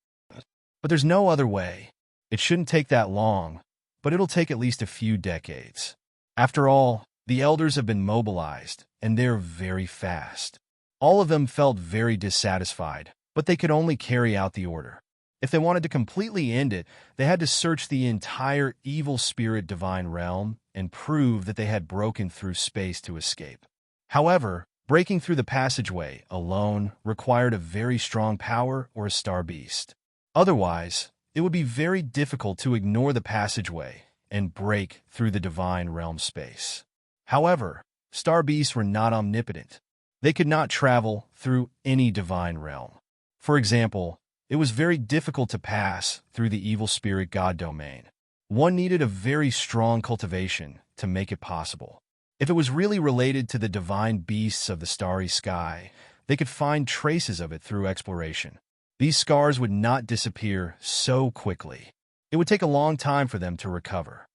But there's no other way. It shouldn't take that long, but it'll take at least a few decades. After all, the elders have been mobilized, and they're very fast. All of them felt very dissatisfied, but they could only carry out the order. If they wanted to completely end it, they had to search the entire evil spirit divine realm and prove that they had broken through space to escape. However, breaking through the passageway alone required a very strong power or a star beast. Otherwise, it would be very difficult to ignore the passageway and break through the divine realm space. However, star beasts were not omnipotent. They could not travel through any divine realm. For example, it was very difficult to pass through the evil spirit god domain. One needed a very strong cultivation to make it possible. If it was really related to the divine beasts of the starry sky, they could find traces of it through exploration. These scars would not disappear so quickly. It would take a long time for them to recover.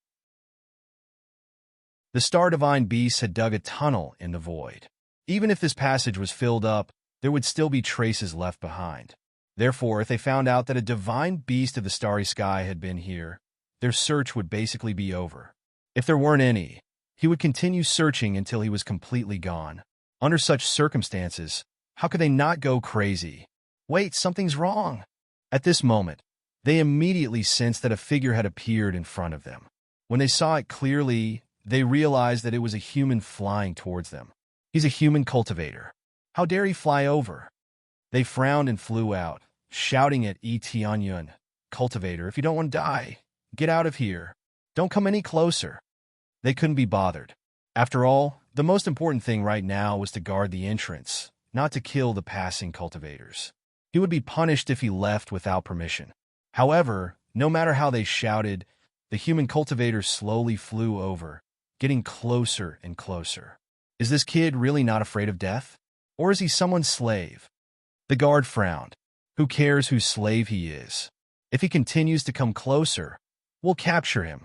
The star divine beasts had dug a tunnel in the void. Even if this passage was filled up, there would still be traces left behind. Therefore, if they found out that a divine beast of the starry sky had been here, their search would basically be over. If there weren't any, he would continue searching until he was completely gone. Under such circumstances, how could they not go crazy? Wait, something's wrong. At this moment, they immediately sensed that a figure had appeared in front of them. When they saw it clearly, they realized that it was a human flying towards them. He's a human cultivator. How dare he fly over? They frowned and flew out, shouting at Etienne, "Cultivator, if you don't want to die, get out of here. Don't come any closer." They couldn't be bothered. After all, the most important thing right now was to guard the entrance, not to kill the passing cultivators. He would be punished if he left without permission. However, no matter how they shouted, The human cultivator slowly flew over, getting closer and closer. Is this kid really not afraid of death? Or is he someone's slave? The guard frowned. Who cares whose slave he is? If he continues to come closer, we'll capture him.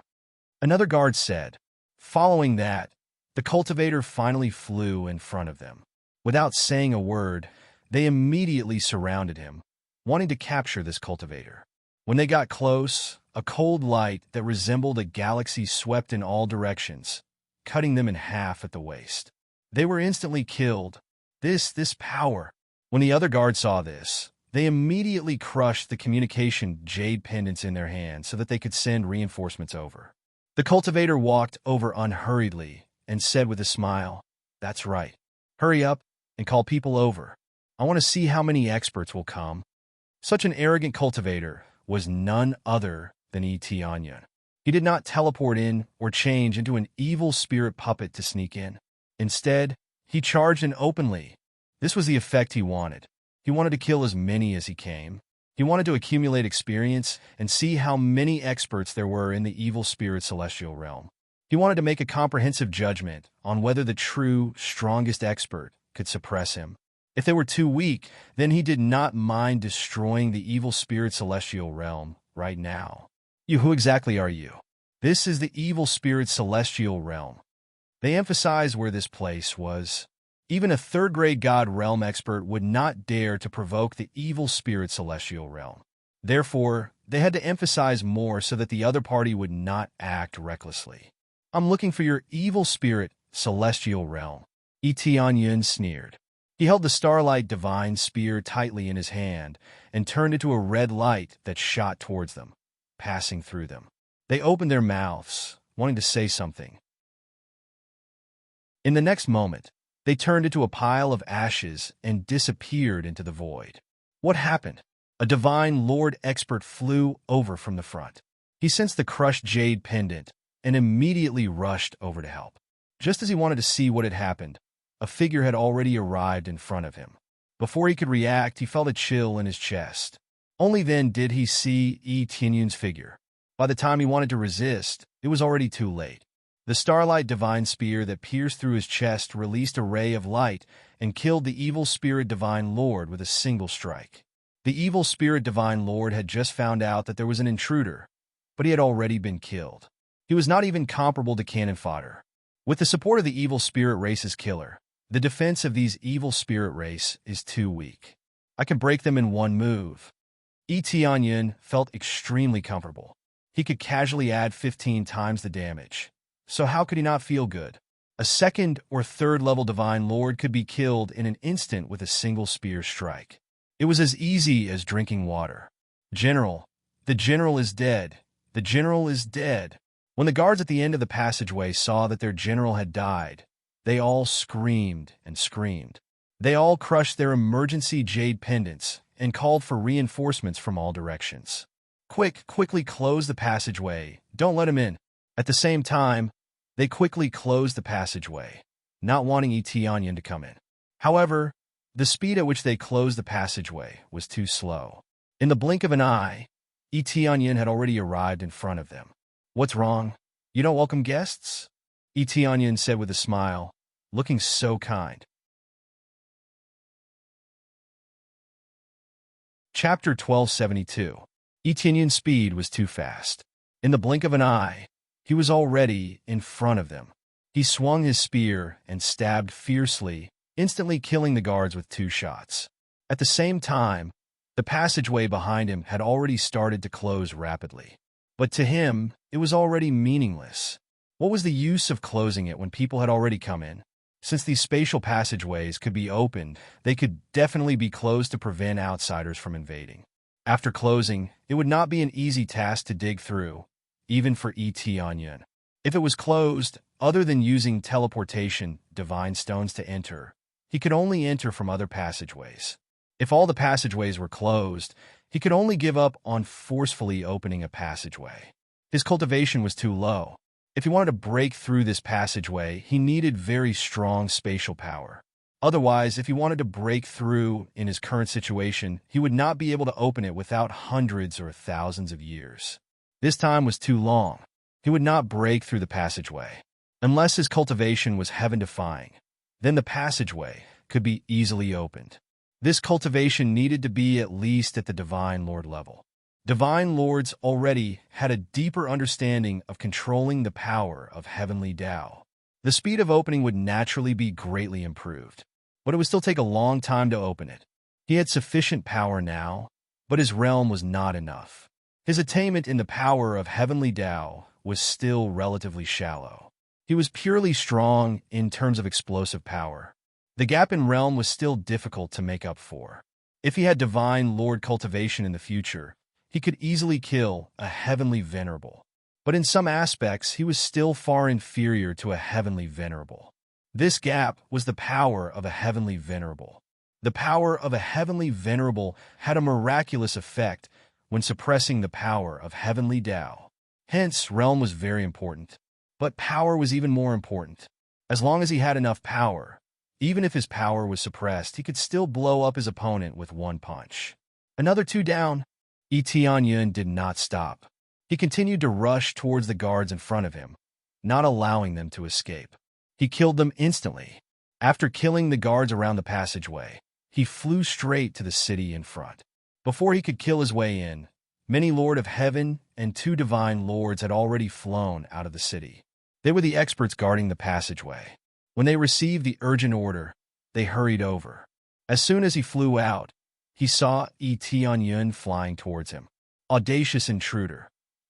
Another guard said. Following that, the cultivator finally flew in front of them. Without saying a word, they immediately surrounded him, wanting to capture this cultivator. When they got close, a cold light that resembled a galaxy swept in all directions, cutting them in half at the waist. They were instantly killed. This power. When the other guards saw this, they immediately crushed the communication jade pendants in their hands so that they could send reinforcements over. The cultivator walked over unhurriedly and said with a smile, "That's right. Hurry up and call people over. I want to see how many experts will come." Such an arrogant cultivator was none other than Onion. He did not teleport in or change into an evil spirit puppet to sneak in. Instead, he charged in openly. This was the effect he wanted. He wanted to kill as many as he came. He wanted to accumulate experience and see how many experts there were in the evil spirit celestial realm. He wanted to make a comprehensive judgment on whether the true, strongest expert could suppress him. If they were too weak, then he did not mind destroying the evil spirit celestial realm right now. Who exactly are you? This is the evil spirit celestial realm. They emphasized where this place was. Even a third-grade god realm expert would not dare to provoke the evil spirit celestial realm. Therefore, they had to emphasize more so that the other party would not act recklessly. I'm looking for your evil spirit celestial realm. Onion sneered. He held the starlight divine spear tightly in his hand and turned into a red light that shot towards them, passing through them. They opened their mouths, wanting to say something. In the next moment, they turned into a pile of ashes and disappeared into the void. What happened? A divine lord expert flew over from the front. He sensed the crushed jade pendant and immediately rushed over to help. Just as he wanted to see what had happened, a figure had already arrived in front of him. Before he could react, he felt a chill in his chest. Only then did he see Onion's figure. By the time he wanted to resist, it was already too late. The starlight divine spear that pierced through his chest released a ray of light and killed the evil spirit divine lord with a single strike. The evil spirit divine lord had just found out that there was an intruder, but he had already been killed. He was not even comparable to cannon fodder. With the support of the evil spirit race's killer, the defense of these evil spirit race is too weak. I can break them in one move. Onion felt extremely comfortable. He could casually add 15 times the damage. So how could he not feel good? A second or third level divine lord could be killed in an instant with a single spear strike. It was as easy as drinking water. General, the general is dead. The general is dead. When the guards at the end of the passageway saw that their general had died, they all screamed and screamed. They all crushed their emergency jade pendants and called for reinforcements from all directions. Quickly close the passageway. Don't let him in. At the same time, they quickly closed the passageway, not wanting Onion to come in. However, the speed at which they closed the passageway was too slow. In the blink of an eye, Onion had already arrived in front of them. "What's wrong? You don't welcome guests?" Onion said with a smile, looking so kind. Chapter 1272. Onion's speed was too fast. In the blink of an eye, he was already in front of them. He swung his spear and stabbed fiercely, instantly killing the guards with 2 shots. At the same time, the passageway behind him had already started to close rapidly. But to him, it was already meaningless. What was the use of closing it when people had already come in? Since these spatial passageways could be opened, they could definitely be closed to prevent outsiders from invading. After closing, it would not be an easy task to dig through, even for Onion. If it was closed, other than using teleportation, divine stones to enter, he could only enter from other passageways. If all the passageways were closed, he could only give up on forcefully opening a passageway. His cultivation was too low. If he wanted to break through this passageway, he needed very strong spatial power. Otherwise, if he wanted to break through in his current situation, he would not be able to open it without hundreds or thousands of years. This time was too long. He would not break through the passageway. Unless his cultivation was heaven-defying, then the passageway could be easily opened. This cultivation needed to be at least at the Divine Lord level. Divine Lords already had a deeper understanding of controlling the power of heavenly Tao. The speed of opening would naturally be greatly improved, but it would still take a long time to open it. He had sufficient power now, but his realm was not enough. His attainment in the power of heavenly Tao was still relatively shallow. He was purely strong in terms of explosive power. The gap in realm was still difficult to make up for. If he had Divine Lord cultivation in the future, he could easily kill a heavenly venerable. But in some aspects, he was still far inferior to a heavenly venerable. This gap was the power of a heavenly venerable. The power of a heavenly venerable had a miraculous effect when suppressing the power of heavenly Tao. Hence, realm was very important. But power was even more important. As long as he had enough power, even if his power was suppressed, he could still blow up his opponent with one punch. Another 2 down. Tianyun did not stop. He continued to rush towards the guards in front of him, not allowing them to escape. He killed them instantly. After killing the guards around the passageway, he flew straight to the city in front. Before he could kill his way in, many Lord of Heaven and 2 Divine Lords had already flown out of the city. They were the experts guarding the passageway. When they received the urgent order, they hurried over. As soon as he flew out, he saw Tianyun flying towards him. Audacious intruder!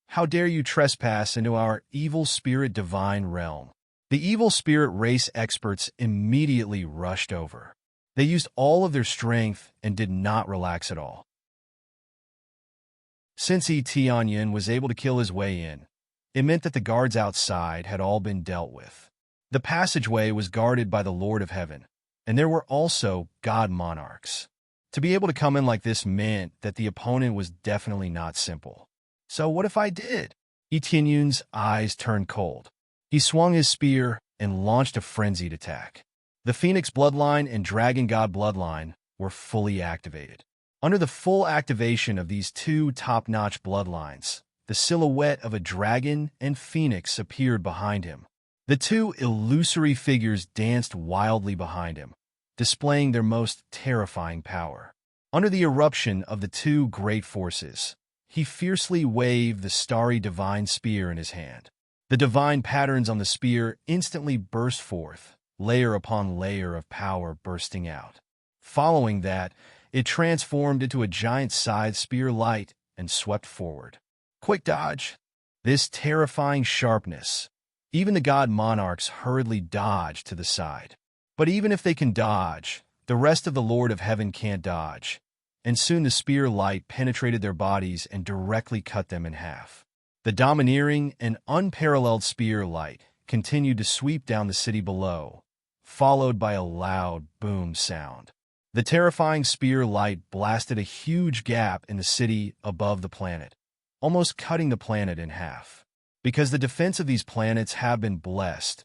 How dare you trespass into our evil spirit divine realm? The evil spirit race experts immediately rushed over. They used all of their strength and did not relax at all. Since Tianyun was able to kill his way in, it meant that the guards outside had all been dealt with. The passageway was guarded by the Lord of Heaven, and there were also god monarchs. To be able to come in like this meant that the opponent was definitely not simple. So what if I did? Tianyun's eyes turned cold. He swung his spear and launched a frenzied attack. The Phoenix bloodline and Dragon God bloodline were fully activated. Under the full activation of these 2 top-notch bloodlines, the silhouette of a dragon and phoenix appeared behind him. The 2 illusory figures danced wildly behind him, displaying their most terrifying power. Under the eruption of the 2 great forces, he fiercely waved the starry divine spear in his hand. The divine patterns on the spear instantly burst forth, layer upon layer of power bursting out. Following that, it transformed into a giant-sized spear light and swept forward. Quick dodge! This terrifying sharpness. Even the god monarchs hurriedly dodged to the side. But even if they can dodge, the rest of the Lord of Heaven can't dodge, and soon the spear light penetrated their bodies and directly cut them in half. The domineering and unparalleled spear light continued to sweep down the city below, followed by a loud boom sound. The terrifying spear light blasted a huge gap in the city above the planet, almost cutting the planet in half. Because the defense of these planets have been blessed,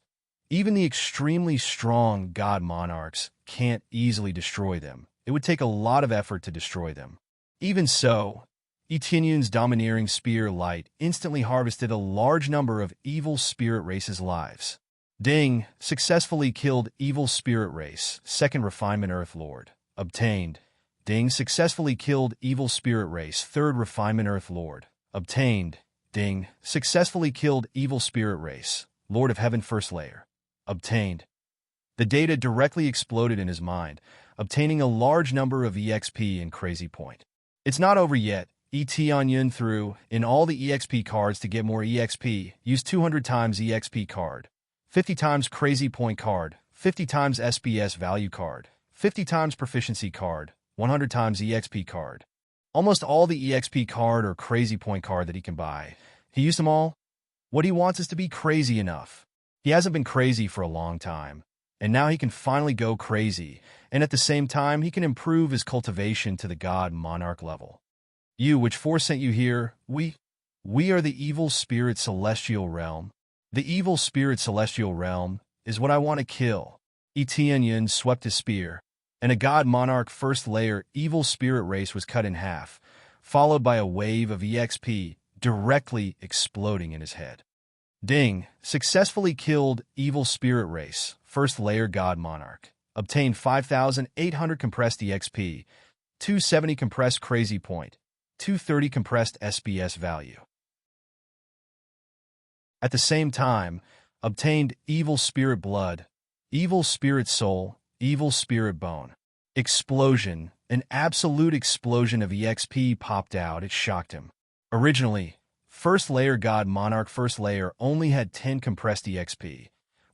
even the extremely strong god monarchs can't easily destroy them. It would take a lot of effort to destroy them. Even so, Tianyun's domineering spear light instantly harvested a large number of evil spirit races' lives. Ding successfully killed evil spirit race, 2nd refinement Earth Lord. Obtained. Ding successfully killed evil spirit race, 3rd refinement Earth Lord. Obtained. Ding successfully killed evil spirit race, Lord of Heaven 1st layer. Obtained. The data directly exploded in his mind, obtaining a large number of EXP in Crazy Point. It's not over yet. Tianyun threw in all the EXP cards to get more EXP. Use 200 times EXP card, 50 times Crazy Point card, 50 times SBS value card, 50 times proficiency card, 100 times EXP card. Almost all the EXP card or Crazy Point card that he can buy. He used them all. What he wants is to be crazy enough. He hasn't been crazy for a long time, and now he can finally go crazy, and at the same time he can improve his cultivation to the god monarch level. You, which force sent you here? We are the evil spirit celestial realm. The evil spirit celestial realm is what I want to kill. Tianyun swept his spear, and a god monarch 1st layer evil spirit race was cut in half, followed by a wave of EXP directly exploding in his head. Ding, successfully killed evil spirit race, first layer god monarch. Obtained 5,800 compressed EXP, 270 compressed crazy point, 230 compressed SBS value. At the same time, obtained evil spirit blood, evil spirit soul, evil spirit bone. Explosion, an absolute explosion of EXP popped out. It shocked him. Originally, first layer god monarch first layer only had 10 compressed EXP,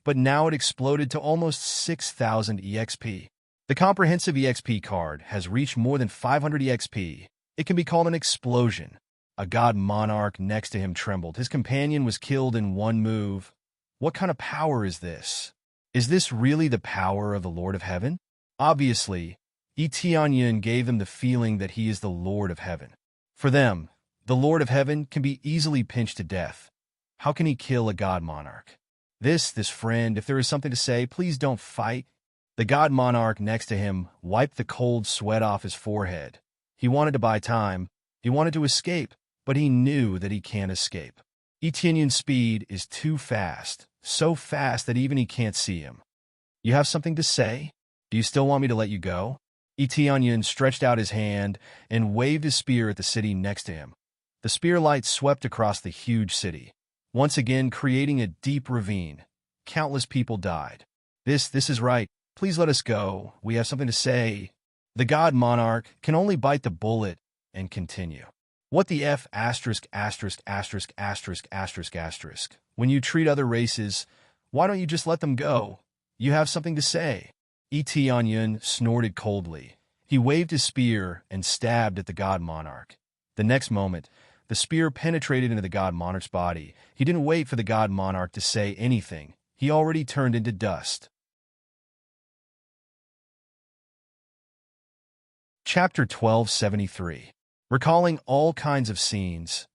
but now it exploded to almost 6,000 EXP. The comprehensive EXP card has reached more than 500 EXP. It can be called an explosion. A god monarch next to him trembled. His companion was killed in one move. What kind of power is this? Is this really the power of the Lord of Heaven? Obviously, Etianyan gave them the feeling that he is the Lord of Heaven. For them, the Lord of Heaven can be easily pinched to death. How can he kill a god monarch? This friend, if there is something to say, please don't fight. The god monarch next to him wiped the cold sweat off his forehead. He wanted to buy time. He wanted to escape, but he knew that he can't escape. Etianyan's speed is too fast, so fast that even he can't see him. You have something to say? Do you still want me to let you go? Etianyan stretched out his hand and waved his spear at the city next to him. The spear light swept across the huge city, once again creating a deep ravine. Countless people died. This is right. Please let us go. We have something to say. The god monarch can only bite the bullet and continue. What the F asterisk asterisk asterisk asterisk asterisk asterisk. When you treat other races, why don't you just let them go? You have something to say. Etianyan snorted coldly. He waved his spear and stabbed at the god monarch. The next moment, the spear penetrated into the god monarch's body. He didn't wait for the god monarch to say anything. He already turned into dust. Chapter 1273. Recalling all kinds of scenes,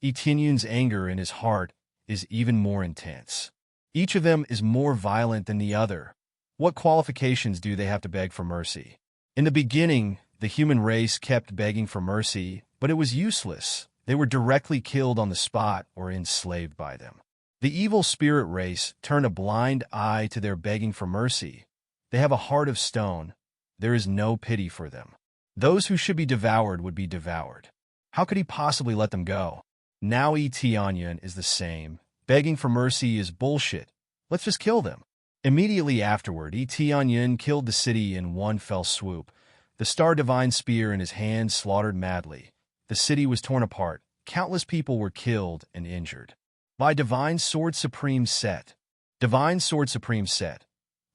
Etianyan's anger in his heart is even more intense. Each of them is more violent than the other. What qualifications do they have to beg for mercy? In the beginning, the human race kept begging for mercy, but it was useless. They were directly killed on the spot or enslaved by them. The evil spirit race turned a blind eye to their begging for mercy. They have a heart of stone. There is no pity for them. Those who should be devoured would be devoured. How could he possibly let them go? Now Etianyan is the same. Begging for mercy is bullshit. Let's just kill them. Immediately afterward, Etianyan killed the city in one fell swoop. The Star Divine Spear in his hand slaughtered madly. The city was torn apart. Countless people were killed and injured. By Divine Sword Supreme Set. Divine Sword Supreme Set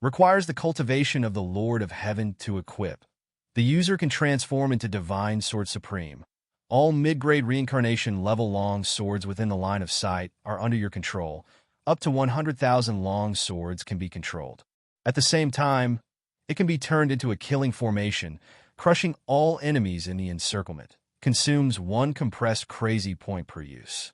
requires the cultivation of the Lord of Heaven to equip. The user can transform into Divine Sword Supreme. All mid-grade reincarnation level long swords within the line of sight are under your control. Up to 100,000 long swords can be controlled. At the same time, it can be turned into a killing formation, crushing all enemies in the encirclement. Consumes 1 compressed crazy point per use.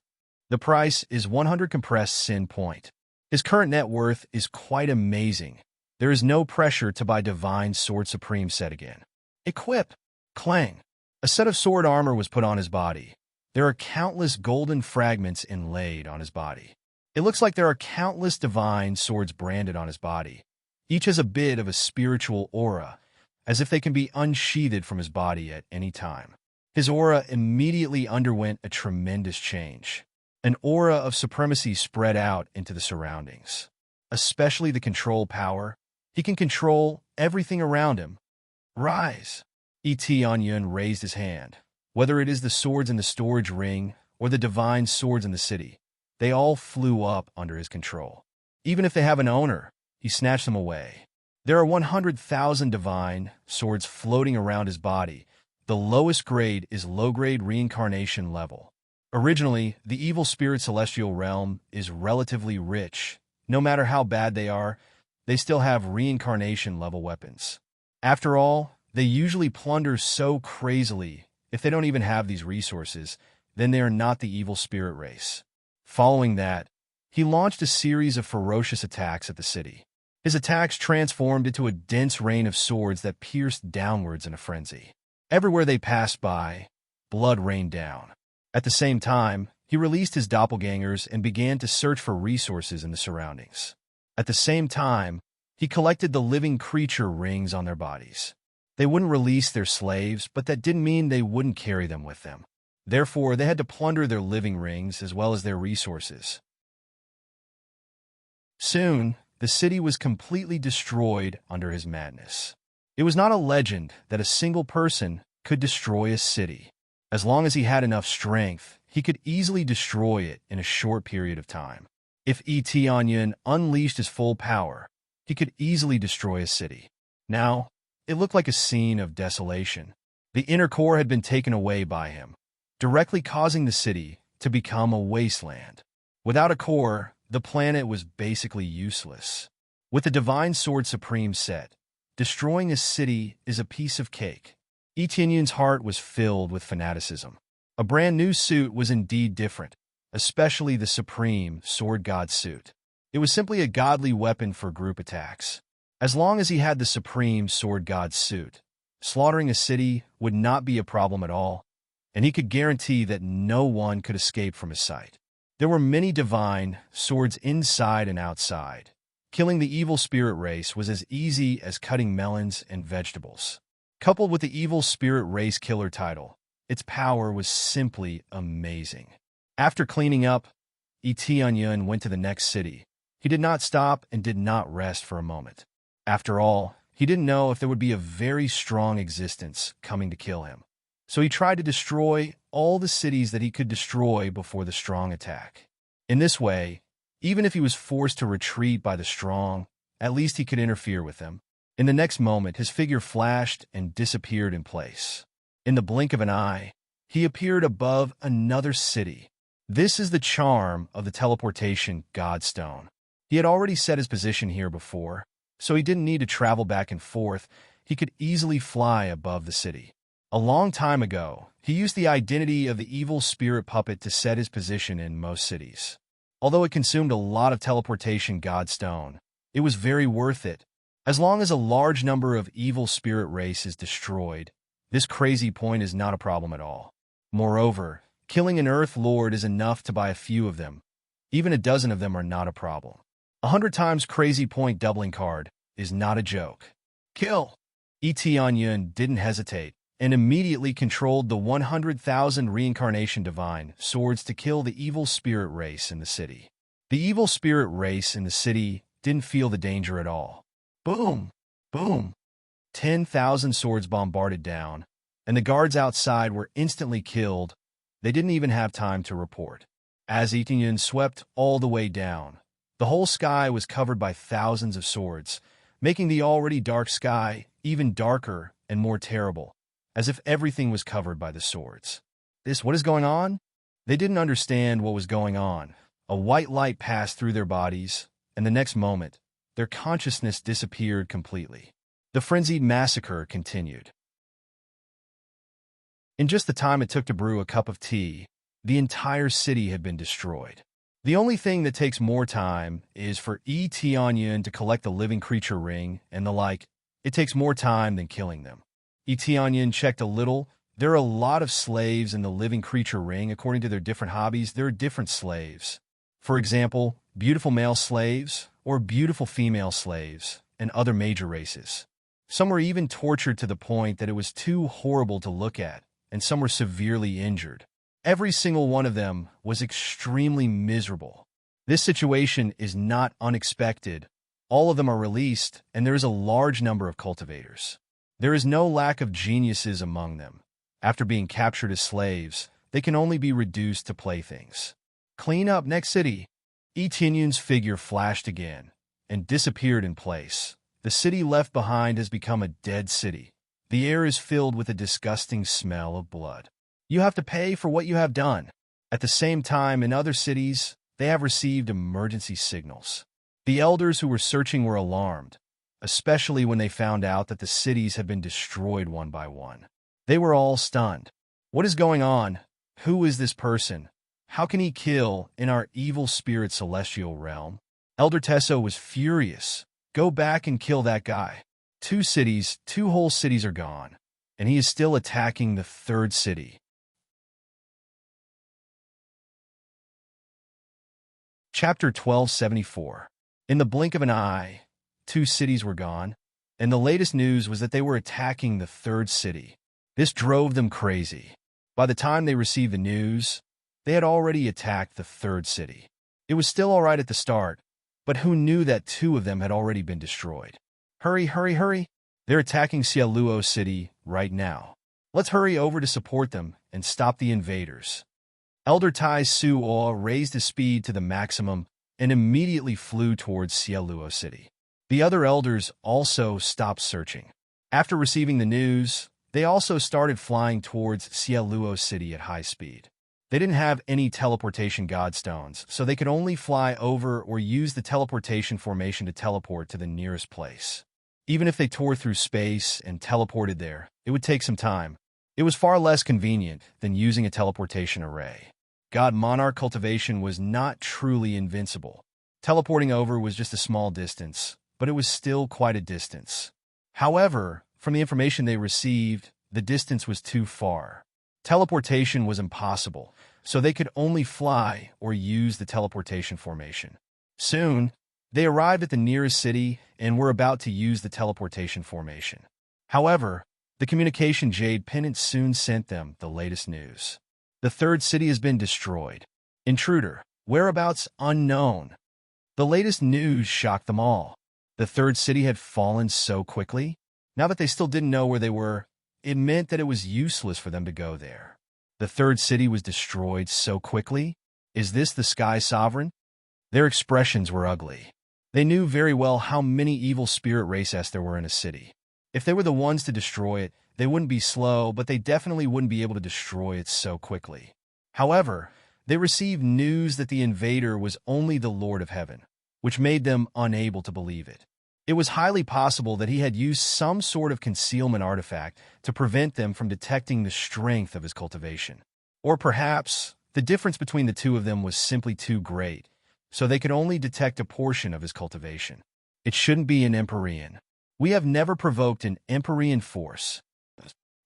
The price is 100 compressed sin point. His current net worth is quite amazing. There is no pressure to buy Divine Sword Supreme Set again. Equip. Clang. A set of sword armor was put on his body. There are countless golden fragments inlaid on his body. It looks like there are countless divine swords branded on his body. Each has a bit of a spiritual aura, as if they can be unsheathed from his body at any time. His aura immediately underwent a tremendous change. An aura of supremacy spread out into the surroundings, especially the control power. He can control everything around him. Rise! Etianyan raised his hand. Whether it is the swords in the storage ring or the divine swords in the city, they all flew up under his control. Even if they have an owner, he snatched them away. There are 100,000 divine swords floating around his body. The lowest grade is low-grade reincarnation level. Originally, the evil spirit celestial realm is relatively rich. No matter how bad they are, they still have reincarnation level weapons. After all, they usually plunder so crazily. If they don't even have these resources, then they are not the evil spirit race. Following that, he launched a series of ferocious attacks at the city. His attacks transformed into a dense rain of swords that pierced downwards in a frenzy. Everywhere they passed by, blood rained down. At the same time, he He released his doppelgangers and began to search for resources in the surroundings. At the same time, he collected the living creature rings on their bodies. They wouldn't release their slaves, but that didn't mean they wouldn't carry them with them. Therefore, they had to plunder their living rings as well as their resources. Soon, the city was completely destroyed under his madness. It was not a legend that a single person could destroy a city. As long as he had enough strength, he could easily destroy it in a short period of time. If Etienne unleashed his full power, he could easily destroy a city. Now, it looked like a scene of desolation. The inner core had been taken away by him, directly causing the city to become a wasteland. Without a core, the planet was basically useless. With the Divine Sword Supreme set, destroying a city is a piece of cake. Etienne's heart was filled with fanaticism. A brand new suit was indeed different, especially the Supreme Sword God suit. It was simply a godly weapon for group attacks. As long as he had the Supreme Sword God suit, slaughtering a city would not be a problem at all, and he could guarantee that no one could escape from his sight. There were many divine swords inside and outside. Killing the evil spirit race was as easy as cutting melons and vegetables. Coupled with the evil spirit race killer title, its power was simply amazing. After cleaning up, Etienne went to the next city. He did not stop and did not rest for a moment. After all, he didn't know if there would be a very strong existence coming to kill him. So he tried to destroy all the cities that he could destroy before the strong attack. In this way, even if he was forced to retreat by the strong, at least he could interfere with them. In the next moment, his figure flashed and disappeared in place. In the blink of an eye, he appeared above another city. This is the charm of the teleportation Godstone. He had already set his position here before, so he didn't need to travel back and forth. He could easily fly above the city. A long time ago, he used the identity of the evil spirit puppet to set his position in most cities. Although it consumed a lot of teleportation Godstone, it was very worth it. As long as a large number of evil spirit race is destroyed, this crazy point is not a problem at all. Moreover, killing an Earth Lord is enough to buy a few of them. Even a dozen of them are not a problem. 100 times crazy point doubling card is not a joke. Kill! Etienne didn't hesitate and immediately controlled the 100,000 reincarnation divine swords to kill the evil spirit race in the city. The evil spirit race in the city didn't feel the danger at all. Boom! Boom! 10,000 swords bombarded down, and the guards outside were instantly killed. They didn't even have time to report. As Etienne swept all the way down, the whole sky was covered by thousands of swords, making the already dark sky even darker and more terrible, as if everything was covered by the swords. What is going on? They didn't understand what was going on. A white light passed through their bodies, and the next moment, their consciousness disappeared completely. The frenzied massacre continued. In just the time it took to brew a cup of tea, the entire city had been destroyed. The only thing that takes more time is for Etienne to collect the living creature ring and the like. It takes more time than killing them. Etienne checked a little. There are a lot of slaves in the living creature ring. According to their different hobbies, there are different slaves. For example, beautiful male slaves or beautiful female slaves and other major races. Some were even tortured to the point that it was too horrible to look at, and some were severely injured. Every single one of them was extremely miserable. This situation is not unexpected. All of them are released, and there is a large number of cultivators. There is no lack of geniuses among them. After being captured as slaves, they can only be reduced to playthings. Clean up next city. Etienne's figure flashed again and disappeared in place. The city left behind has become a dead city. The air is filled with a disgusting smell of blood. You have to pay for what you have done. At the same time, in other cities, they have received emergency signals. The elders who were searching were alarmed, especially when they found out that the cities had been destroyed one by one. They were all stunned. What is going on? Who is this person? How can he kill in our evil spirit celestial realm? Elder Tesso was furious. Go back and kill that guy. 2 whole cities are gone, and he is still attacking the 3rd city. Chapter 1274. In the blink of an eye, 2 cities were gone, and the latest news was that they were attacking the 3rd city. This drove them crazy. By the time they received the news, they had already attacked the 3rd city. It was still all right at the start, but who knew that 2 of them had already been destroyed? Hurry, hurry, hurry! They're attacking Cialuo City right now. Let's hurry over to support them and stop the invaders. Elder Tai Suo raised his speed to the maximum and immediately flew towards Cialuo City. The other elders also stopped searching. After receiving the news, they also started flying towards Cialuo City at high speed. They didn't have any teleportation godstones, so they could only fly over or use the teleportation formation to teleport to the nearest place. Even if they tore through space and teleported there, it would take some time. It was far less convenient than using a teleportation array. God Monarch cultivation was not truly invincible. Teleporting over was just a small distance, but it was still quite a distance. However, from the information they received, the distance was too far. Teleportation was impossible, so they could only fly or use the teleportation formation. Soon, they arrived at the nearest city and were about to use the teleportation formation. However, the communication Jade Pendant soon sent them the latest news. The 3rd city has been destroyed. Intruder, whereabouts unknown. The latest news shocked them all. The 3rd city had fallen so quickly. Now that they still didn't know where they were, it meant that it was useless for them to go there. The 3rd city was destroyed so quickly. Is this the Sky Sovereign? Their expressions were ugly. They knew very well how many evil spirit races there were in a city. If they were the ones to destroy it, they wouldn't be slow, but they definitely wouldn't be able to destroy it so quickly. However, they received news that the invader was only the Lord of Heaven, which made them unable to believe it. It was highly possible that he had used some sort of concealment artifact to prevent them from detecting the strength of his cultivation. Or perhaps, the difference between the 2 of them was simply too great, so they could only detect a portion of his cultivation. It shouldn't be an Empyrean. We have never provoked an Empyrean force.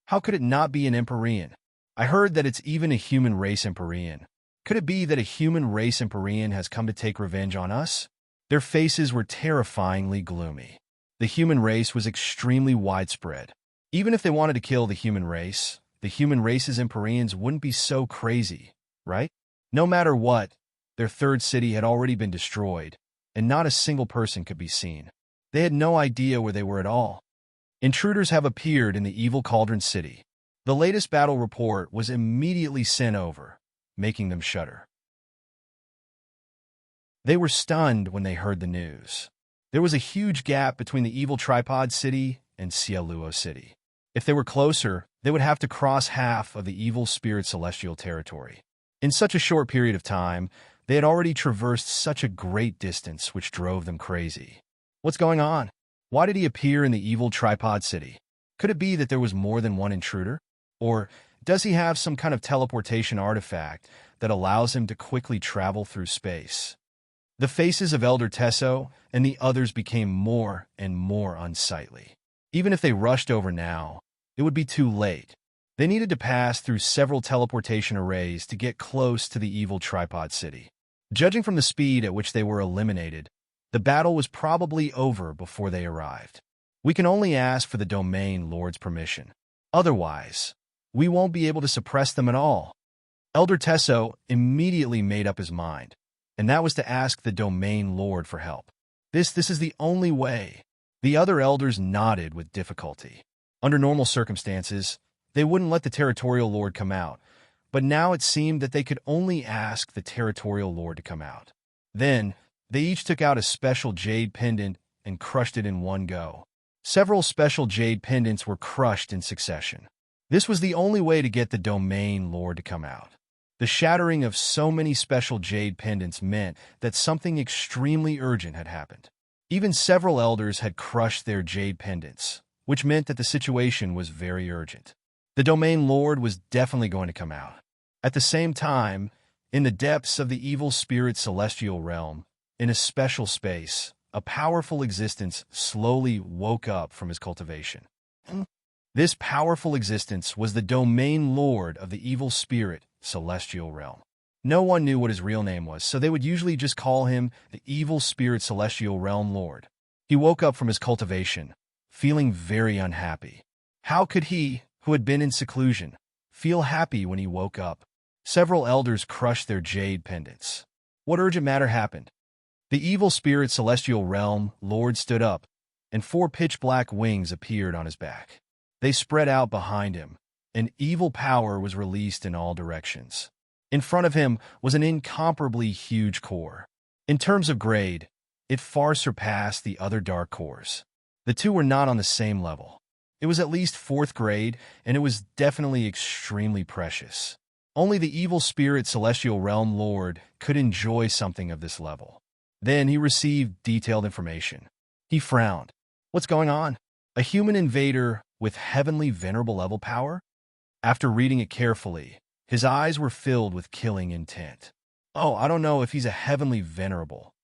How could it not be an Empyrean? I heard that it's even a human race Empyrean. Could it be that a human race Empyrean has come to take revenge on us? Their faces were terrifyingly gloomy. The human race was extremely widespread. Even if they wanted to kill the human race's Empyreans wouldn't be so crazy, right? No matter what, their 3rd city had already been destroyed, and not a single person could be seen. They had no idea where they were at all. Intruders have appeared in the evil Cauldron City. The latest battle report was immediately sent over, making them shudder. They were stunned when they heard the news. There was a huge gap between the evil Tripod City and Cialuo City. If they were closer, they would have to cross half of the evil spirit celestial territory. In such a short period of time, they had already traversed such a great distance, which drove them crazy. What's going on? Why did he appear in the evil Tripod City? Could it be that there was more than one intruder? Or does he have some kind of teleportation artifact that allows him to quickly travel through space? The faces of Elder Tesso and the others became more and more unsightly. Even if they rushed over now, it would be too late. They needed to pass through several teleportation arrays to get close to the evil Tripod City. Judging from the speed at which they were eliminated, the battle was probably over before they arrived. We can only ask for the Domain Lord's permission. Otherwise, we won't be able to suppress them at all. Elder Tesso immediately made up his mind, and that was to ask the Domain Lord for help. This is the only way. The other elders nodded with difficulty. Under normal circumstances, they wouldn't let the Territorial Lord come out, but now it seemed that they could only ask the Territorial Lord to come out. Then, they each took out a special jade pendant and crushed it in one go. Several special jade pendants were crushed in succession. This was the only way to get the Domain Lord to come out. The shattering of so many special jade pendants meant that something extremely urgent had happened. Even several elders had crushed their jade pendants, which meant that the situation was very urgent. The Domain Lord was definitely going to come out. At the same time, in the depths of the evil spirit celestial realm, in a special space, a powerful existence slowly woke up from his cultivation. This powerful existence was the Domain Lord of the evil spirit celestial realm. No one knew what his real name was, so they would usually just call him the Evil Spirit Celestial Realm Lord. He woke up from his cultivation, feeling very unhappy. How could he, who had been in seclusion, feel happy when he woke up? Several elders crushed their jade pendants. What urgent matter happened? The Evil Spirit Celestial Realm Lord stood up, and 4 pitch-black wings appeared on his back. They spread out behind him, and evil power was released in all directions. In front of him was an incomparably huge core. In terms of grade, it far surpassed the other dark cores. The two were not on the same level. It was at least 4th grade, and it was definitely extremely precious. Only the Evil Spirit Celestial Realm Lord could enjoy something of this level. Then he received detailed information. He frowned. What's going on? A human invader with heavenly venerable level power? After reading it carefully, his eyes were filled with killing intent. Oh, I don't know if he's a heavenly venerable.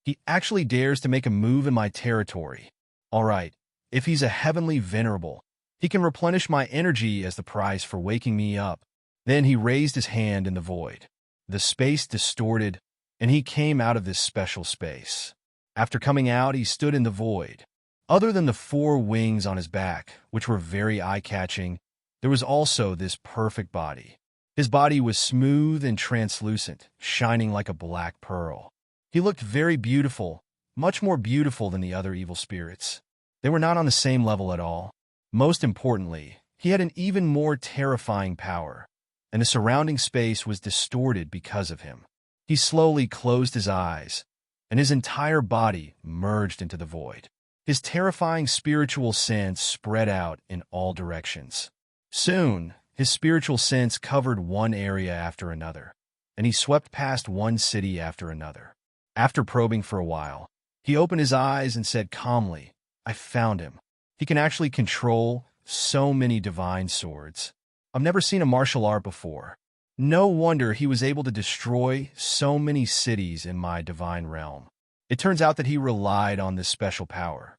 He actually dares to make a move in my territory. All right, if he's a heavenly venerable, he can replenish my energy as the price for waking me up. Then he raised his hand in the void. The space distorted, and he came out of this special space. After coming out, he stood in the void. Other than the 4 wings on his back, which were very eye-catching, there was also this perfect body. His body was smooth and translucent, shining like a black pearl. He looked very beautiful, much more beautiful than the other evil spirits. They were not on the same level at all. Most importantly, he had an even more terrifying power, and the surrounding space was distorted because of him. He slowly closed his eyes, and his entire body merged into the void. His terrifying spiritual sense spread out in all directions. Soon, his spiritual sense covered one area after another, and he swept past one city after another. After probing for a while, he opened his eyes and said calmly, I found him. He can actually control so many divine swords. I've never seen a martial art before. No wonder he was able to destroy so many cities in my divine realm. It turns out that he relied on this special power.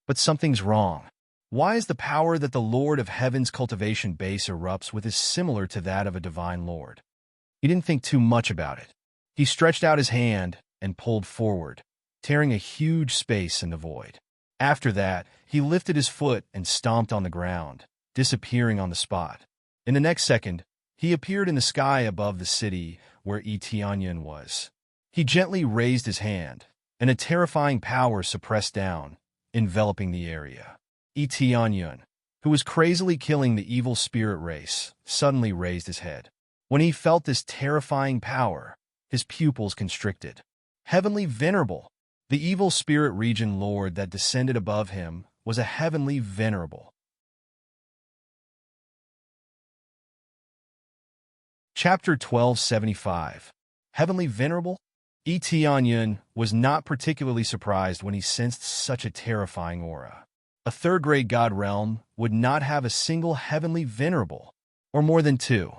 But something's wrong. Why is the power that the Lord of Heaven's cultivation base erupts with is similar to that of a divine lord? He didn't think too much about it. He stretched out his hand and pulled forward, tearing a huge space in the void. After that, he lifted his foot and stomped on the ground, disappearing on the spot. In the next second, he appeared in the sky above the city where Etianyan was. He gently raised his hand, and a terrifying power suppressed down, enveloping the area. Etianyan, who was crazily killing the evil spirit race, suddenly raised his head. When he felt this terrifying power, his pupils constricted. Heavenly Venerable, the evil spirit region lord that descended above him, was a heavenly venerable. Chapter 1275. Heavenly Venerable? Etianyan was not particularly surprised when he sensed such a terrifying aura. A 3rd-grade god realm would not have a single heavenly venerable, or more than 2.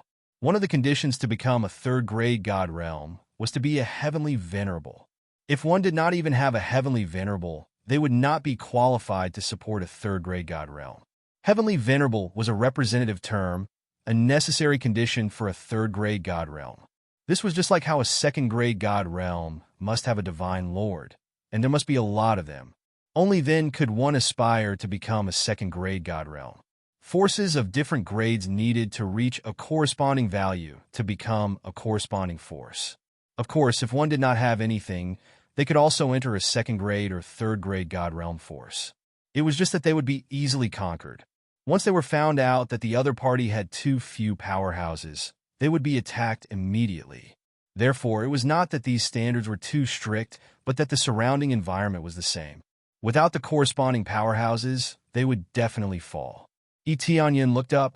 One of the conditions to become a 3rd-grade god realm was to be a heavenly venerable. If one did not even have a heavenly venerable, they would not be qualified to support a 3rd-grade god realm. Heavenly venerable was a representative term, a necessary condition for a 3rd-grade god realm. This was just like how a 2nd-grade god realm must have a divine lord, and there must be a lot of them. Only then could one aspire to become a 2nd-grade god realm. Forces of different grades needed to reach a corresponding value to become a corresponding force. Of course, if one did not have anything, they could also enter a 2nd-grade or 3rd-grade god realm force. It was just that they would be easily conquered. Once they were found out that the other party had too few powerhouses, they would be attacked immediately. Therefore, it was not that these standards were too strict, but that the surrounding environment was the same. Without the corresponding powerhouses, they would definitely fall. Etianyan looked up,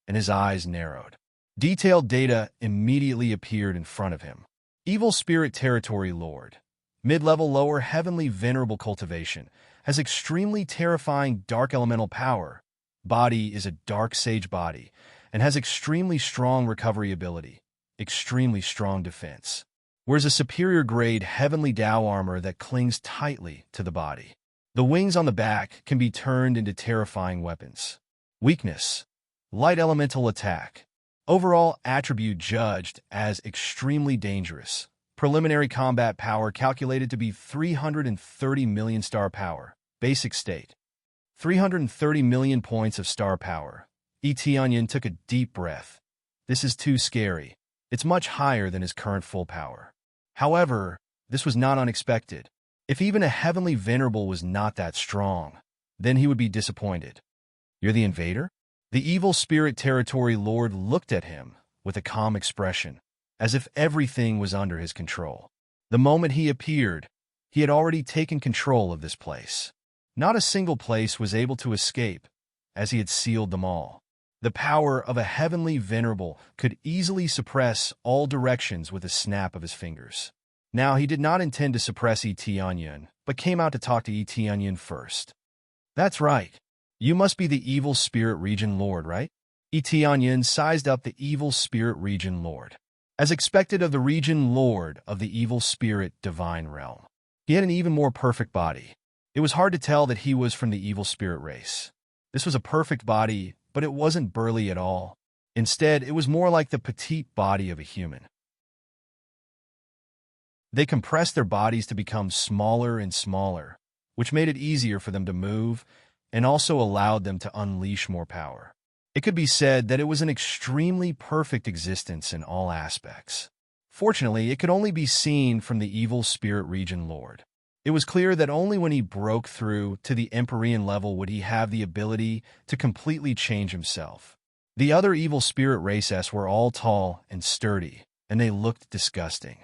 and his eyes narrowed. Detailed data immediately appeared in front of him. Evil Spirit Territory Lord. Mid-level lower heavenly venerable cultivation. Has extremely terrifying dark elemental power. Body is a dark sage body, and has extremely strong recovery ability. Extremely strong defense. Wears a superior grade heavenly Tao armor that clings tightly to the body. The wings on the back can be turned into terrifying weapons. Weakness. Light elemental attack. Overall attribute judged as extremely dangerous. Preliminary combat power calculated to be 330 million star power. Basic state. 330 million points of star power. Onion took a deep breath. This is too scary. It's much higher than his current full power. However, this was not unexpected. If even a heavenly venerable was not that strong, then he would be disappointed. You're the invader? The evil spirit territory lord looked at him with a calm expression, as if everything was under his control. The moment he appeared, he had already taken control of this place. Not a single place was able to escape, as he had sealed them all. The power of a heavenly venerable could easily suppress all directions with a snap of his fingers. Now, he did not intend to suppress Onion, but came out to talk to Onion first. That's right. You must be the evil spirit region lord, right? Onion sized up the evil spirit region lord. As expected of the region lord of the evil spirit divine realm. He had an even more perfect body. It was hard to tell that he was from the evil spirit race. This was a perfect body, but it wasn't burly at all. Instead, it was more like the petite body of a human. They compressed their bodies to become smaller and smaller, which made it easier for them to move and also allowed them to unleash more power. It could be said that it was an extremely perfect existence in all aspects. Fortunately, it could only be seen from the evil spirit region lord. It was clear that only when he broke through to the Empyrean level would he have the ability to completely change himself. The other evil spirit races were all tall and sturdy, and they looked disgusting.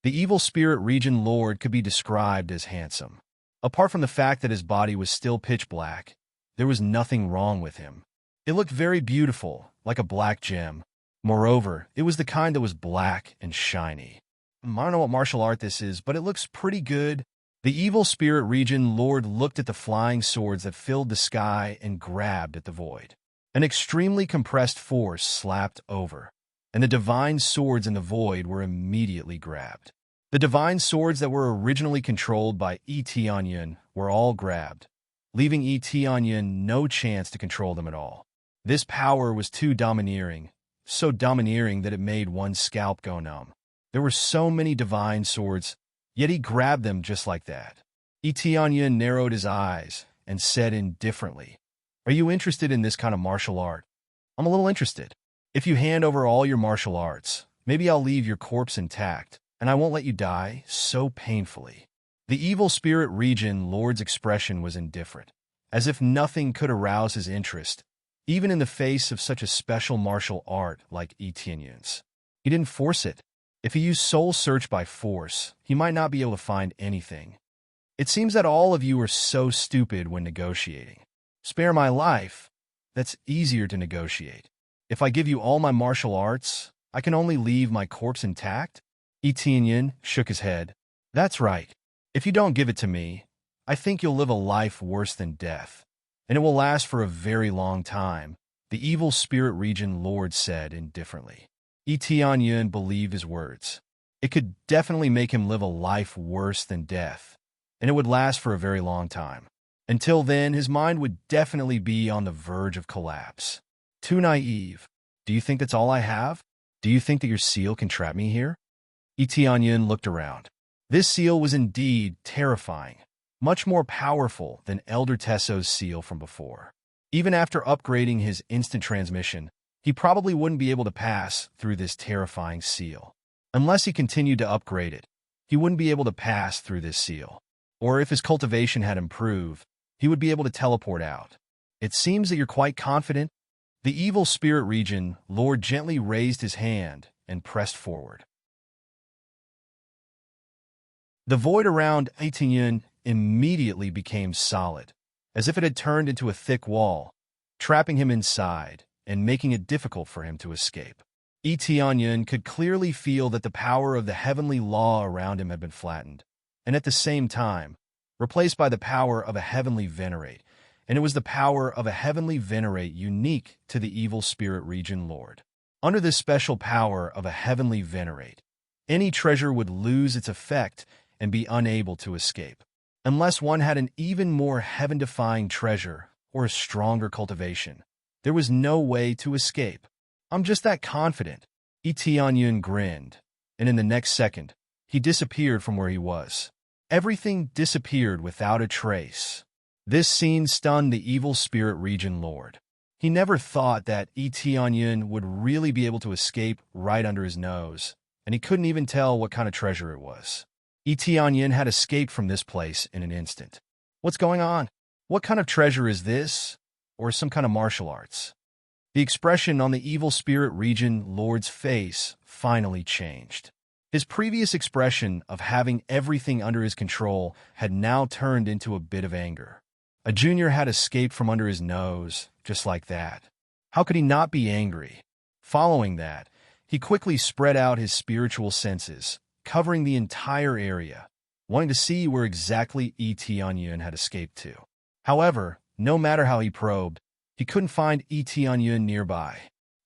The evil spirit region lord could be described as handsome. Apart from the fact that his body was still pitch black, there was nothing wrong with him. It looked very beautiful, like a black gem. Moreover, it was the kind that was black and shiny. I don't know what martial art this is, but it looks pretty good. The evil spirit region lord looked at the flying swords that filled the sky and grabbed at the void. An extremely compressed force slapped over, and the divine swords in the void were immediately grabbed. The divine swords that were originally controlled by Onion were all grabbed, leaving Onion no chance to control them at all. This power was too domineering, so domineering that it made one's scalp go numb. There were so many divine swords, yet he grabbed them just like that. Onion narrowed his eyes and said indifferently, "Are you interested in this kind of martial art?" "I'm a little interested. If you hand over all your martial arts, maybe I'll leave your corpse intact, and I won't let you die so painfully." The evil spirit region lord's expression was indifferent, as if nothing could arouse his interest, even in the face of such a special martial art like Onion's. He didn't force it. If he used soul search by force, he might not be able to find anything. It seems that all of you are so stupid when negotiating. Spare my life. That's easier to negotiate. If I give you all my martial arts, I can only leave my corpse intact? Onion shook his head. That's right. If you don't give it to me, I think you'll live a life worse than death, and it will last for a very long time, the evil spirit region lord said indifferently. Onion believed his words. It could definitely make him live a life worse than death, and it would last for a very long time. Until then, his mind would definitely be on the verge of collapse. Too naive. Do you think that's all I have? Do you think that your seal can trap me here? Onion looked around. This seal was indeed terrifying, much more powerful than Elder Tesso's seal from before. Even after upgrading his instant transmission, he probably wouldn't be able to pass through this terrifying seal. Unless he continued to upgrade it, he wouldn't be able to pass through this seal. Or if his cultivation had improved, he would be able to teleport out. It seems that you're quite confident. The evil spirit region lord gently raised his hand and pressed forward. The void around Onion immediately became solid, as if it had turned into a thick wall, trapping him inside and making it difficult for him to escape. Onion could clearly feel that the power of the heavenly law around him had been flattened, and at the same time, replaced by the power of a heavenly venerate, and it was the power of a heavenly venerate unique to the evil spirit region lord. Under this special power of a heavenly venerate, any treasure would lose its effect and be unable to escape. Unless one had an even more heaven-defying treasure or a stronger cultivation, there was no way to escape. I'm just that confident. Tianyun grinned, and in the next second, he disappeared from where he was. Everything disappeared without a trace. This scene stunned the evil spirit region lord. He never thought that Tianyun would really be able to escape right under his nose, and he couldn't even tell what kind of treasure it was. Tianyun had escaped from this place in an instant. What's going on? What kind of treasure is this? Or some kind of martial arts? The expression on the evil spirit region lord's face finally changed. His previous expression of having everything under his control had now turned into a bit of anger. A junior had escaped from under his nose, just like that. How could he not be angry? Following that, he quickly spread out his spiritual senses, covering the entire area, wanting to see where exactly Tianyun had escaped to. However, no matter how he probed, he couldn't find Tianyun nearby.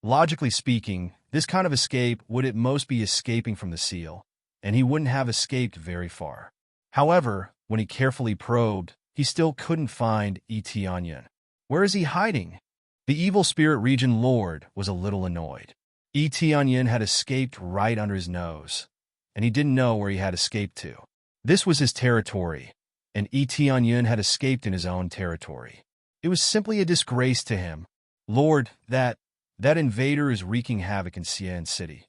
Logically speaking, this kind of escape would at most be escaping from the seal, and he wouldn't have escaped very far. However, when he carefully probed, he still couldn't find Tianyun. Where is he hiding? The evil spirit region lord was a little annoyed. Tianyun had escaped right under his nose, and he didn't know where he had escaped to. This was his territory, and Tianyun had escaped in his own territory. It was simply a disgrace to him. Lord, that invader is wreaking havoc in Xian City.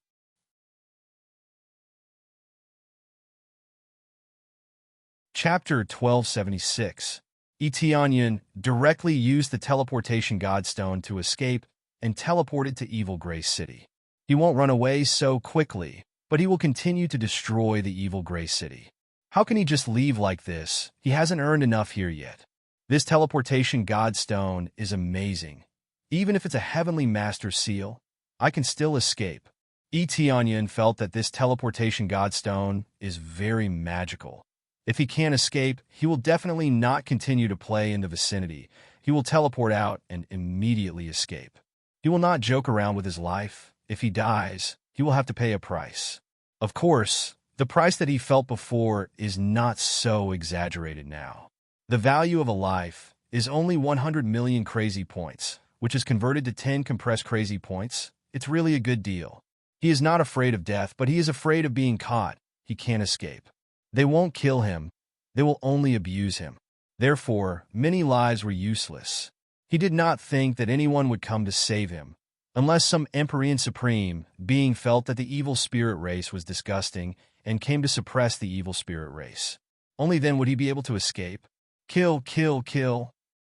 Chapter 1276. Tianyun directly used the teleportation godstone to escape and teleported to Evil Gray City. He won't run away so quickly, but he will continue to destroy the Evil Gray City. How can he just leave like this? He hasn't earned enough here yet. This teleportation godstone is amazing. Even if it's a heavenly master seal, I can still escape. Tianyun felt that this teleportation godstone is very magical. If he can't escape, he will definitely not continue to play in the vicinity. He will teleport out and immediately escape. He will not joke around with his life. If he dies, he will have to pay a price. Of course, the price that he felt before is not so exaggerated now. The value of a life is only 100 million crazy points, which is converted to 10 compressed crazy points. It's really a good deal. He is not afraid of death, but he is afraid of being caught. He can't escape. They won't kill him. They will only abuse him. Therefore, many lives were useless. He did not think that anyone would come to save him, unless some Empyrean Supreme being felt that the evil spirit race was disgusting and came to suppress the evil spirit race. Only then would he be able to escape. Kill, kill, kill.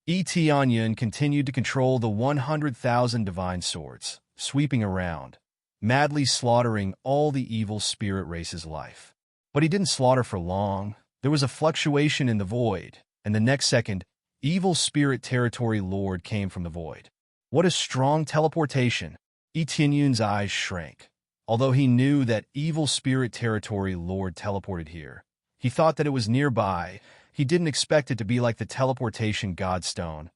Tianyun continued to control the 100,000 divine swords, sweeping around, madly slaughtering all the evil spirit race's life. But he didn't slaughter for long. There was a fluctuation in the void, and the next second, evil spirit territory lord came from the void. What a strong teleportation! Tianyun's eyes shrank. Although he knew that evil spirit territory lord teleported here, he thought that it was nearby. He didn't expect it to be like the teleportation godstone.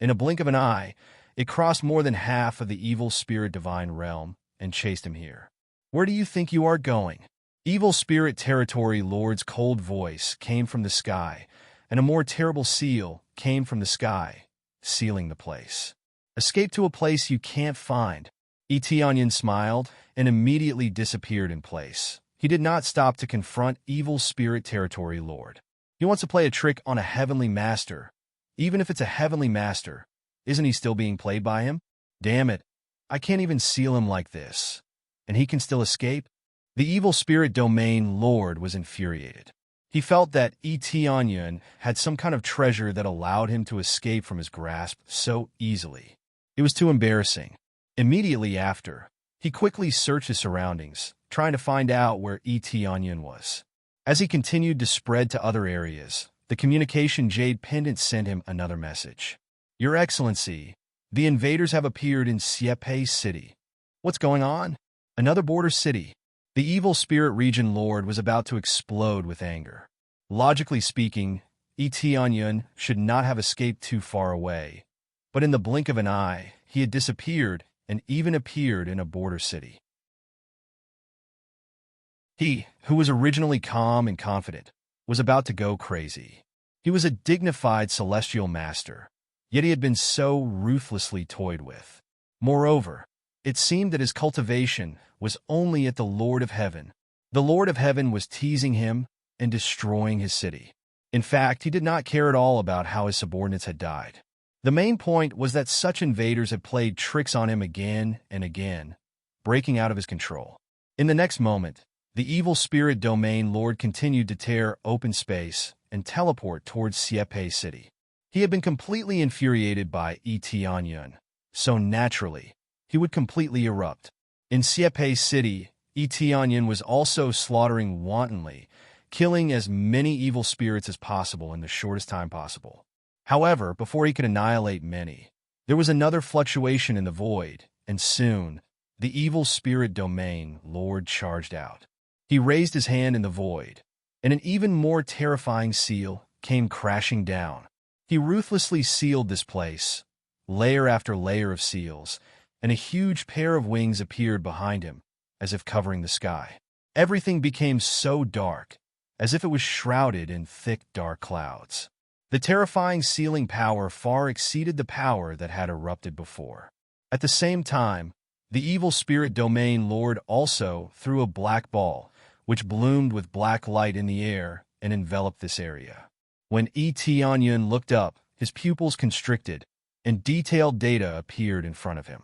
In a blink of an eye, it crossed more than half of the evil spirit divine realm and chased him here. Where do you think you are going? Evil spirit territory lord's cold voice came from the sky, and a more terrible seal came from the sky, sealing the place. Escape to a place you can't find. Tianyun smiled and immediately disappeared in place. He did not stop to confront evil spirit territory lord. He wants to play a trick on a heavenly master. Even if it's a heavenly master, isn't he still being played by him? Damn it, I can't even seal him like this. And he can still escape? The evil spirit domain lord was infuriated. He felt that Tianyun had some kind of treasure that allowed him to escape from his grasp so easily. It was too embarrassing. Immediately after, he quickly searched his surroundings, trying to find out where Tianyun was. As he continued to spread to other areas, the communication jade pendant sent him another message. Your Excellency, the invaders have appeared in Xiepe City. What's going on? Another border city. The evil spirit region lord was about to explode with anger. Logically speaking, Tianyun should not have escaped too far away, but in the blink of an eye, he had disappeared and even appeared in a border city. He, who was originally calm and confident, was about to go crazy. He was a dignified celestial master, yet he had been so ruthlessly toyed with. Moreover, It seemed that his cultivation was only at the Lord of Heaven. The Lord of Heaven was teasing him and destroying his city. In fact, he did not care at all about how his subordinates had died. The main point was that such invaders had played tricks on him again and again, breaking out of his control. In the next moment, the evil spirit domain lord continued to tear open space and teleport towards Siepe City. He had been completely infuriated by Etianyun, so naturally, he would completely erupt. In Siepe City, Etianyun was also slaughtering wantonly, killing as many evil spirits as possible in the shortest time possible. However, before he could annihilate many, there was another fluctuation in the void, and soon, the evil spirit domain lord charged out. He raised his hand in the void, and an even more terrifying seal came crashing down. He ruthlessly sealed this place, layer after layer of seals, and a huge pair of wings appeared behind him, as if covering the sky. Everything became so dark, as if it was shrouded in thick, dark clouds. The terrifying sealing power far exceeded the power that had erupted before. At the same time, the evil spirit domain lord also threw a black ball, which bloomed with black light in the air and enveloped this area. When Etianyun looked up, his pupils constricted, and detailed data appeared in front of him.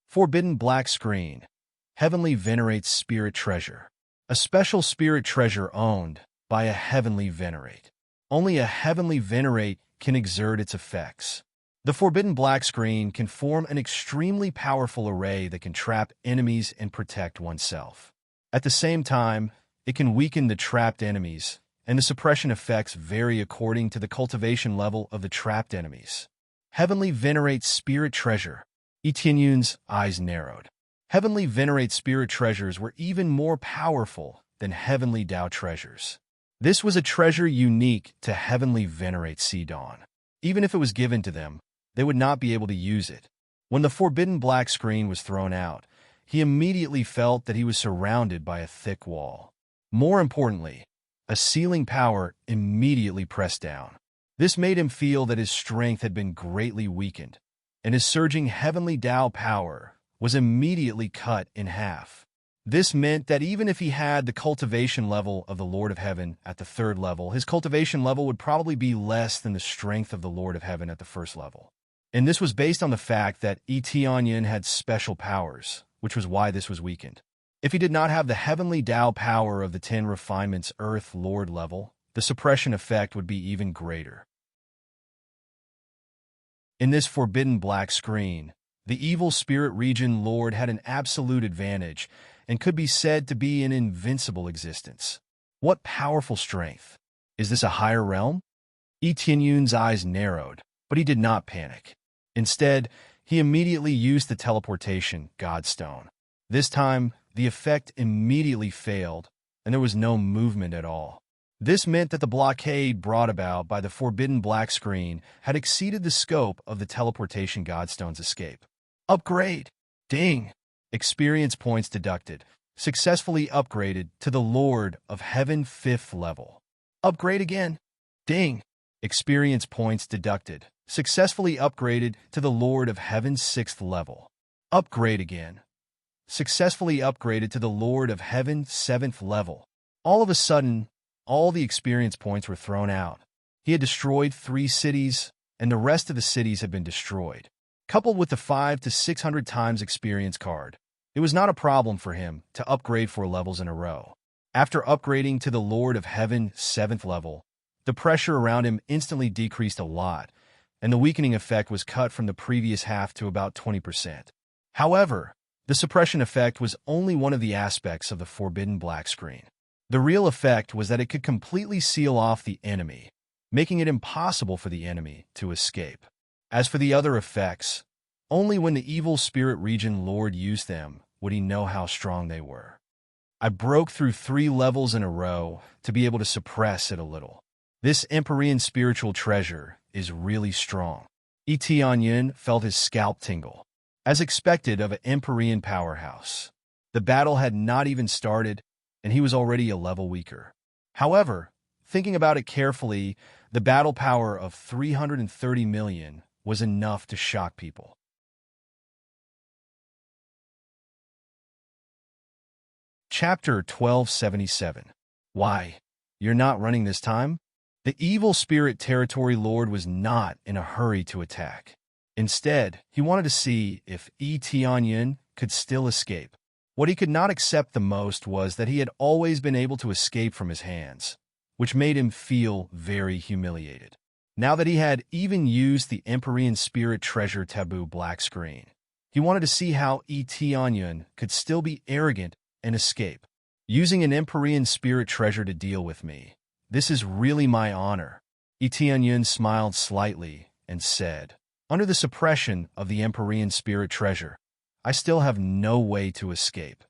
Forbidden black screen. Heavenly venerates spirit treasure. A special spirit treasure owned by a heavenly venerate. Only a heavenly venerate can exert its effects. The forbidden black screen can form an extremely powerful array that can trap enemies and protect oneself. At the same time, it can weaken the trapped enemies, and the suppression effects vary according to the cultivation level of the trapped enemies. Heavenly venerate spirit treasure. Etianyun's eyes narrowed. Heavenly venerate spirit treasures were even more powerful than heavenly Tao treasures. This was a treasure unique to heavenly venerate Sidon. Even if it was given to them, they would not be able to use it. When the forbidden black screen was thrown out, he immediately felt that he was surrounded by a thick wall. More importantly, a sealing power immediately pressed down. This made him feel that his strength had been greatly weakened, and his surging heavenly Tao power was immediately cut in half. This meant that even if he had the cultivation level of the Lord of Heaven at the third level, his cultivation level would probably be less than the strength of the Lord of Heaven at the first level. And this was based on the fact that Etianyun had special powers, which was why this was weakened. If he did not have the heavenly Tao power of the 10 refinements Earth Lord level, the suppression effect would be even greater. In this forbidden black screen, the evil spirit region Lord had an absolute advantage and could be said to be an invincible existence. What powerful strength! Is this a higher realm? Etianyun's eyes narrowed, but he did not panic. Instead, he immediately used the teleportation Godstone. This time, the effect immediately failed, and there was no movement at all. This meant that the blockade brought about by the forbidden black screen had exceeded the scope of the teleportation Godstone's escape. Upgrade! Ding! Experience points deducted. Successfully upgraded to the Lord of Heaven 5th level. Upgrade again. Ding! Experience points deducted. Successfully upgraded to the Lord of Heaven 6th level. Upgrade again. Successfully upgraded to the Lord of Heaven 7th level. All of a sudden, all the experience points were thrown out. He had destroyed 3 cities, and the rest of the cities had been destroyed. Coupled with the 500 to 600 times experience card, it was not a problem for him to upgrade 4 levels in a row. After upgrading to the Lord of Heaven 7th level, the pressure around him instantly decreased a lot, and the weakening effect was cut from the previous half to about 20%. However, the suppression effect was only one of the aspects of the forbidden black screen. The real effect was that it could completely seal off the enemy, making it impossible for the enemy to escape. As for the other effects, only when the evil spirit region Lord used them would he know how strong they were. I broke through 3 levels in a row to be able to suppress it a little. This Empyrean spiritual treasure is really strong. Etianyun felt his scalp tingle. As expected of an Empyrean powerhouse, the battle had not even started, and he was already a level weaker. However, thinking about it carefully, the battle power of 330 million was enough to shock people. Chapter 1277. Why? You're not running this time? The evil spirit territory lord was not in a hurry to attack. Instead, he wanted to see if Tianyin could still escape. What he could not accept the most was that he had always been able to escape from his hands, which made him feel very humiliated. Now that he had even used the Empyrean Spirit Treasure Taboo black screen, he wanted to see how Tianyin could still be arrogant and escape. Using an Empyrean Spirit Treasure to deal with me. This is really my honor. Tianyin smiled slightly and said, under the suppression of the Empyrean Spirit Treasure, I still have no way to escape.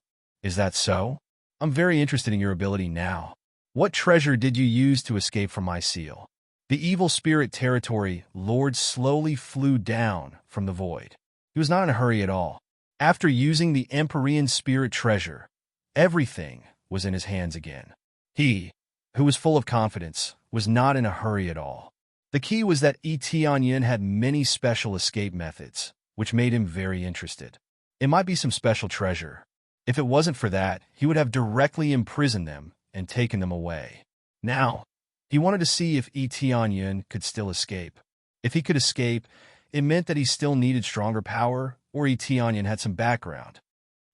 Is that so? I'm very interested in your ability now. What treasure did you use to escape from my seal? The evil spirit territory lord slowly flew down from the void. He was not in a hurry at all. After using the Empyrean Spirit Treasure, everything was in his hands again. He, who was full of confidence, was not in a hurry at all. The key was that Tianyin had many special escape methods, which made him very interested. It might be some special treasure. If it wasn't for that, he would have directly imprisoned them and taken them away. Now, he wanted to see if Tianyin could still escape. If he could escape, it meant that he still needed stronger power, or Tianyin had some background.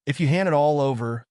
If you hand it all over,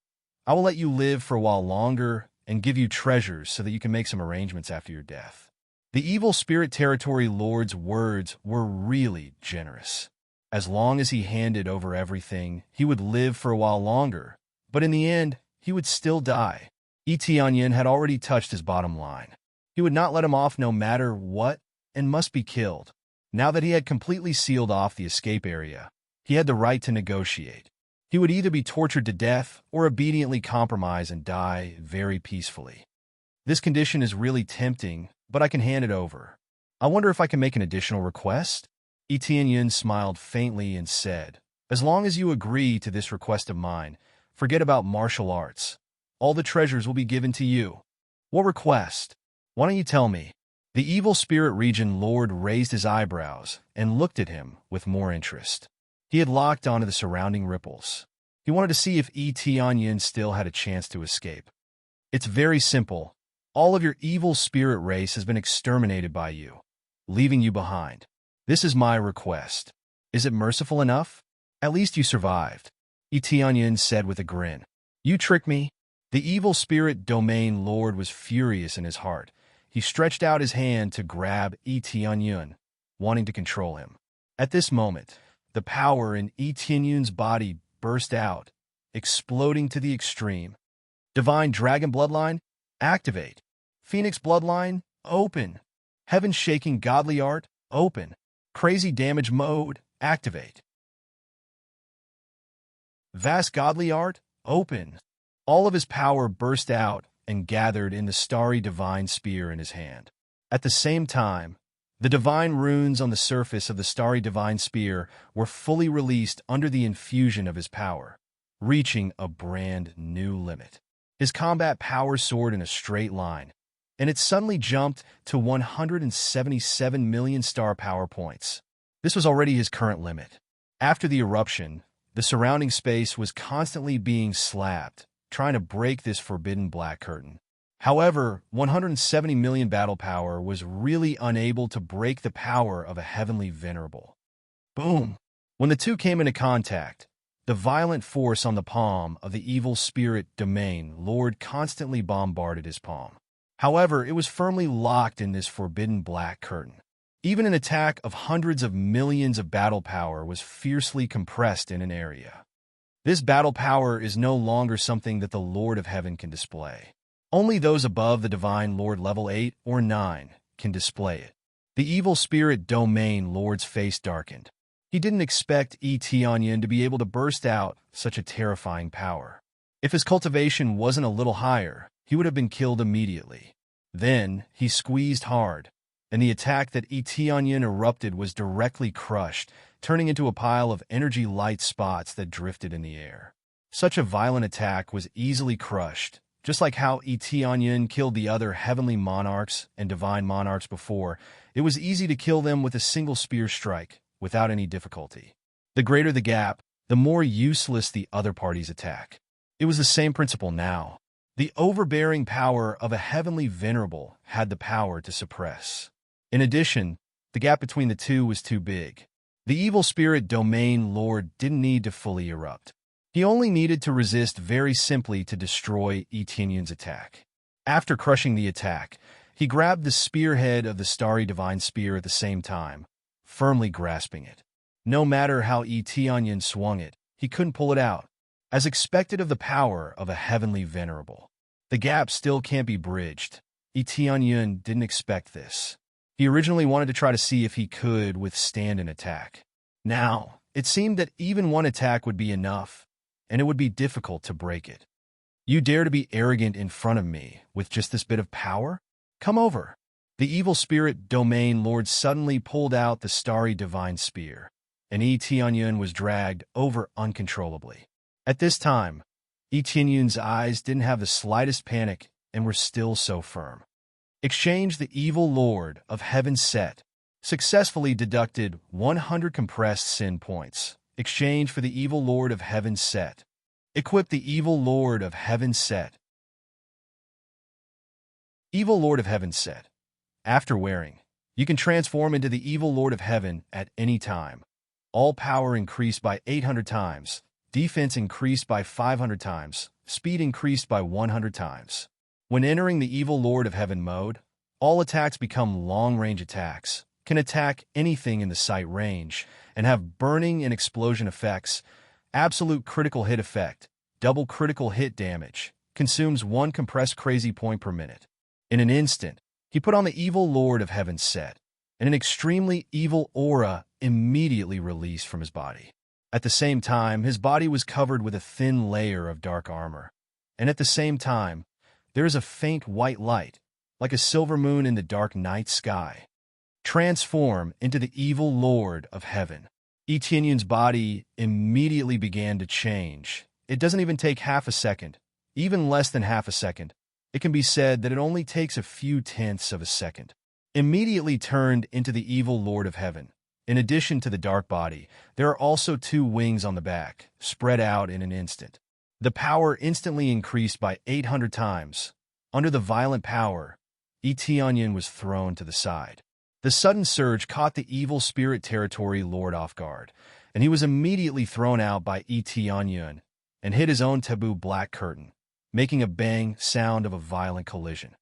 I will let you live for a while longer and give you treasures so that you can make some arrangements after your death. The evil spirit territory lord's words were really generous. As long as he handed over everything, he would live for a while longer, but in the end, he would still die. Tianyin had already touched his bottom line. He would not let him off no matter what and must be killed. Now that he had completely sealed off the escape area, he had the right to negotiate. He would either be tortured to death or obediently compromise and die very peacefully. This condition is really tempting, but I can hand it over. I wonder if I can make an additional request? Tianyin smiled faintly and said, as long as you agree to this request of mine, forget about martial arts. All the treasures will be given to you. What request? Why don't you tell me? The evil spirit region lord raised his eyebrows and looked at him with more interest. He had locked onto the surrounding ripples. He wanted to see if Tianyin still had a chance to escape. It's very simple. All of your evil spirit race has been exterminated by you, leaving you behind. This is my request. Is it merciful enough? At least you survived. Tianyin said with a grin. You tricked me? The evil spirit domain lord was furious in his heart. He stretched out his hand to grab Tianyin, wanting to control him. At this moment, the power in Tianyin's body burst out, exploding to the extreme. Divine Dragon Bloodline, activate. Phoenix Bloodline, open. Heaven-shaking Godly Art, open. Crazy Damage Mode, activate. Vast Godly Art, open. All of his power burst out and gathered in the starry divine spear in his hand. At the same time, the divine runes on the surface of the starry divine spear were fully released under the infusion of his power, reaching a brand new limit. His combat power soared in a straight line, and it suddenly jumped to 177 million star power points. This was already his current limit. After the eruption, the surrounding space was constantly being slapped, trying to break this forbidden black curtain. However, 170 million battle power was really unable to break the power of a heavenly venerable. Boom! When the two came into contact, the violent force on the palm of the evil spirit domain lord constantly bombarded his palm. However, it was firmly locked in this forbidden black curtain. Even an attack of hundreds of millions of battle power was fiercely compressed in an area. This battle power is no longer something that the Lord of Heaven can display. Only those above the Divine Lord level 8 or 9 can display it. The evil spirit domain lord's face darkened. He didn't expect Tianyin to be able to burst out such a terrifying power. If his cultivation wasn't a little higher, he would have been killed immediately. Then he squeezed hard, and the attack that Tianyin erupted was directly crushed, turning into a pile of energy light spots that drifted in the air. Such a violent attack was easily crushed, just like how Tianyin killed the other heavenly monarchs and divine monarchs before. It was easy to kill them with a single spear strike, without any difficulty. The greater the gap, the more useless the other party's attack. It was the same principle now. The overbearing power of a heavenly venerable had the power to suppress. In addition, the gap between the two was too big. The evil spirit domain lord didn't need to fully erupt. He only needed to resist very simply to destroy Etienne's attack. After crushing the attack, he grabbed the spearhead of the starry divine spear at the same time, firmly grasping it. No matter how Etienne swung it, he couldn't pull it out. As expected of the power of a heavenly venerable, the gap still can't be bridged. Etienne didn't expect this. He originally wanted to try to see if he could withstand an attack. Now, it seemed that even one attack would be enough, and it would be difficult to break it. You dare to be arrogant in front of me with just this bit of power? Come over. The evil spirit domain lord suddenly pulled out the starry divine spear, and Etienne was dragged over uncontrollably. At this time, Etienne's eyes didn't have the slightest panic and were still so firm. Exchange the evil lord of heaven set. Successfully deducted 100 compressed sin points. Exchange for the evil lord of heaven set. Equip the evil lord of heaven set. Evil lord of heaven set. After wearing, you can transform into the evil lord of heaven at any time. All power increased by 800 times. Defense increased by 500 times. Speed increased by 100 times. When entering the evil lord of heaven mode, all attacks become long-range attacks, can attack anything in the sight range, and have burning and explosion effects. Absolute critical hit effect, double critical hit damage, consumes 1 compressed crazy point per minute. In an instant, he put on the evil lord of heaven set, and an extremely evil aura immediately released from his body. At the same time, his body was covered with a thin layer of dark armor, and at the same time, there is a faint white light, like a silver moon in the dark night sky. Transform into the evil lord of heaven. Etienne's body immediately began to change. It doesn't even take half a second, even less than half a second. It can be said that it only takes a few tenths of a second. Immediately turned into the evil lord of heaven. In addition to the dark body, there are also 2 wings on the back, spread out in an instant. The power instantly increased by 800 times. Under the violent power, Etienne was thrown to the side. The sudden surge caught the evil spirit territory lord off guard, and he was immediately thrown out by Etienne and hit his own taboo black curtain, making a bang sound of a violent collision.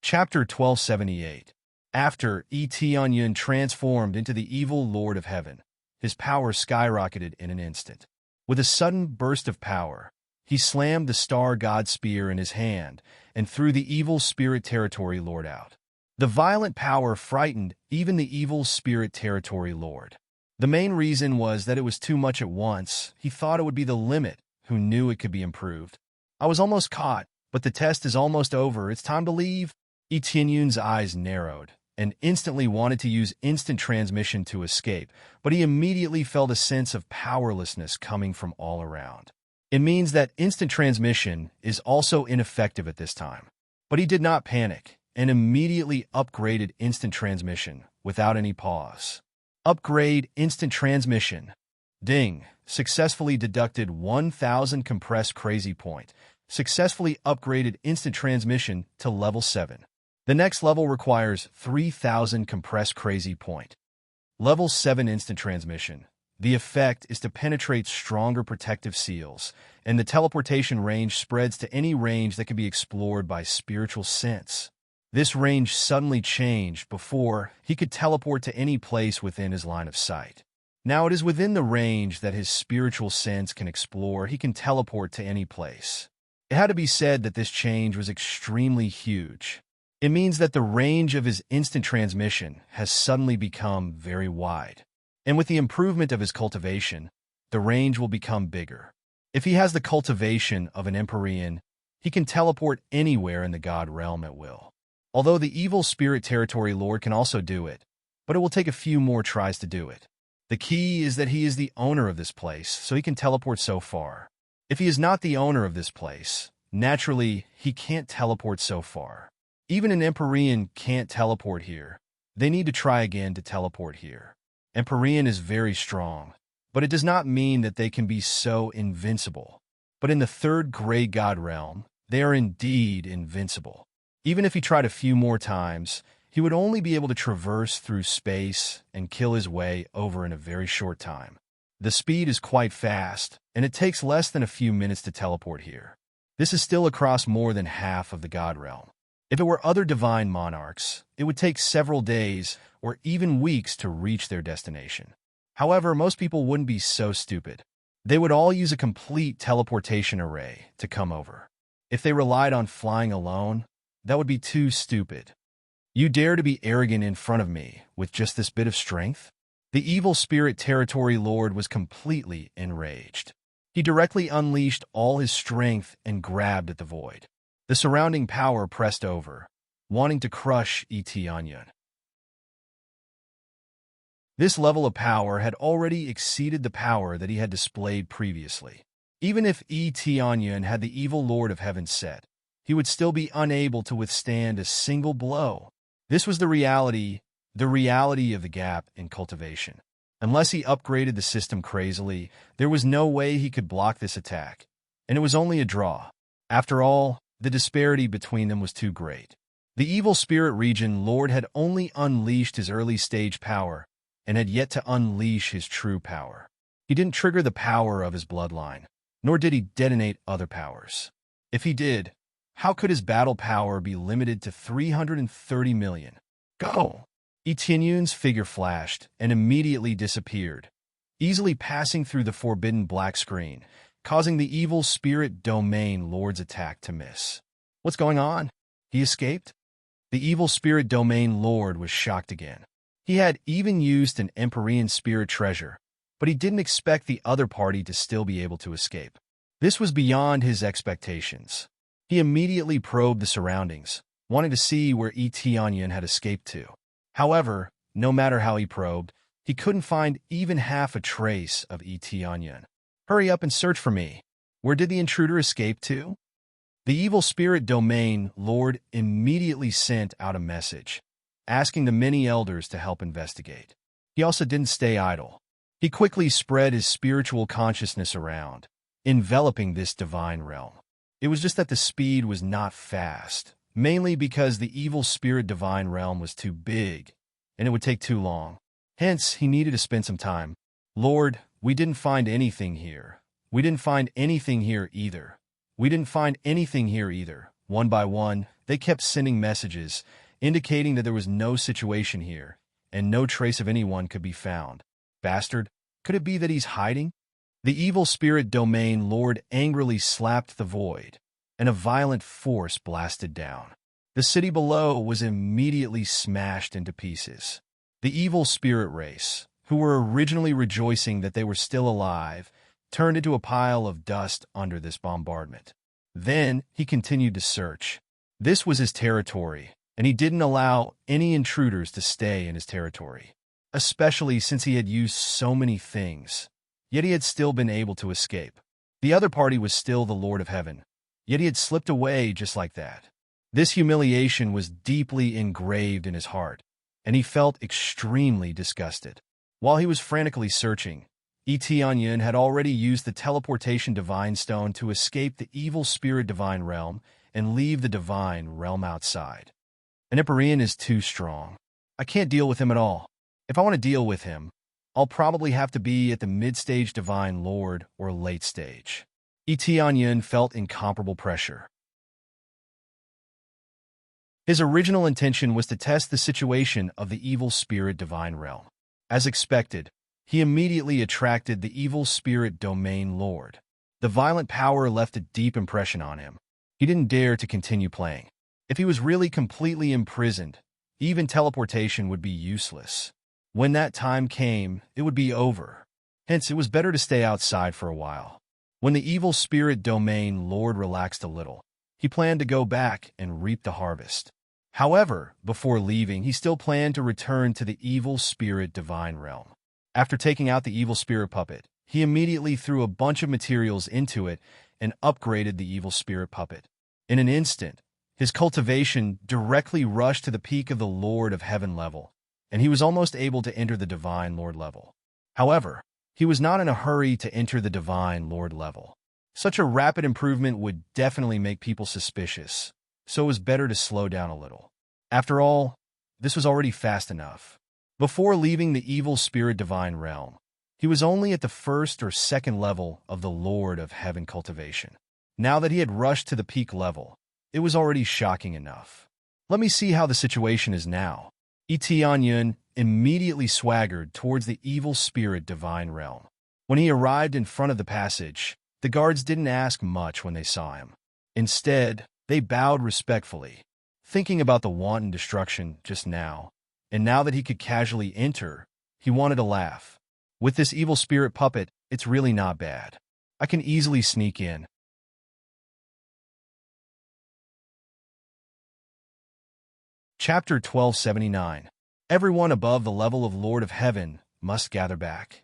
Chapter 1278. After Etienne transformed into the evil lord of heaven, his power skyrocketed in an instant. With a sudden burst of power, he slammed the star god spear in his hand and threw the evil spirit territory lord out. The violent power frightened even the evil spirit territory lord. The main reason was that it was too much at once. He thought it would be the limit, who knew it could be improved. I was almost caught, but the test is almost over. It's time to leave. Etienne's eyes narrowed and instantly wanted to use instant transmission to escape, but he immediately felt a sense of powerlessness coming from all around. It means that instant transmission is also ineffective at this time. But he did not panic and immediately upgraded instant transmission without any pause. Upgrade instant transmission. Ding. Successfully deducted 1,000 compressed crazy point. Successfully upgraded instant transmission to level 7. The next level requires 3,000 compressed crazy point. Level 7 instant transmission. The effect is to penetrate stronger protective seals, and the teleportation range spreads to any range that can be explored by spiritual sense. This range suddenly changed. Before, he could teleport to any place within his line of sight. Now it is within the range that his spiritual sense can explore. He can teleport to any place. It had to be said that this change was extremely huge. It means that the range of his instant transmission has suddenly become very wide. And with the improvement of his cultivation, the range will become bigger. If he has the cultivation of an Empyrean, he can teleport anywhere in the God realm at will. Although the evil spirit territory lord can also do it, but it will take a few more tries to do it. The key is that he is the owner of this place, so he can teleport so far. If he is not the owner of this place, naturally, he can't teleport so far. Even an Empyrean can't teleport here. They need to try again to teleport here. Empyrean is very strong, but it does not mean that they can be so invincible. But in the third gray god realm, they are indeed invincible. Even if he tried a few more times, he would only be able to traverse through space and kill his way over in a very short time. The speed is quite fast, and it takes less than a few minutes to teleport here. This is still across more than half of the god realm. If it were other divine monarchs, it would take several days or even weeks to reach their destination. However, most people wouldn't be so stupid. They would all use a complete teleportation array to come over. If they relied on flying alone, that would be too stupid. You dare to be arrogant in front of me with just this bit of strength? The evil spirit territory lord was completely enraged. He directly unleashed all his strength and grabbed at the void. The surrounding power pressed over, wanting to crush E.T. Onion. This level of power had already exceeded the power that he had displayed previously. Even if E.T. Onion had the evil Lord of Heaven set, he would still be unable to withstand a single blow. This was the reality of the gap in cultivation. Unless he upgraded the system crazily, there was no way he could block this attack, and it was only a draw. After all, the disparity between them was too great. The evil spirit region lord had only unleashed his early stage power and had yet to unleash his true power. He didn't trigger the power of his bloodline, nor did he detonate other powers. If he did, how could his battle power be limited to 330 million? Go! Etienne's figure flashed and immediately disappeared, easily passing through the forbidden black screen, causing the evil spirit domain lord's attack to miss. What's going on? He escaped? The evil spirit domain lord was shocked again. He had even used an Empyrean spirit treasure, but he didn't expect the other party to still be able to escape. This was beyond his expectations. He immediately probed the surroundings, wanting to see where E.T. Onion had escaped to. However, no matter how he probed, he couldn't find even half a trace of E.T. Onion. Hurry up and search for me. Where did the intruder escape to? The evil spirit domain lord immediately sent out a message, asking the many elders to help investigate. He also didn't stay idle. He quickly spread his spiritual consciousness around, enveloping this divine realm. It was just that the speed was not fast, mainly because the evil spirit divine realm was too big, and it would take too long. Hence, he needed to spend some time. Lord, we didn't find anything here. We didn't find anything here either. We didn't find anything here either. One by one, they kept sending messages, indicating that there was no situation here, and no trace of anyone could be found. Bastard, could it be that he's hiding? The evil spirit domain lord angrily slapped the void, and a violent force blasted down. The city below was immediately smashed into pieces. The evil spirit race, who were originally rejoicing that they were still alive, turned into a pile of dust under this bombardment. Then he continued to search. This was his territory, and he didn't allow any intruders to stay in his territory, especially since he had used so many things. Yet he had still been able to escape. The other party was still the Lord of Heaven, yet he had slipped away just like that. This humiliation was deeply engraved in his heart, and he felt extremely disgusted. While he was frantically searching, E.T. Onion had already used the teleportation divine stone to escape the evil spirit divine realm and leave the divine realm outside. An Empyrean is too strong. I can't deal with him at all. If I want to deal with him, I'll probably have to be at the mid-stage divine lord or late stage. E.T. Onion felt incomparable pressure. His original intention was to test the situation of the evil spirit divine realm. As expected, he immediately attracted the evil spirit domain lord. The violent power left a deep impression on him. He didn't dare to continue playing. If he was really completely imprisoned, even teleportation would be useless. When that time came, it would be over. Hence, it was better to stay outside for a while. When the evil spirit domain lord relaxed a little, he planned to go back and reap the harvest. However, before leaving, he still planned to return to the evil spirit divine realm. After taking out the evil spirit puppet, he immediately threw a bunch of materials into it and upgraded the evil spirit puppet. In an instant, his cultivation directly rushed to the peak of the Lord of Heaven level, and he was almost able to enter the Divine Lord level. However, he was not in a hurry to enter the Divine Lord level. Such a rapid improvement would definitely make people suspicious, so it was better to slow down a little. After all, this was already fast enough. Before leaving the evil spirit divine realm, he was only at the first or second level of the Lord of Heaven cultivation. Now that he had rushed to the peak level, it was already shocking enough. Let me see how the situation is now. Tianyun immediately swaggered towards the evil spirit divine realm. When he arrived in front of the passage, the guards didn't ask much when they saw him. Instead, they bowed respectfully, thinking about the wanton destruction just now, and now that he could casually enter, he wanted to laugh. With this evil spirit puppet, it's really not bad. I can easily sneak in. Chapter 1279. Everyone above the level of Lord of Heaven must gather back.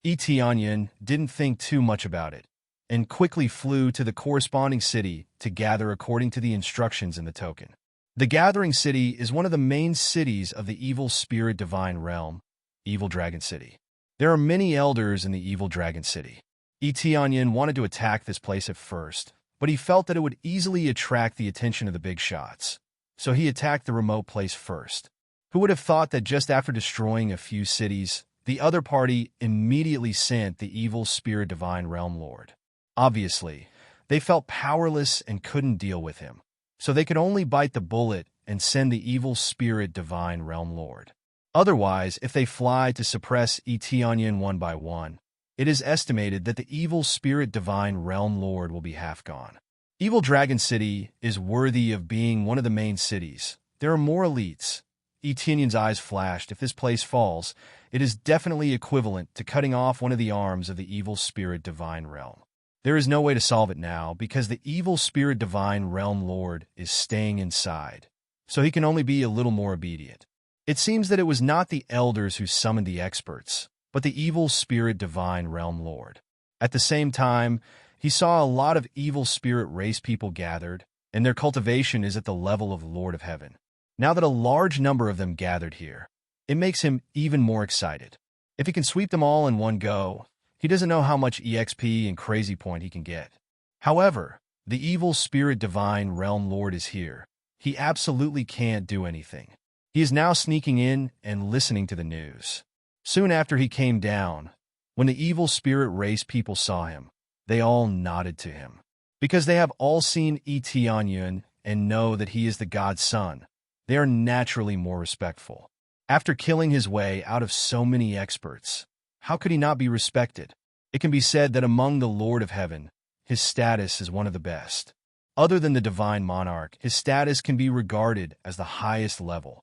Tianyun didn't think too much about it, and quickly flew to the corresponding city to gather according to the instructions in the token. The gathering city is one of the main cities of the evil spirit divine realm, Evil Dragon City. There are many elders in the Evil Dragon City. Tianyun wanted to attack this place at first, but he felt that it would easily attract the attention of the big shots, so he attacked the remote place first. Who would have thought that just after destroying a few cities, the other party immediately sent the evil spirit divine realm lord? Obviously, they felt powerless and couldn't deal with him, so they could only bite the bullet and send the evil spirit divine realm lord. Otherwise, if they fly to suppress Tianyun one by one, it is estimated that the evil spirit divine realm lord will be half gone. Evil Dragon City is worthy of being one of the main cities. There are more elites. Tianyun's eyes flashed. If this place falls, it is definitely equivalent to cutting off one of the arms of the evil spirit divine realm. There is no way to solve it now because the evil spirit divine realm lord is staying inside, so he can only be a little more obedient. It seems that it was not the elders who summoned the experts, but the evil spirit divine realm lord. At the same time, he saw a lot of evil spirit race people gathered, and their cultivation is at the level of Lord of Heaven. Now that a large number of them gathered here, it makes him even more excited. If he can sweep them all in one go, he doesn't know how much EXP and crazy point he can get. However, the evil spirit divine realm lord is here. He absolutely can't do anything. He is now sneaking in and listening to the news. Soon after he came down, when the evil spirit race people saw him, they all nodded to him. Because they have all seen Tianyun and know that he is the god's son, they are naturally more respectful. After killing his way out of so many experts, how could he not be respected? It can be said that among the Lord of Heaven, his status is one of the best. Other than the divine monarch, his status can be regarded as the highest level.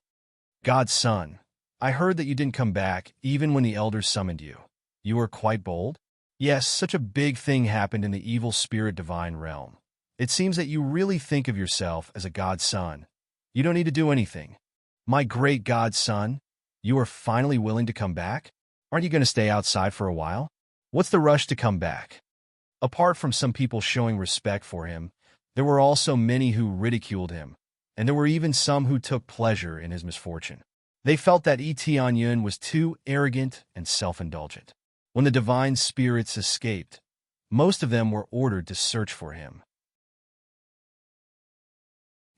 God's son, I heard that you didn't come back even when the elders summoned you. You were quite bold? Yes, such a big thing happened in the evil spirit divine realm. It seems that you really think of yourself as a god's son. You don't need to do anything. My great god's son, you are finally willing to come back? Aren't you going to stay outside for a while? What's the rush to come back? Apart from some people showing respect for him, there were also many who ridiculed him, and there were even some who took pleasure in his misfortune. They felt that Tianyun was too arrogant and self-indulgent. When the divine spirits escaped, most of them were ordered to search for him.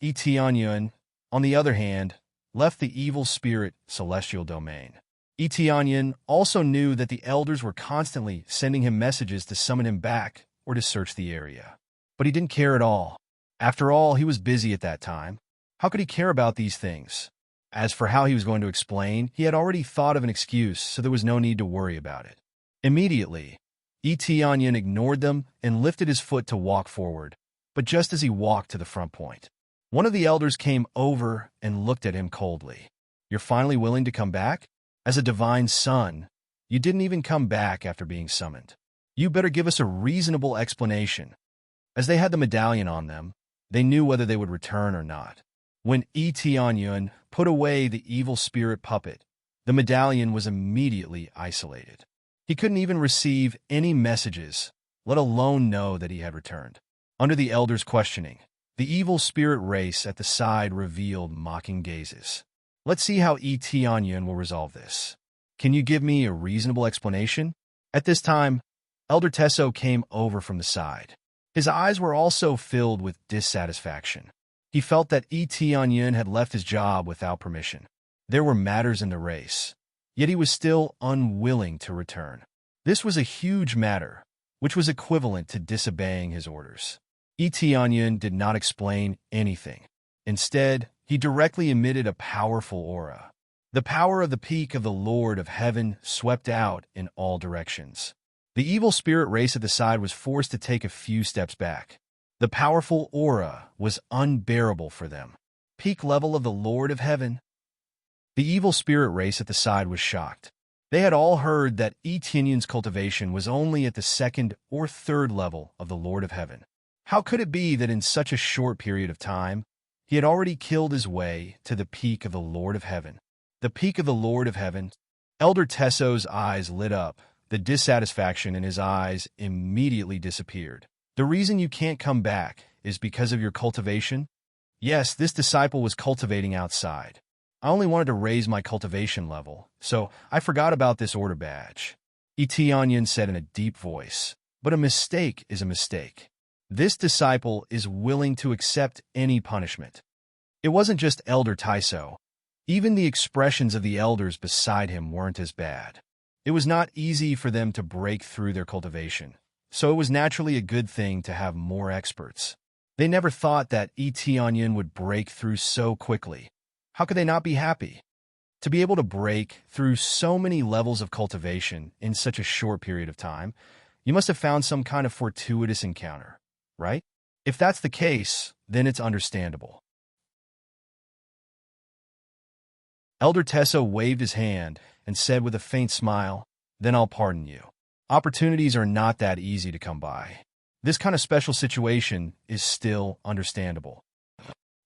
Tianyun, on the other hand, left the evil spirit celestial domain. Tianyun also knew that the elders were constantly sending him messages to summon him back or to search the area. But he didn't care at all. After all, he was busy at that time. How could he care about these things? As for how he was going to explain, he had already thought of an excuse, so there was no need to worry about it. Immediately, Tianyun ignored them and lifted his foot to walk forward, but just as he walked to the front point, one of the elders came over and looked at him coldly. You're finally willing to come back? As a divine son, you didn't even come back after being summoned. You better give us a reasonable explanation. As they had the medallion on them, they knew whether they would return or not. When Tianyun put away the evil spirit puppet, the medallion was immediately isolated. He couldn't even receive any messages, let alone know that he had returned. Under the elder's questioning, the evil spirit race at the side revealed mocking gazes. Let's see how Tianyun will resolve this. Can you give me a reasonable explanation? At this time, Elder Tesso came over from the side. His eyes were also filled with dissatisfaction. He felt that Tianyun had left his job without permission. There were matters in the race, yet he was still unwilling to return. This was a huge matter, which was equivalent to disobeying his orders. Tianyun did not explain anything. Instead, he directly emitted a powerful aura. The power of the peak of the Lord of Heaven swept out in all directions. The evil spirit race at the side was forced to take a few steps back. The powerful aura was unbearable for them. Peak level of the Lord of Heaven. The evil spirit race at the side was shocked. They had all heard that Tianyun's cultivation was only at the second or third level of the Lord of Heaven. How could it be that in such a short period of time, he had already killed his way to the peak of the Lord of Heaven? The peak of the Lord of Heaven. Elder Tesso's eyes lit up. The dissatisfaction in his eyes immediately disappeared. The reason you can't come back is because of your cultivation? Yes, this disciple was cultivating outside. I only wanted to raise my cultivation level, so I forgot about this order badge. Tianyun said in a deep voice, but a mistake is a mistake. This disciple is willing to accept any punishment. It wasn't just Elder Tesso. Even the expressions of the elders beside him weren't as bad. It was not easy for them to break through their cultivation, so it was naturally a good thing to have more experts. They never thought that Tianyun would break through so quickly. How could they not be happy? To be able to break through so many levels of cultivation in such a short period of time, you must have found some kind of fortuitous encounter, right? If that's the case, then it's understandable. Elder Tesso waved his hand and said with a faint smile, "Then I'll pardon you. Opportunities are not that easy to come by. This kind of special situation is still understandable."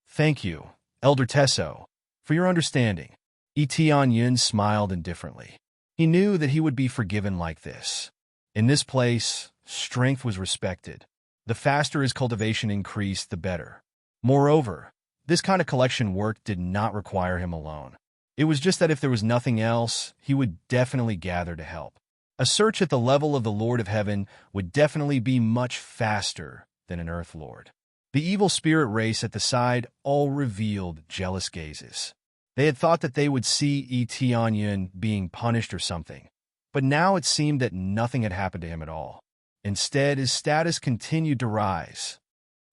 "Thank you, Elder Tesso, for your understanding." Tianyun smiled indifferently. He knew that he would be forgiven like this. In this place, strength was respected. The faster his cultivation increased, the better. Moreover, this kind of collection work did not require him alone. It was just that if there was nothing else, he would definitely gather to help. A search at the level of the Lord of Heaven would definitely be much faster than an Earth Lord. The evil spirit race at the side all revealed jealous gazes. They had thought that they would see Tianyun being punished or something, but now it seemed that nothing had happened to him at all. Instead, his status continued to rise.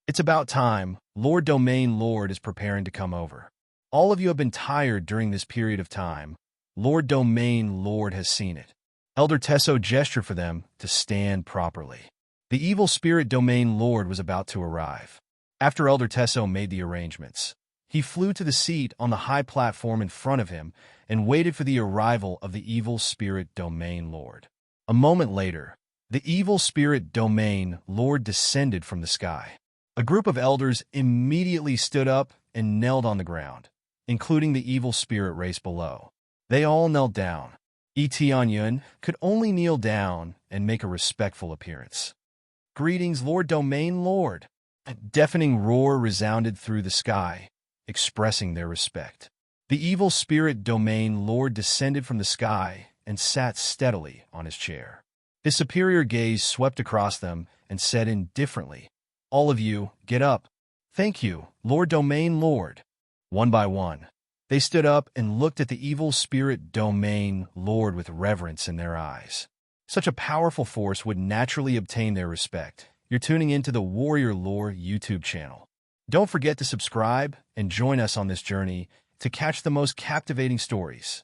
"It's about time. Lord Domain Lord is preparing to come over. All of you have been tired during this period of time. Lord Domain Lord has seen it." Elder Tesso gestured for them to stand properly. The evil spirit Domain Lord was about to arrive. After Elder Tesso made the arrangements, he flew to the seat on the high platform in front of him and waited for the arrival of the evil spirit Domain Lord. A moment later, the evil spirit Domain Lord descended from the sky. A group of elders immediately stood up and knelt on the ground, including the evil spirit race below. They all knelt down. Tianyun could only kneel down and make a respectful appearance. "Greetings, Lord Domain Lord." A deafening roar resounded through the sky, expressing their respect. The evil spirit Domain Lord descended from the sky and sat steadily on his chair. His superior gaze swept across them and said indifferently, "All of you, get up." "Thank you, Lord Domain Lord." One by one, they stood up and looked at the evil spirit Domain Lord with reverence in their eyes. Such a powerful force would naturally obtain their respect. You're tuning into the Warrior Lore YouTube channel. Don't forget to subscribe and join us on this journey to catch the most captivating stories.